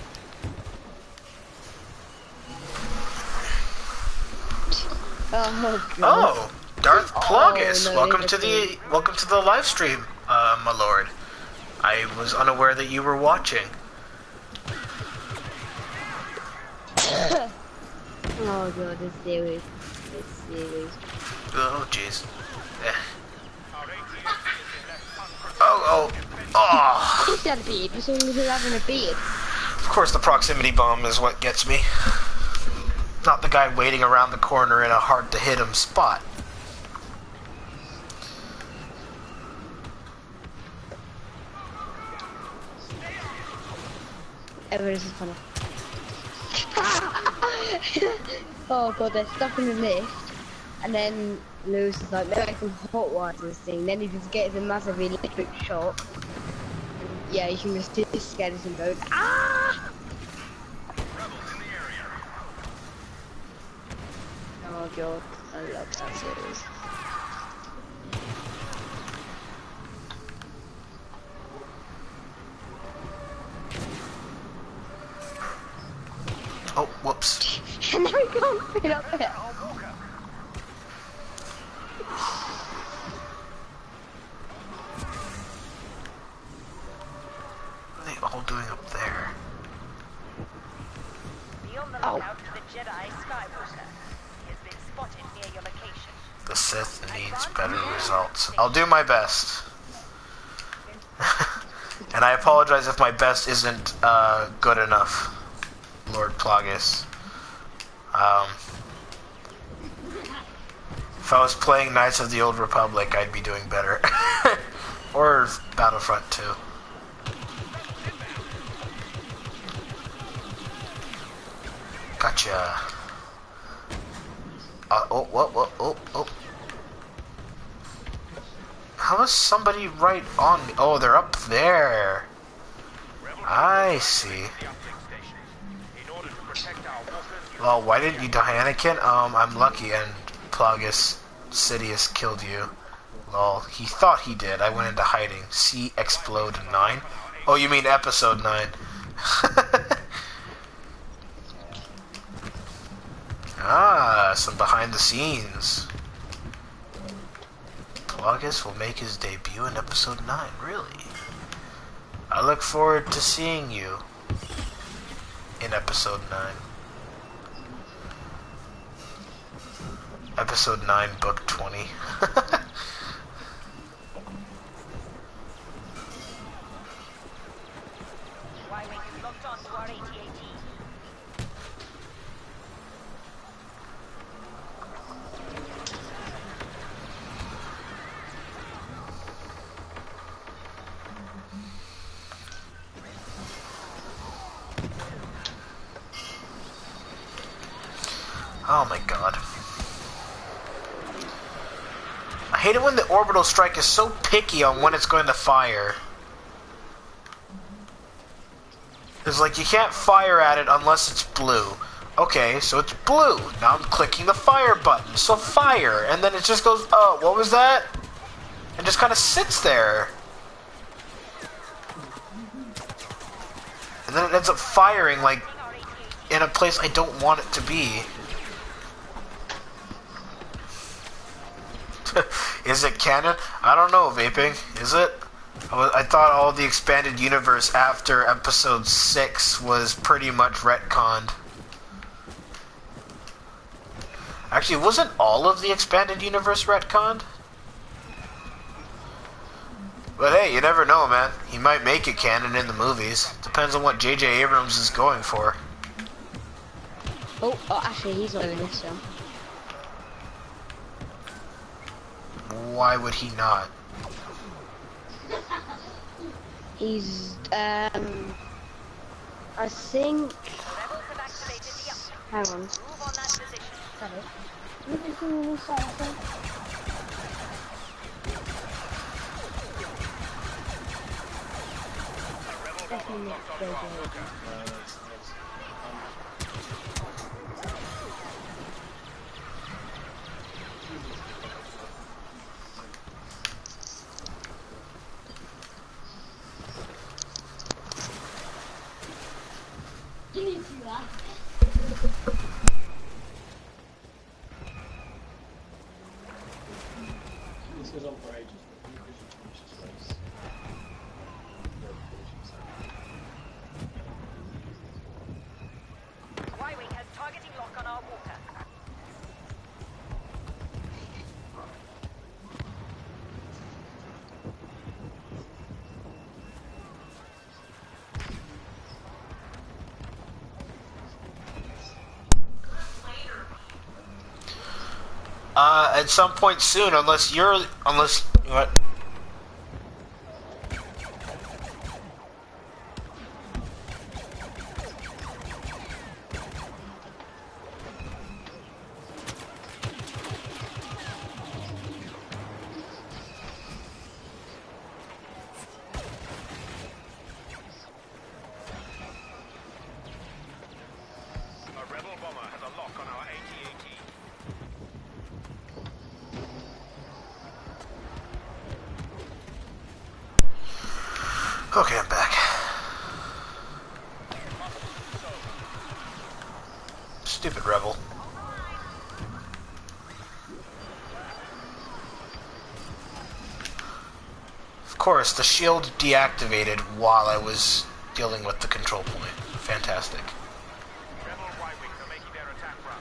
Oh, God. Oh, Darth Plagueis, no, welcome to the live stream, my lord. I was unaware that you were watching. Oh god, this series. Oh jeez. Oh. Of course he had a beard, as long as he was having a beard. Of course, the proximity bomb is what gets me. Not the guy waiting around the corner in a hard-to-hit-him spot. This is funny. Oh god, they're stuck in the lift, and then Lewis is like, maybe I can hotwire this thing. Then he just gets a massive electric shock. And yeah, you can just see the skeleton go, ah! Oh god, I love that series. Oh, whoops. And there we go, right up there. What are they all doing up there? Be on the lookout for the Jedi Skywalker. He has been spotted near your location. The Sith needs better results. I'll do my best. And I apologize if my best isn't good enough, Lord Plagueis. If I was playing Knights of the Old Republic, I'd be doing better. Or Battlefront 2. Gotcha. Oh. How is somebody right on me? Oh, they're up there. I see. Well, why didn't you die, Anakin? I'm lucky, and Plagueis Sidious killed you. Lol, he thought he did. I went into hiding. See Explode 9? Oh, you mean Episode 9. Ah, some behind the scenes. Plagueis will make his debut in Episode 9, really? I look forward to seeing you in Episode 9. Episode 9, Book 20. Y-Wing is locked on to our AT-AT. Oh my god. I hate it when the orbital strike is so picky on when it's going to fire. It's like you can't fire at it unless it's blue. Okay, so it's blue. Now I'm clicking the fire button. So fire. And then it just goes, oh, what was that? And just kind of sits there. And then it ends up firing like in a place I don't want it to be. Is it canon? I don't know, vaping. Is it? I thought all the expanded universe after episode 6 was pretty much retconned. Actually, wasn't all of the expanded universe retconned? But hey, you never know, man. He might make it canon in the movies. Depends on what J.J. Abrams is going for. Oh, actually, he's not in this film. Why would he not? He's, I think... Rebels have activated the up. Hang on. Move on that position. Got it. Everything on this side, I think. Definitely not JJ. This goes on for ages, but you should finish this race. Y-Wing has targeting lock on our water. At some point soon, unless what? A rebel bomber has a lock on our AT-AT. Okay, I'm back. Stupid rebel. Of course, the shield deactivated while I was dealing with the control point. Fantastic. Rebel Y-Wings are making their attack run.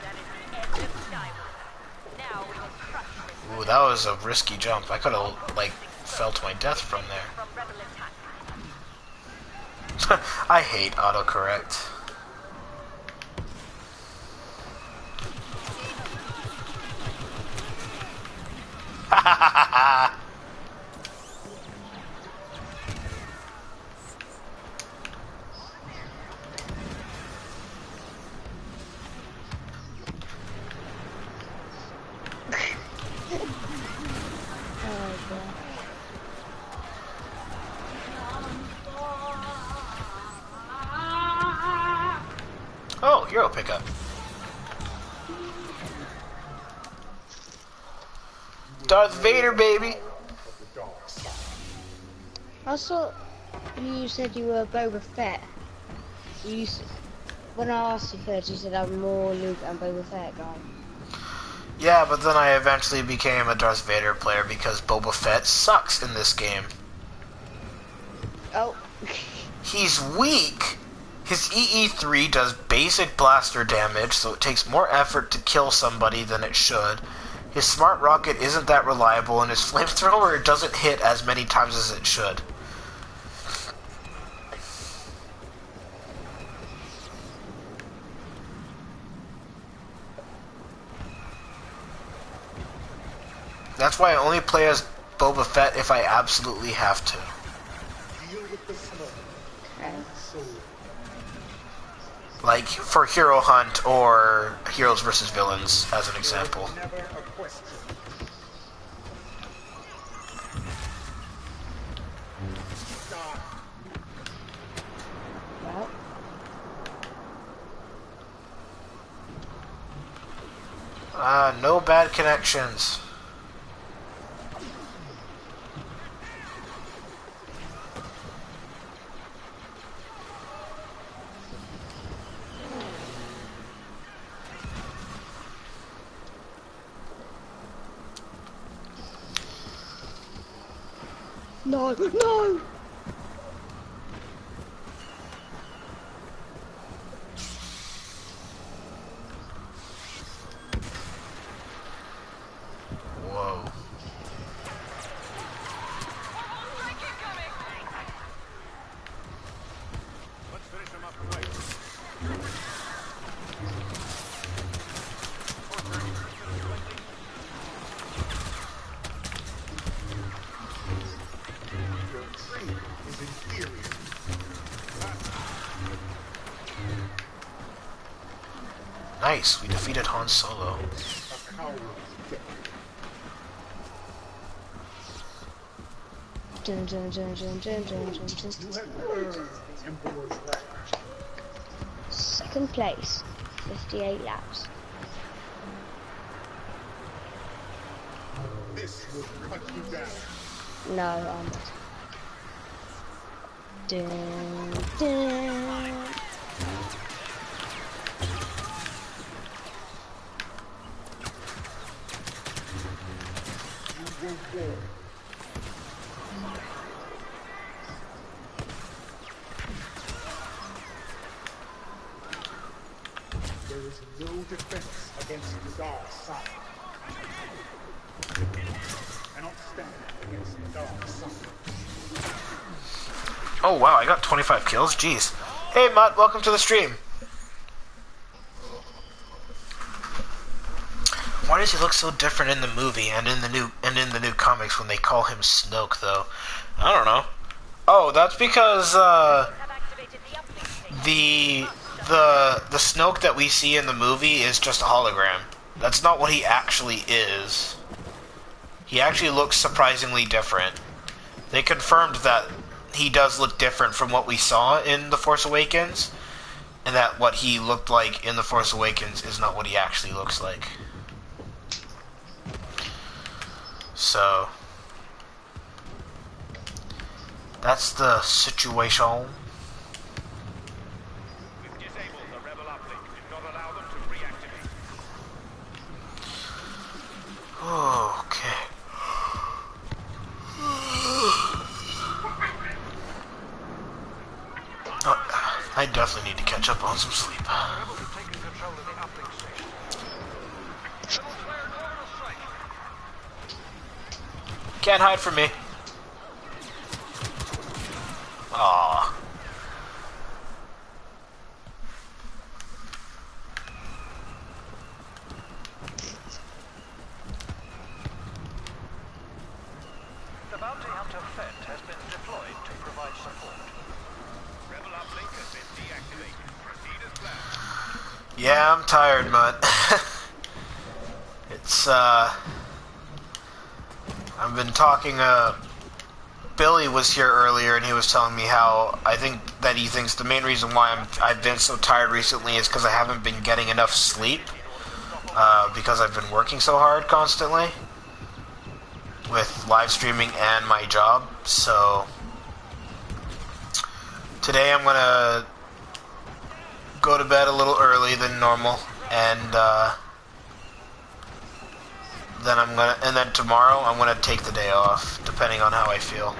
That is the end of Skywalker. Now we will crush this Ooh, that was a risky jump. I could have, like, fell to my death from there. from rebel attack. I hate autocorrect. Oh, God. Oh, hero pickup. Darth Vader, baby. Also, you said you were Boba Fett. When I asked you first, you said I'm more Luke and Boba Fett guy. Yeah, but then I eventually became a Darth Vader player because Boba Fett sucks in this game. Oh. He's weak. His EE3 does basic blaster damage, so it takes more effort to kill somebody than it should. His smart rocket isn't that reliable, and his flamethrower doesn't hit as many times as it should. That's why I only play as Boba Fett if I absolutely have to. Deal with the smoke. Okay. So, Like, for Hero Hunt or Heroes vs. Villains, as an example. never a question. Die. Well, No bad connections. no, no! Nice, we defeated Han Solo. Dun, dun, dun, dun, dun, dun, dun, dun. Second place, 58 laps. No, I'm not. Dun, dun. There is no defense against the dark side. Cannot stand against the dark side. Oh wow, I got 25 kills. Jeez. Hey Mutt, welcome to the stream. Why does he look so different in the movie and in the new comics when they call him Snoke though? I don't know. Oh, that's because the Snoke that we see in the movie is just a hologram. That's not what he actually is. He actually looks surprisingly different. They confirmed that he does look different from what we saw in The Force Awakens, and that what he looked like in The Force Awakens is not what he actually looks like. So, that's the situation. We've disabled the rebel uplink. Did not allow them to reactivate. Okay. Oh, I definitely need to catch up on some sleep. Rebels have taken control of the uplink station. Rebels declared orbital strike. Can't hide from me. Aww. The bounty hunter Fett has been deployed to provide support. Rebel uplink has been deactivated. Proceed as planned. Yeah, I'm tired, Mutt. It's, I've been talking, Billy was here earlier and he was telling me how I think that he thinks the main reason why I've been so tired recently is because I haven't been getting enough sleep, because I've been working so hard constantly with live streaming and my job. So today I'm gonna go to bed a little early than normal, and then tomorrow I'm gonna take the day off, depending on how I feel.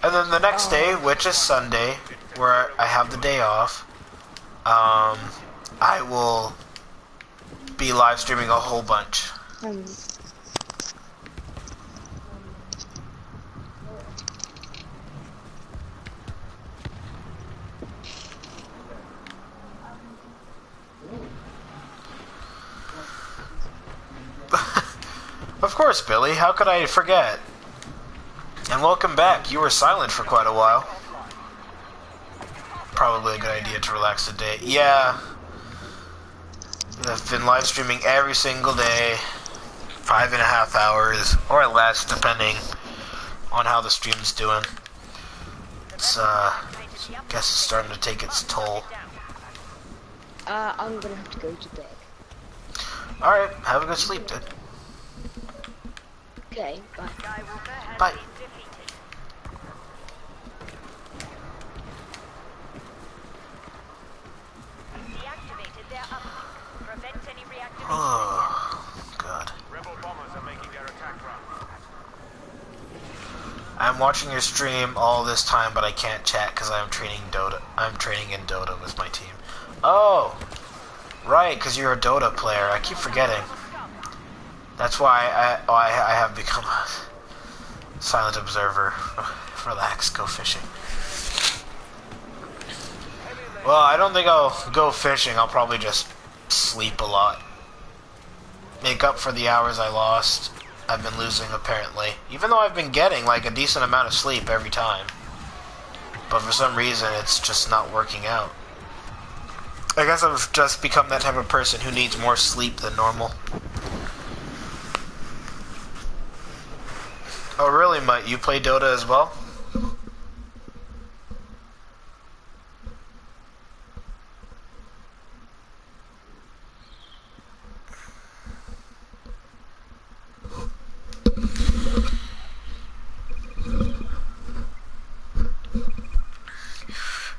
And then the next day, which is Sunday, where I have the day off, I will be live streaming a whole bunch. Of course, Billy. How could I forget? And welcome back. You were silent for quite a while. Probably a good idea to relax today. Yeah. I've been live streaming every single day. 5.5 hours, or less, depending on how the stream's doing. It's, guess it's starting to take its toll. I'm gonna have to go to bed. Alright, have a good sleep, dude. Okay, bye. Bye. Oh, God. Rebel bombers are making their attack run. I'm watching your stream all this time, but I can't chat because I'm training Dota. I'm training in Dota with my team. Oh, right, because you're a Dota player. I keep forgetting. That's why I have become a silent observer. Relax, go fishing. Well, I don't think I'll go fishing. I'll probably just sleep a lot. Make up for the hours I lost I've been losing apparently. Even though I've been getting like a decent amount of sleep every time. But for some reason it's just not working out. I guess I've just become that type of person who needs more sleep than normal. Oh really, Mike? You play Dota as well?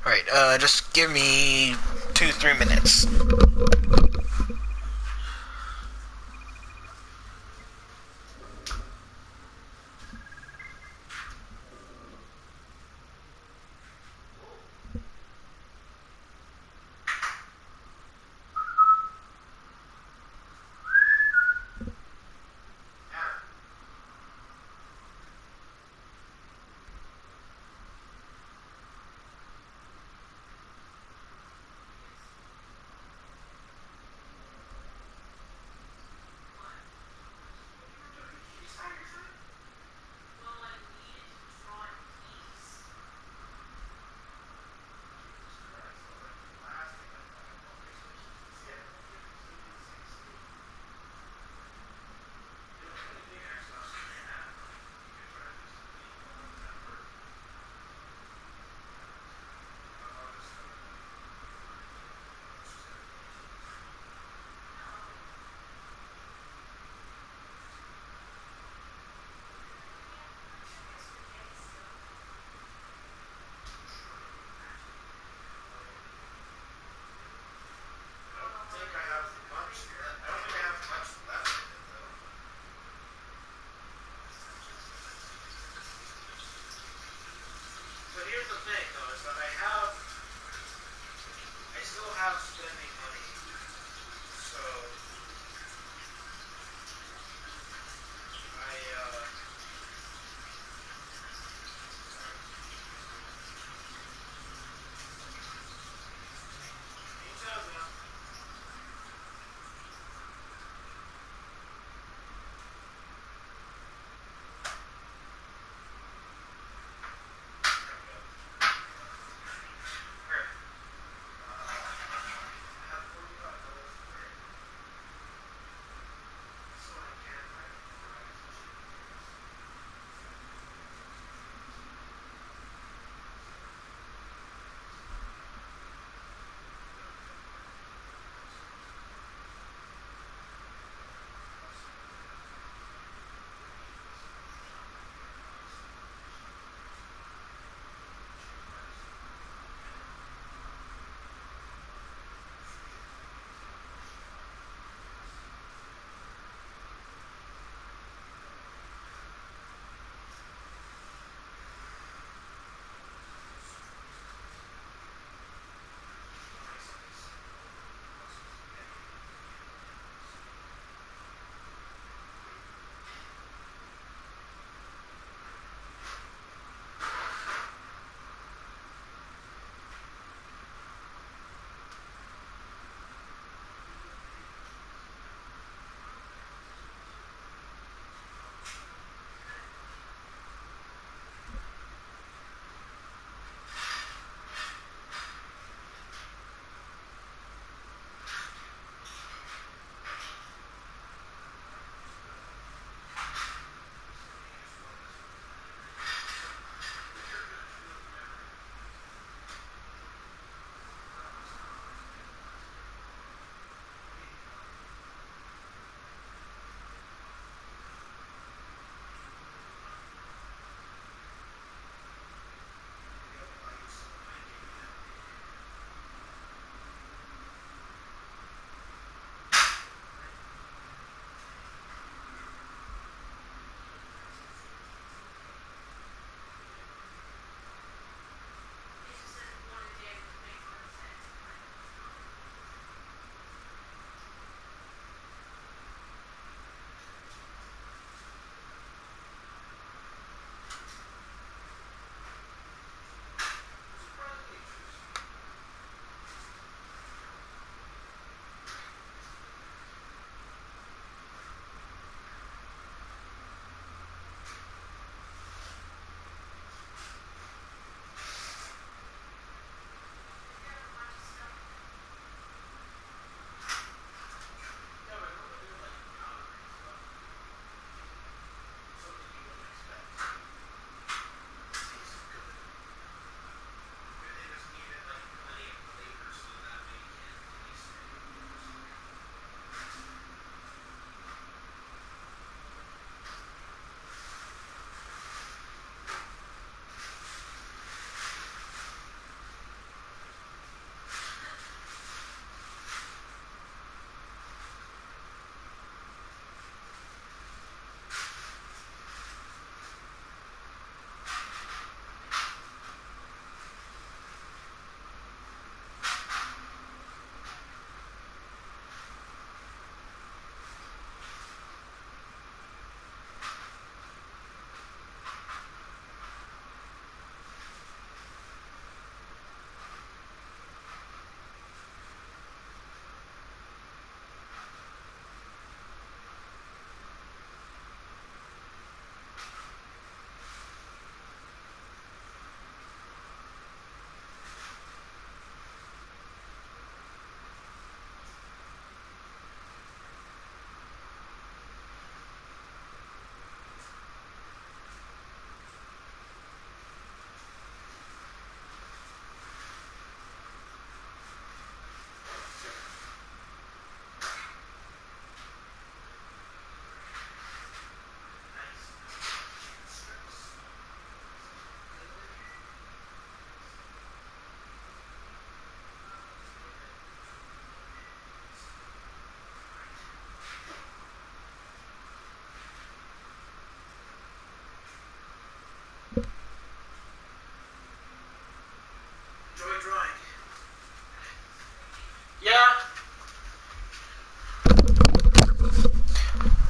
Alright, just give me 2-3 minutes.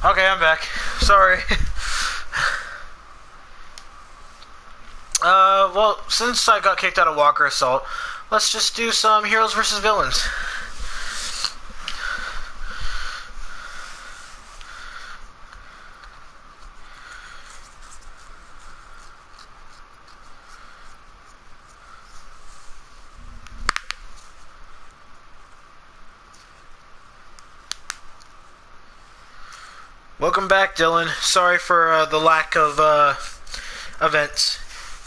Okay, I'm back. Sorry. Well, since I got kicked out of Walker Assault, let's just do some heroes versus villains. Welcome back, Dylan. Sorry for the lack of events.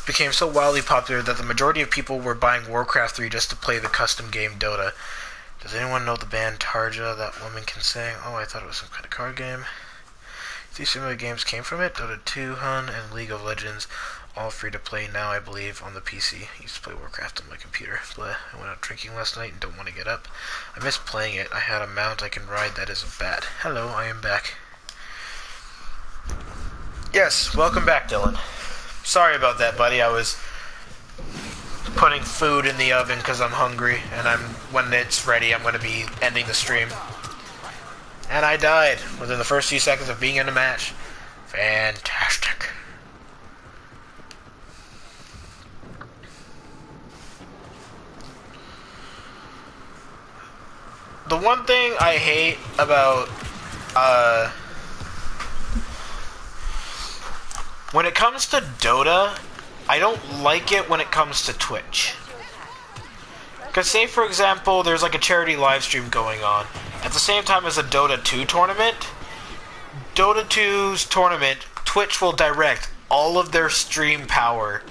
It became so wildly popular that the majority of people were buying Warcraft 3 just to play the custom game Dota. Does anyone know the band Tarja that woman can sing? Oh, I thought it was some kind of card game. These similar games came from it. Dota 2, Hun, and League of Legends. All free to play now, I believe, on the PC. I used to play Warcraft on my computer. Bleh. I went out drinking last night and don't want to get up. I miss playing it. I had a mount I can ride that isn't bad. Hello, I am back. Yes, welcome back, Dylan. Sorry about that, buddy. I was putting food in the oven because I'm hungry, and when it's ready, I'm going to be ending the stream. And I died within the first few seconds of being in a match. Fantastic. The one thing I hate about, when it comes to Dota, I don't like it when it comes to Twitch. Because say, for example, there's like a charity live stream going on. At the same time as a Dota 2 tournament, Dota 2's tournament, Twitch will direct all of their stream power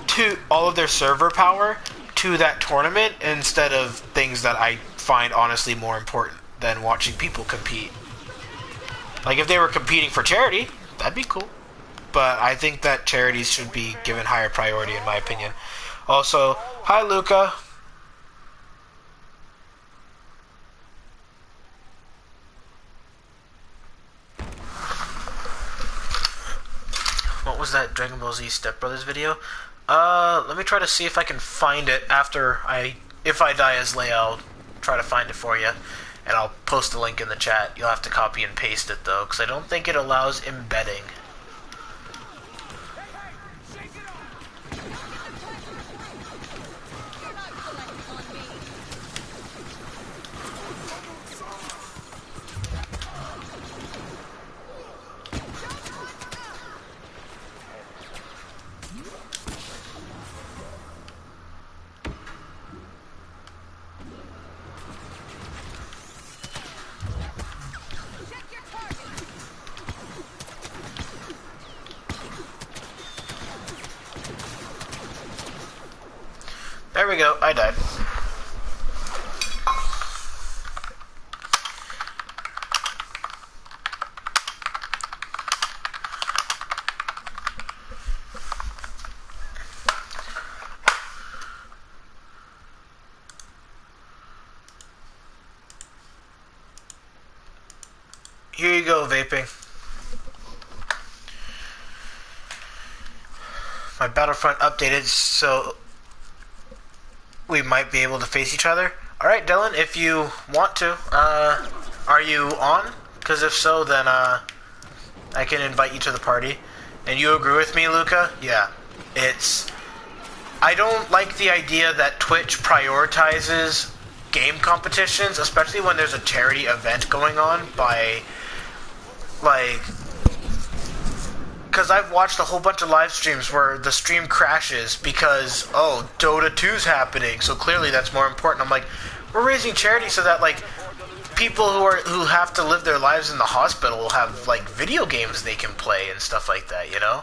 to, all of their server power to that tournament instead of things that I find honestly more important than watching people compete. Like if they were competing for charity, that'd be cool. But I think that charities should be given higher priority in my opinion. Also, hi Luca. What was that Dragon Ball Z Step Brothers video? Let me try to see if I can find it after if I die as Leia, I'll try to find it for you. And I'll post a link in the chat. You'll have to copy and paste it though, because I don't think it allows embedding. There we go, I died. Here you go, vaping. My Battlefront updated, so we might be able to face each other. Alright, Dylan, if you want to. Are you on? Because if so, then I can invite you to the party. And you agree with me, Luca? Yeah. I don't like the idea that Twitch prioritizes game competitions, especially when there's a charity event going on by, like, because I've watched a whole bunch of live streams where the stream crashes because, oh, Dota 2's happening, so clearly that's more important. I'm like, we're raising charity so that, like, people who have to live their lives in the hospital will have, like, video games they can play and stuff like that, you know?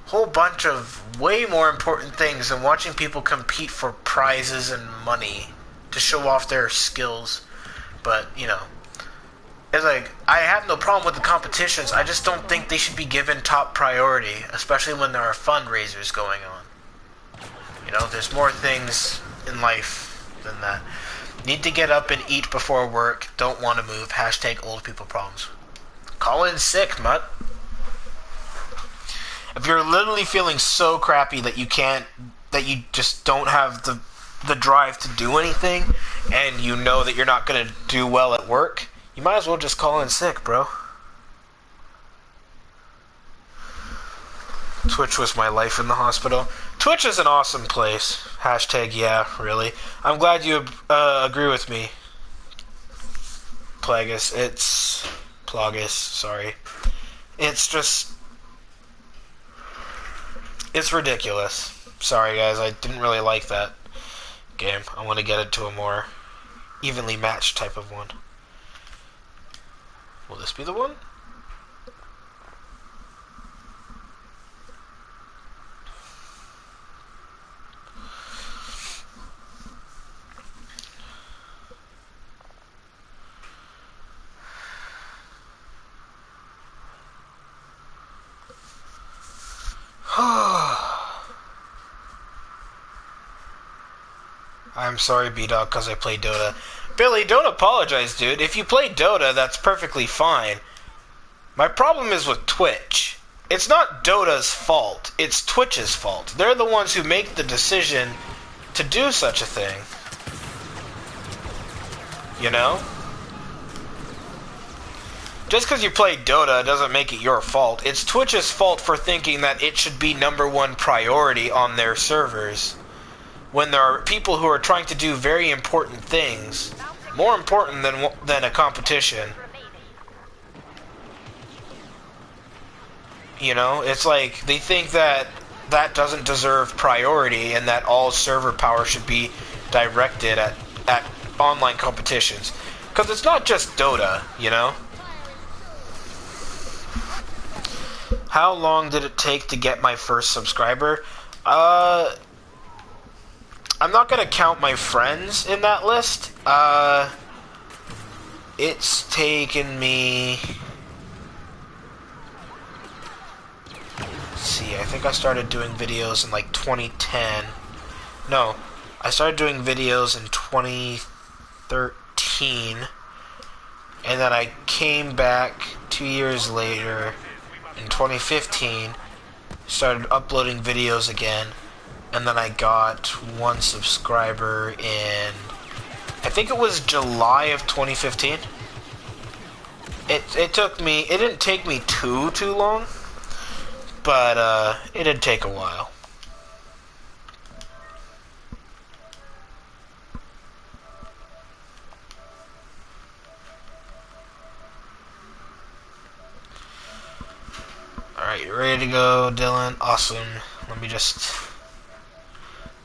Whole bunch of way more important things than watching people compete for prizes and money to show off their skills. But, you know, it's like, I have no problem with the competitions, I just don't think they should be given top priority, especially when there are fundraisers going on. You know, there's more things in life than that. Need to get up and eat before work, don't want to move, hashtag old people problems. Call in sick, mutt. If you're literally feeling so crappy that you can't, that you just don't have the drive to do anything, and you know that you're not going to do well at work, you might as well just call in sick, bro. Twitch was my life in the hospital. Twitch is an awesome place. Hashtag yeah, really. I'm glad you agree with me. Plagus, sorry. It's just... It's ridiculous. Sorry guys, I didn't really like that game. I want to get it to a more evenly matched type of one. Will this be the one? I'm sorry, B-Dog, because I play Dota. Billy, don't apologize, dude. If you play Dota, that's perfectly fine. My problem is with Twitch. It's not Dota's fault. It's Twitch's fault. They're the ones who make the decision to do such a thing. You know? Just because you play Dota doesn't make it your fault. It's Twitch's fault for thinking that it should be #1 priority on their servers. When there are people who are trying to do very important things, more important than a competition. You know, it's like they think that that doesn't deserve priority and that all server power should be directed at online competitions. Because it's not just Dota, you know? How long did it take to get my first subscriber? I'm not gonna count my friends in that list. It's taken me... Let's see, I think I started doing videos in like 2010. No, I started doing videos in 2013. And then I came back 2 years later in 2015, started uploading videos again. And then I got 1 subscriber in, I think it was July of 2015. It didn't take me too long, but it did take a while. Alright, you ready to go, Dylan? Awesome. Let me just...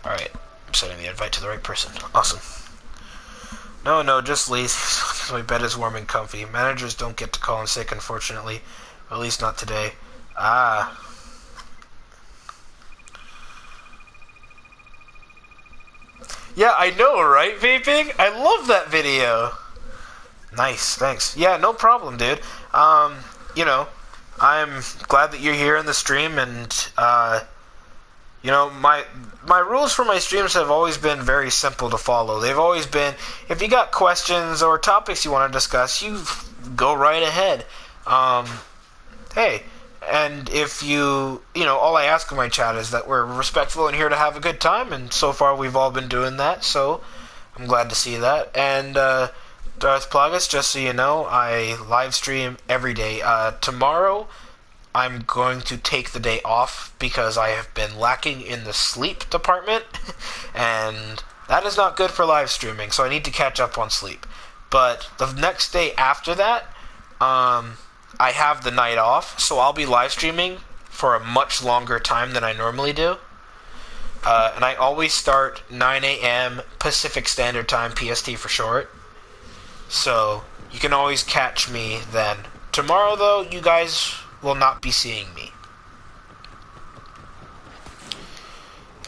Alright, I'm sending the invite to the right person. Awesome. No, just lazy, because my bed is warm and comfy. Managers don't get to call in sick, unfortunately. At least not today. Ah. Yeah, I know, right, Vaping? I love that video. Nice, thanks. Yeah, no problem, dude. You know, I'm glad that you're here in the stream, and, you know, my rules for my streams have always been very simple to follow. They've always been, if you got questions or topics you want to discuss, you go right ahead. Hey, and if you know, all I ask of my chat is that we're respectful and here to have a good time, and so far we've all been doing that, so I'm glad to see that. And, Darth Plagus, just so you know, I live stream every day. Tomorrow, I'm going to take the day off because I have been lacking in the sleep department, and that is not good for live streaming, so I need to catch up on sleep. But the next day after that, I have the night off, so I'll be live streaming for a much longer time than I normally do. And I always start 9 a.m. Pacific Standard Time, PST for short. So you can always catch me then. Tomorrow, though, you guys will not be seeing me.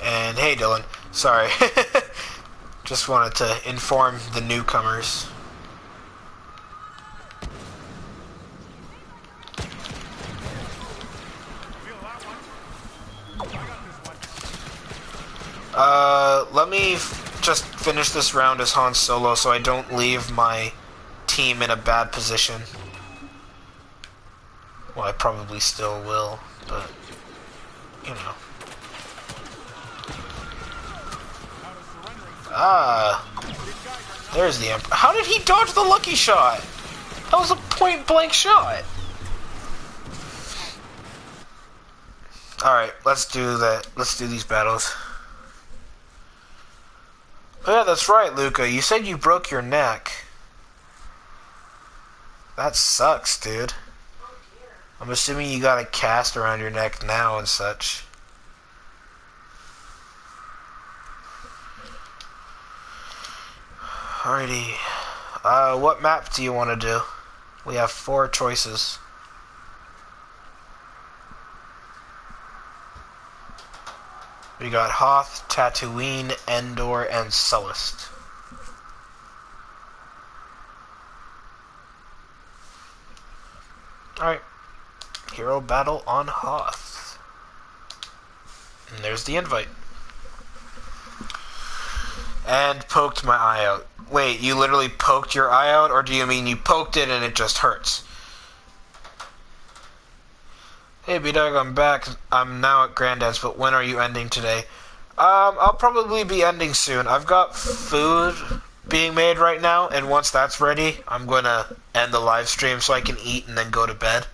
And hey, Dylan. Sorry. Just wanted to inform the newcomers. Let me just finish this round as Han Solo so I don't leave my team in a bad position. Well, I probably still will, but, you know. There's the Emperor. How did he dodge the lucky shot? That was a point-blank shot. Alright, let's do that. Let's do these battles. Oh yeah, that's right, Luca. You said you broke your neck. That sucks, dude. I'm assuming you got a cast around your neck now and such. Alrighty. What map do you want to do? We have 4 choices. We got Hoth, Tatooine, Endor, and Sullust. Alright. Hero battle on Hoth. And there's the invite. And poked my eye out. Wait, you literally poked your eye out, or do you mean you poked it and it just hurts? Hey B-Dog, I'm back. I'm now at Granddad's, but when are you ending today? I'll probably be ending soon. I've got food being made right now, and once that's ready, I'm going to end the live stream so I can eat and then go to bed.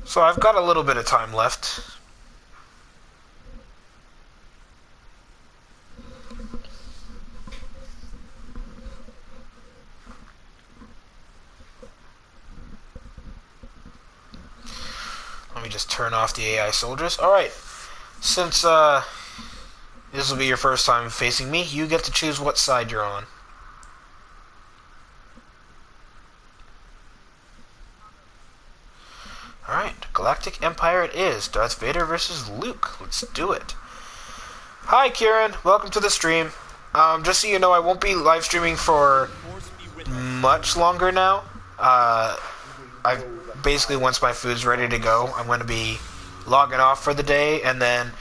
So I've got a little bit of time left. Let me just turn off the AI soldiers. Alright, since this will be your first time facing me, you get to choose what side you're on. Alright, Galactic Empire it is. Darth Vader versus Luke. Let's do it. Hi Kieran, welcome to the stream. Just so you know, I won't be live streaming for much longer now. Basically, once my food's ready to go, I'm going to be logging off for the day, and then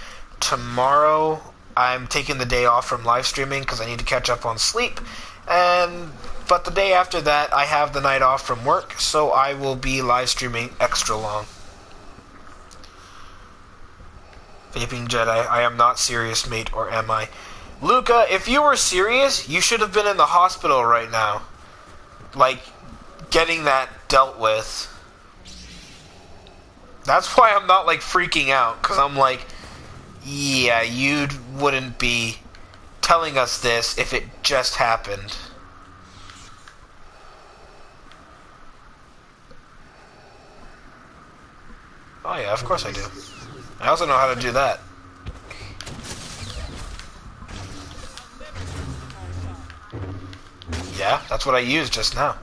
tomorrow I'm taking the day off from live streaming because I need to catch up on sleep. But the day after that, I have the night off from work, so I will be live streaming extra long. Vaping Jedi, I am not serious, mate, or am I? Luca, if you were serious, you should have been in the hospital right now. Like, getting that dealt with. That's why I'm not, like, freaking out, because I'm like, yeah, you wouldn't be telling us this if it just happened. Oh yeah, of course I do. I also know how to do that. Yeah, that's what I used just now.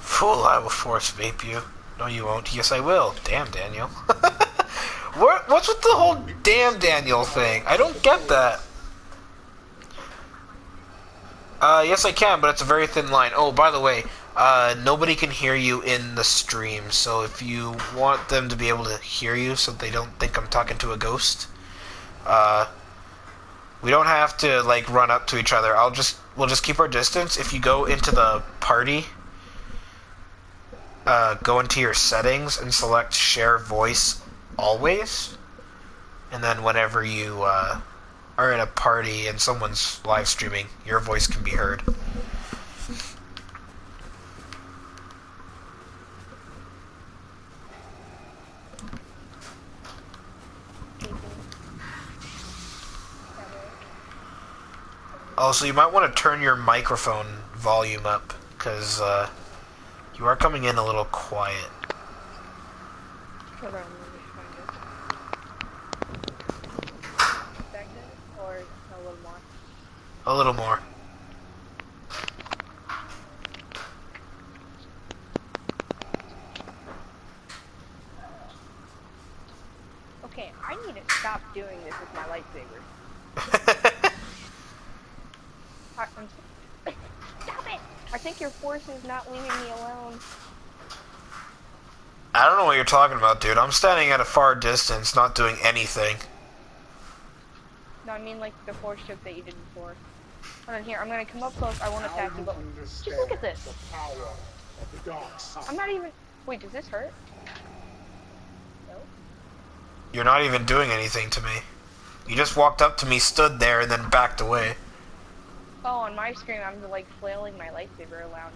Fool, I will force vape you. No, you won't. Yes, I will. Damn, Daniel. What's with the whole damn Daniel thing? I don't get that. Yes, I can, but it's a very thin line. Oh, by the way, nobody can hear you in the stream, so if you want them to be able to hear you so they don't think I'm talking to a ghost, we don't have to, like, run up to each other. We'll just keep our distance. If you go into the party, go into your settings and select share voice always, and then whenever you are in a party and someone's live streaming, your voice can be heard. Also, you might want to turn your microphone volume up, because you are coming in a little quiet. Hold on, let me find it. Back then, or a little more? A little more. Okay, I need to stop doing this with my lightsaber. Stop it! I think your force is not leaving me alone. I don't know what you're talking about, dude. I'm standing at a far distance, not doing anything. No, I mean like the force choke that you did before. Hold on, here, I'm gonna come up close. I won't attack you, but just look at this. I'm not even... Wait, does this hurt? No? You're not even doing anything to me. You just walked up to me, stood there, and then backed away. Oh, on my screen, I'm like flailing my lightsaber around.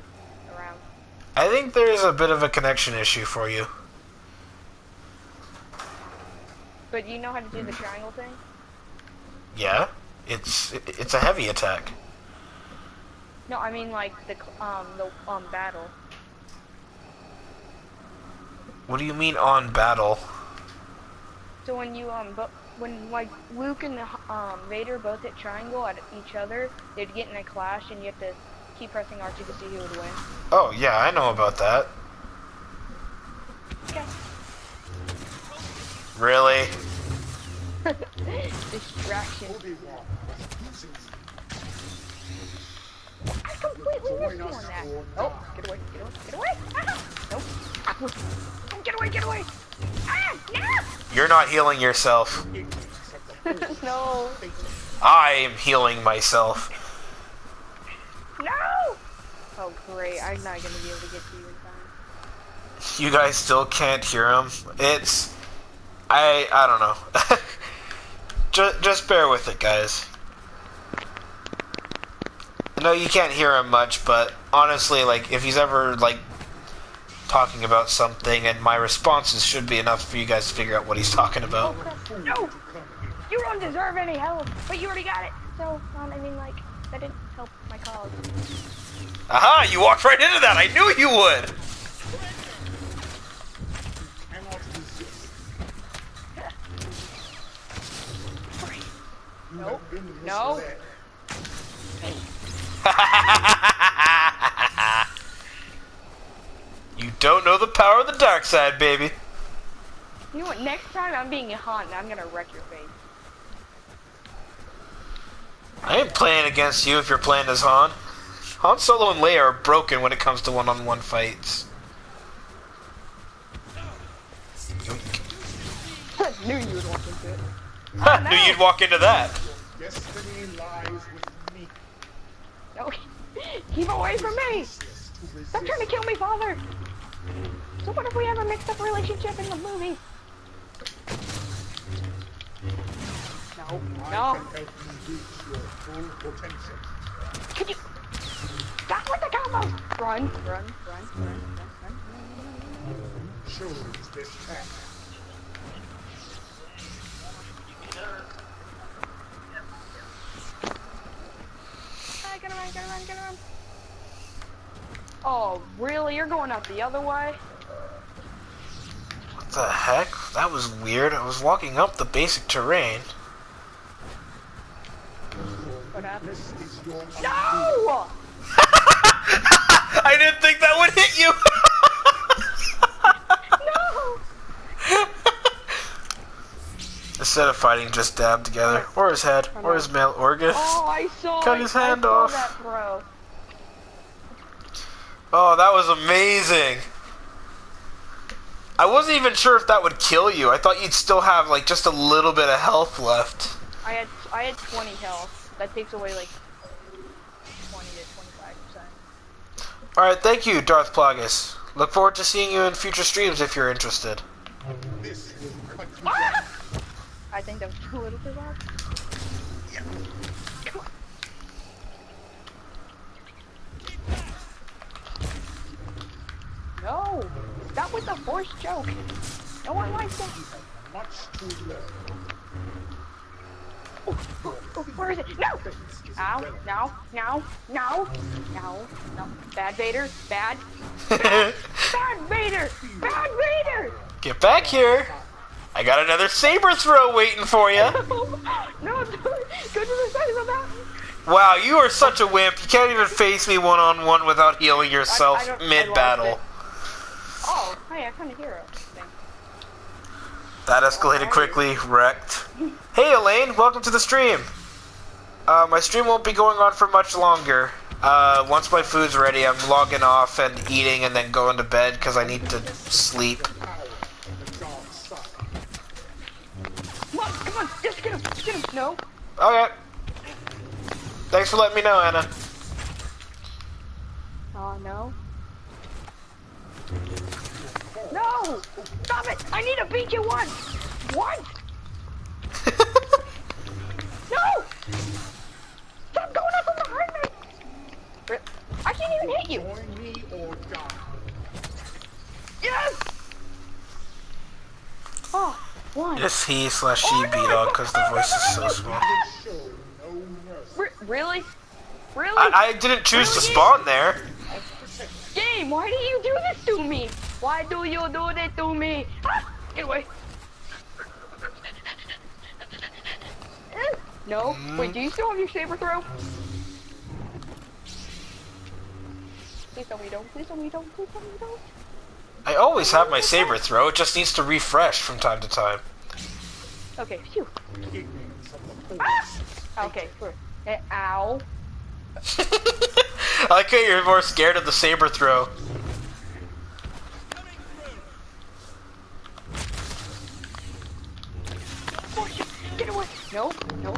I think there's a bit of a connection issue for you. But you know how to do the triangle thing? Yeah, it's a heavy attack. No, I mean like the battle. What do you mean on battle? So when you when like Luke and Vader both hit triangle at each other, they'd get in a clash, and you have to keep pressing R2 to see who would win. Oh yeah, I know about that. Okay. Really? Distraction. I completely missed you on that. Oh, get away, get away, get away! Ah! Nope. Oh, get away, get away! Ah, no! You're not healing yourself. No. I am healing myself. No! Oh great, I'm not gonna be able to get to you in time. You guys still can't hear him. It's... I don't know. just bear with it, guys. I know you can't hear him much, but honestly, like, if he's ever, like, talking about something, and my responses should be enough for you guys to figure out what he's talking about. Oh, no! You don't deserve any help, but you already got it. So, I mean, like, that didn't help my cause. Aha! You walked right into that! I knew you would! Nope. No. You don't know the power of the dark side, baby. You know what? Next time I'm being a Han, I'm gonna wreck your face. I ain't playing against you if you're playing as Han. Han Solo and Leia are broken when it comes to one-on-one fights. Knew you would walk into it. Ha! Knew you'd walk into that. Destiny lies with me. No, keep away from me! Stop trying to kill me, Father! So what if we have a mixed-up relationship in the movie? No, no. Could you stop with the combos? Run, run, run, run, run, run. Choose this path. Get around. Oh, really? You're going out the other way? What the heck? That was weird. I was walking up the basic terrain. What happened? No! I didn't think that would hit you! No! Instead of fighting, just dab together. Or his head. Or his male organs. Oh, I saw Cut his hand off. that throw. Oh, that was amazing. I wasn't even sure if that would kill you. I thought you'd still have, like, just a little bit of health left. I had 20 health. That takes away, like, 20 to 25%. Alright, thank you, Darth Plagueis. Look forward to seeing you in future streams if you're interested. Ah! I think that was a little too loud. Come on. No! That was a forced joke. No one likes that. Much to learn. Oh, where is it? No! Ow, no. Bad Vader, bad. Bad Vader! Bad Vader! Get back here! I got another saber throw waiting for you. No, go to the side of the mountain. Wow, you are such a wimp. You can't even face me one-on-one without healing yourself mid-battle. Oh, hey, I found a hero thing. That escalated quickly, wrecked. Hey Elaine, welcome to the stream. My stream won't be going on for much longer. Once my food's ready, I'm logging off and eating and then going to bed because I need to sleep. Come on, just get him, no. Okay. Thanks for letting me know, Anna. Oh, no. No! Stop it! I need to beat you once! Once! No! Stop going up from behind me! It's he/she B-Dog because the voice is so small. Really? Really? I didn't choose to spawn there. Game, why do you do this to me? Why do you do this to me? Ah, get away. No? Wait, do you still have your saber throw? Please tell me you don't. Please tell me you don't. Please tell me you don't. I always have my saber throw. It just needs to refresh from time to time. Okay, phew. Ah! Okay, ow. I like how you're more scared of the saber throw. Oh, shit. Get away. No, no.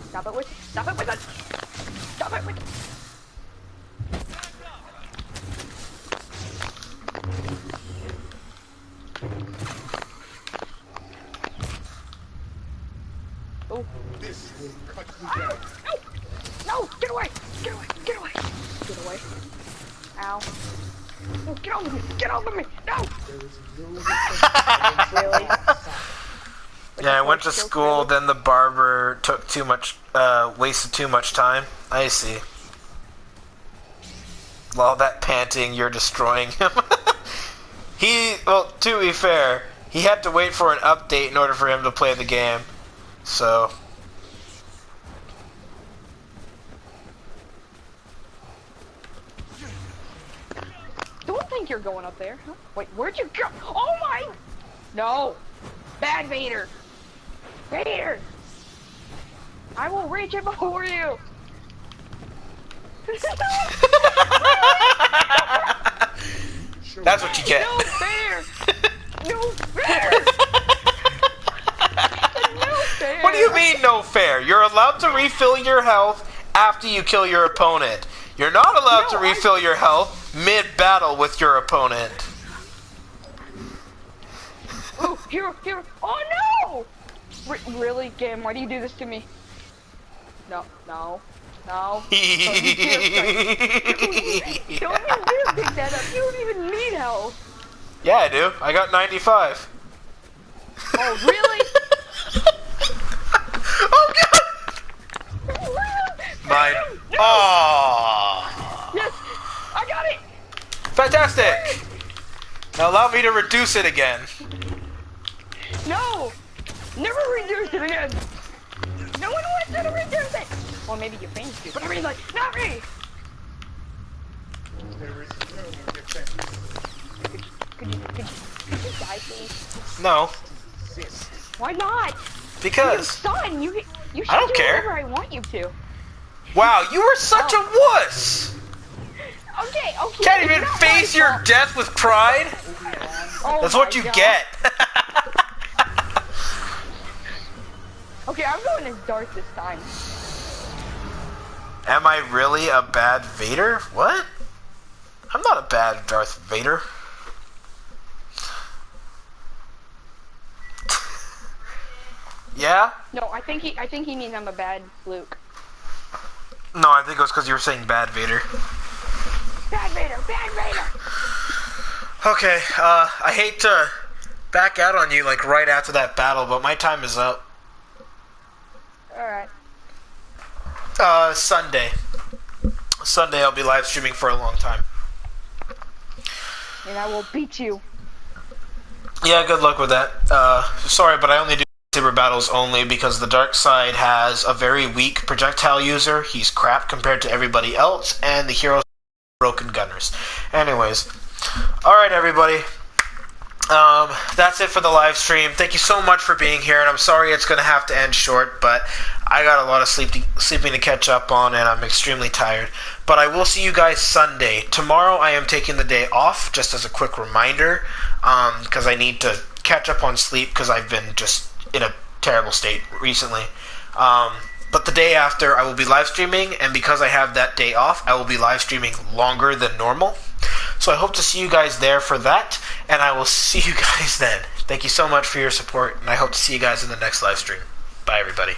Stop it with it. Stop it with it. Oh. This will cut you down. No! No! Get away! Get away! Get away! Get away. Ow. No, get off of me! Get off of me! No! Really? Yeah, I went to school, then the barber took too much, wasted too much time. I see. All that panting, you're destroying him. Well, to be fair, he had to wait for an update in order for him to play the game. So... Don't think you're going up there. Huh? Wait, where'd you go? Oh my! No! Bad Vader! Vader! I will reach it before you! That's what you get. No fair! No fair! No fair! What do you mean, no fair? You're allowed to refill your health after you kill your opponent. You're not allowed to refill your health mid-battle with your opponent. Oh, here! Oh no! Really, game? Why do you do this to me? No. Don't you dare pick that up. You don't even need health. Yeah, I do. I got 95. Oh, really? Oh, God! Mine. No. Oh! Yes! I got it! Fantastic! Now allow me to reduce it again. No! Never reduce it again! No one wants you to reduce it! Well, maybe your fans do, but I mean, like, not me! There is no defense. Could you die, please? No. Why not? Because. You're son, you should I don't do care. whatever I want you to. Wow, you were such a wuss! Okay. Can't even face your death with pride? Oh That's what you get. Okay, I'm going as Darth this time. Am I really a bad Vader? What? I'm not a bad Darth Vader. Yeah? No, I think he means I'm a bad Luke. No, I think it was because you were saying bad Vader. Bad Vader! Okay, I hate to back out on you like right after that battle, but my time is up. Alright. Sunday. Sunday I'll be live streaming for a long time. And I will beat you. Yeah, good luck with that. Sorry, but I only do saber battles only because the dark side has a very weak projectile user. He's crap compared to everybody else, and the heroes are broken gunners. Anyways, alright everybody. That's it for the live stream. Thank you so much for being here, and I'm sorry it's going to have to end short, but I got a lot of sleeping to catch up on, and I'm extremely tired. But I will see you guys Sunday. Tomorrow I am taking the day off, just as a quick reminder, because I need to catch up on sleep, because I've been just in a terrible state recently. But the day after, I will be live streaming, and because I have that day off, I will be live streaming longer than normal. So I hope to see you guys there for that, and I will see you guys then. Thank you so much for your support, and I hope to see you guys in the next live stream. Bye, everybody.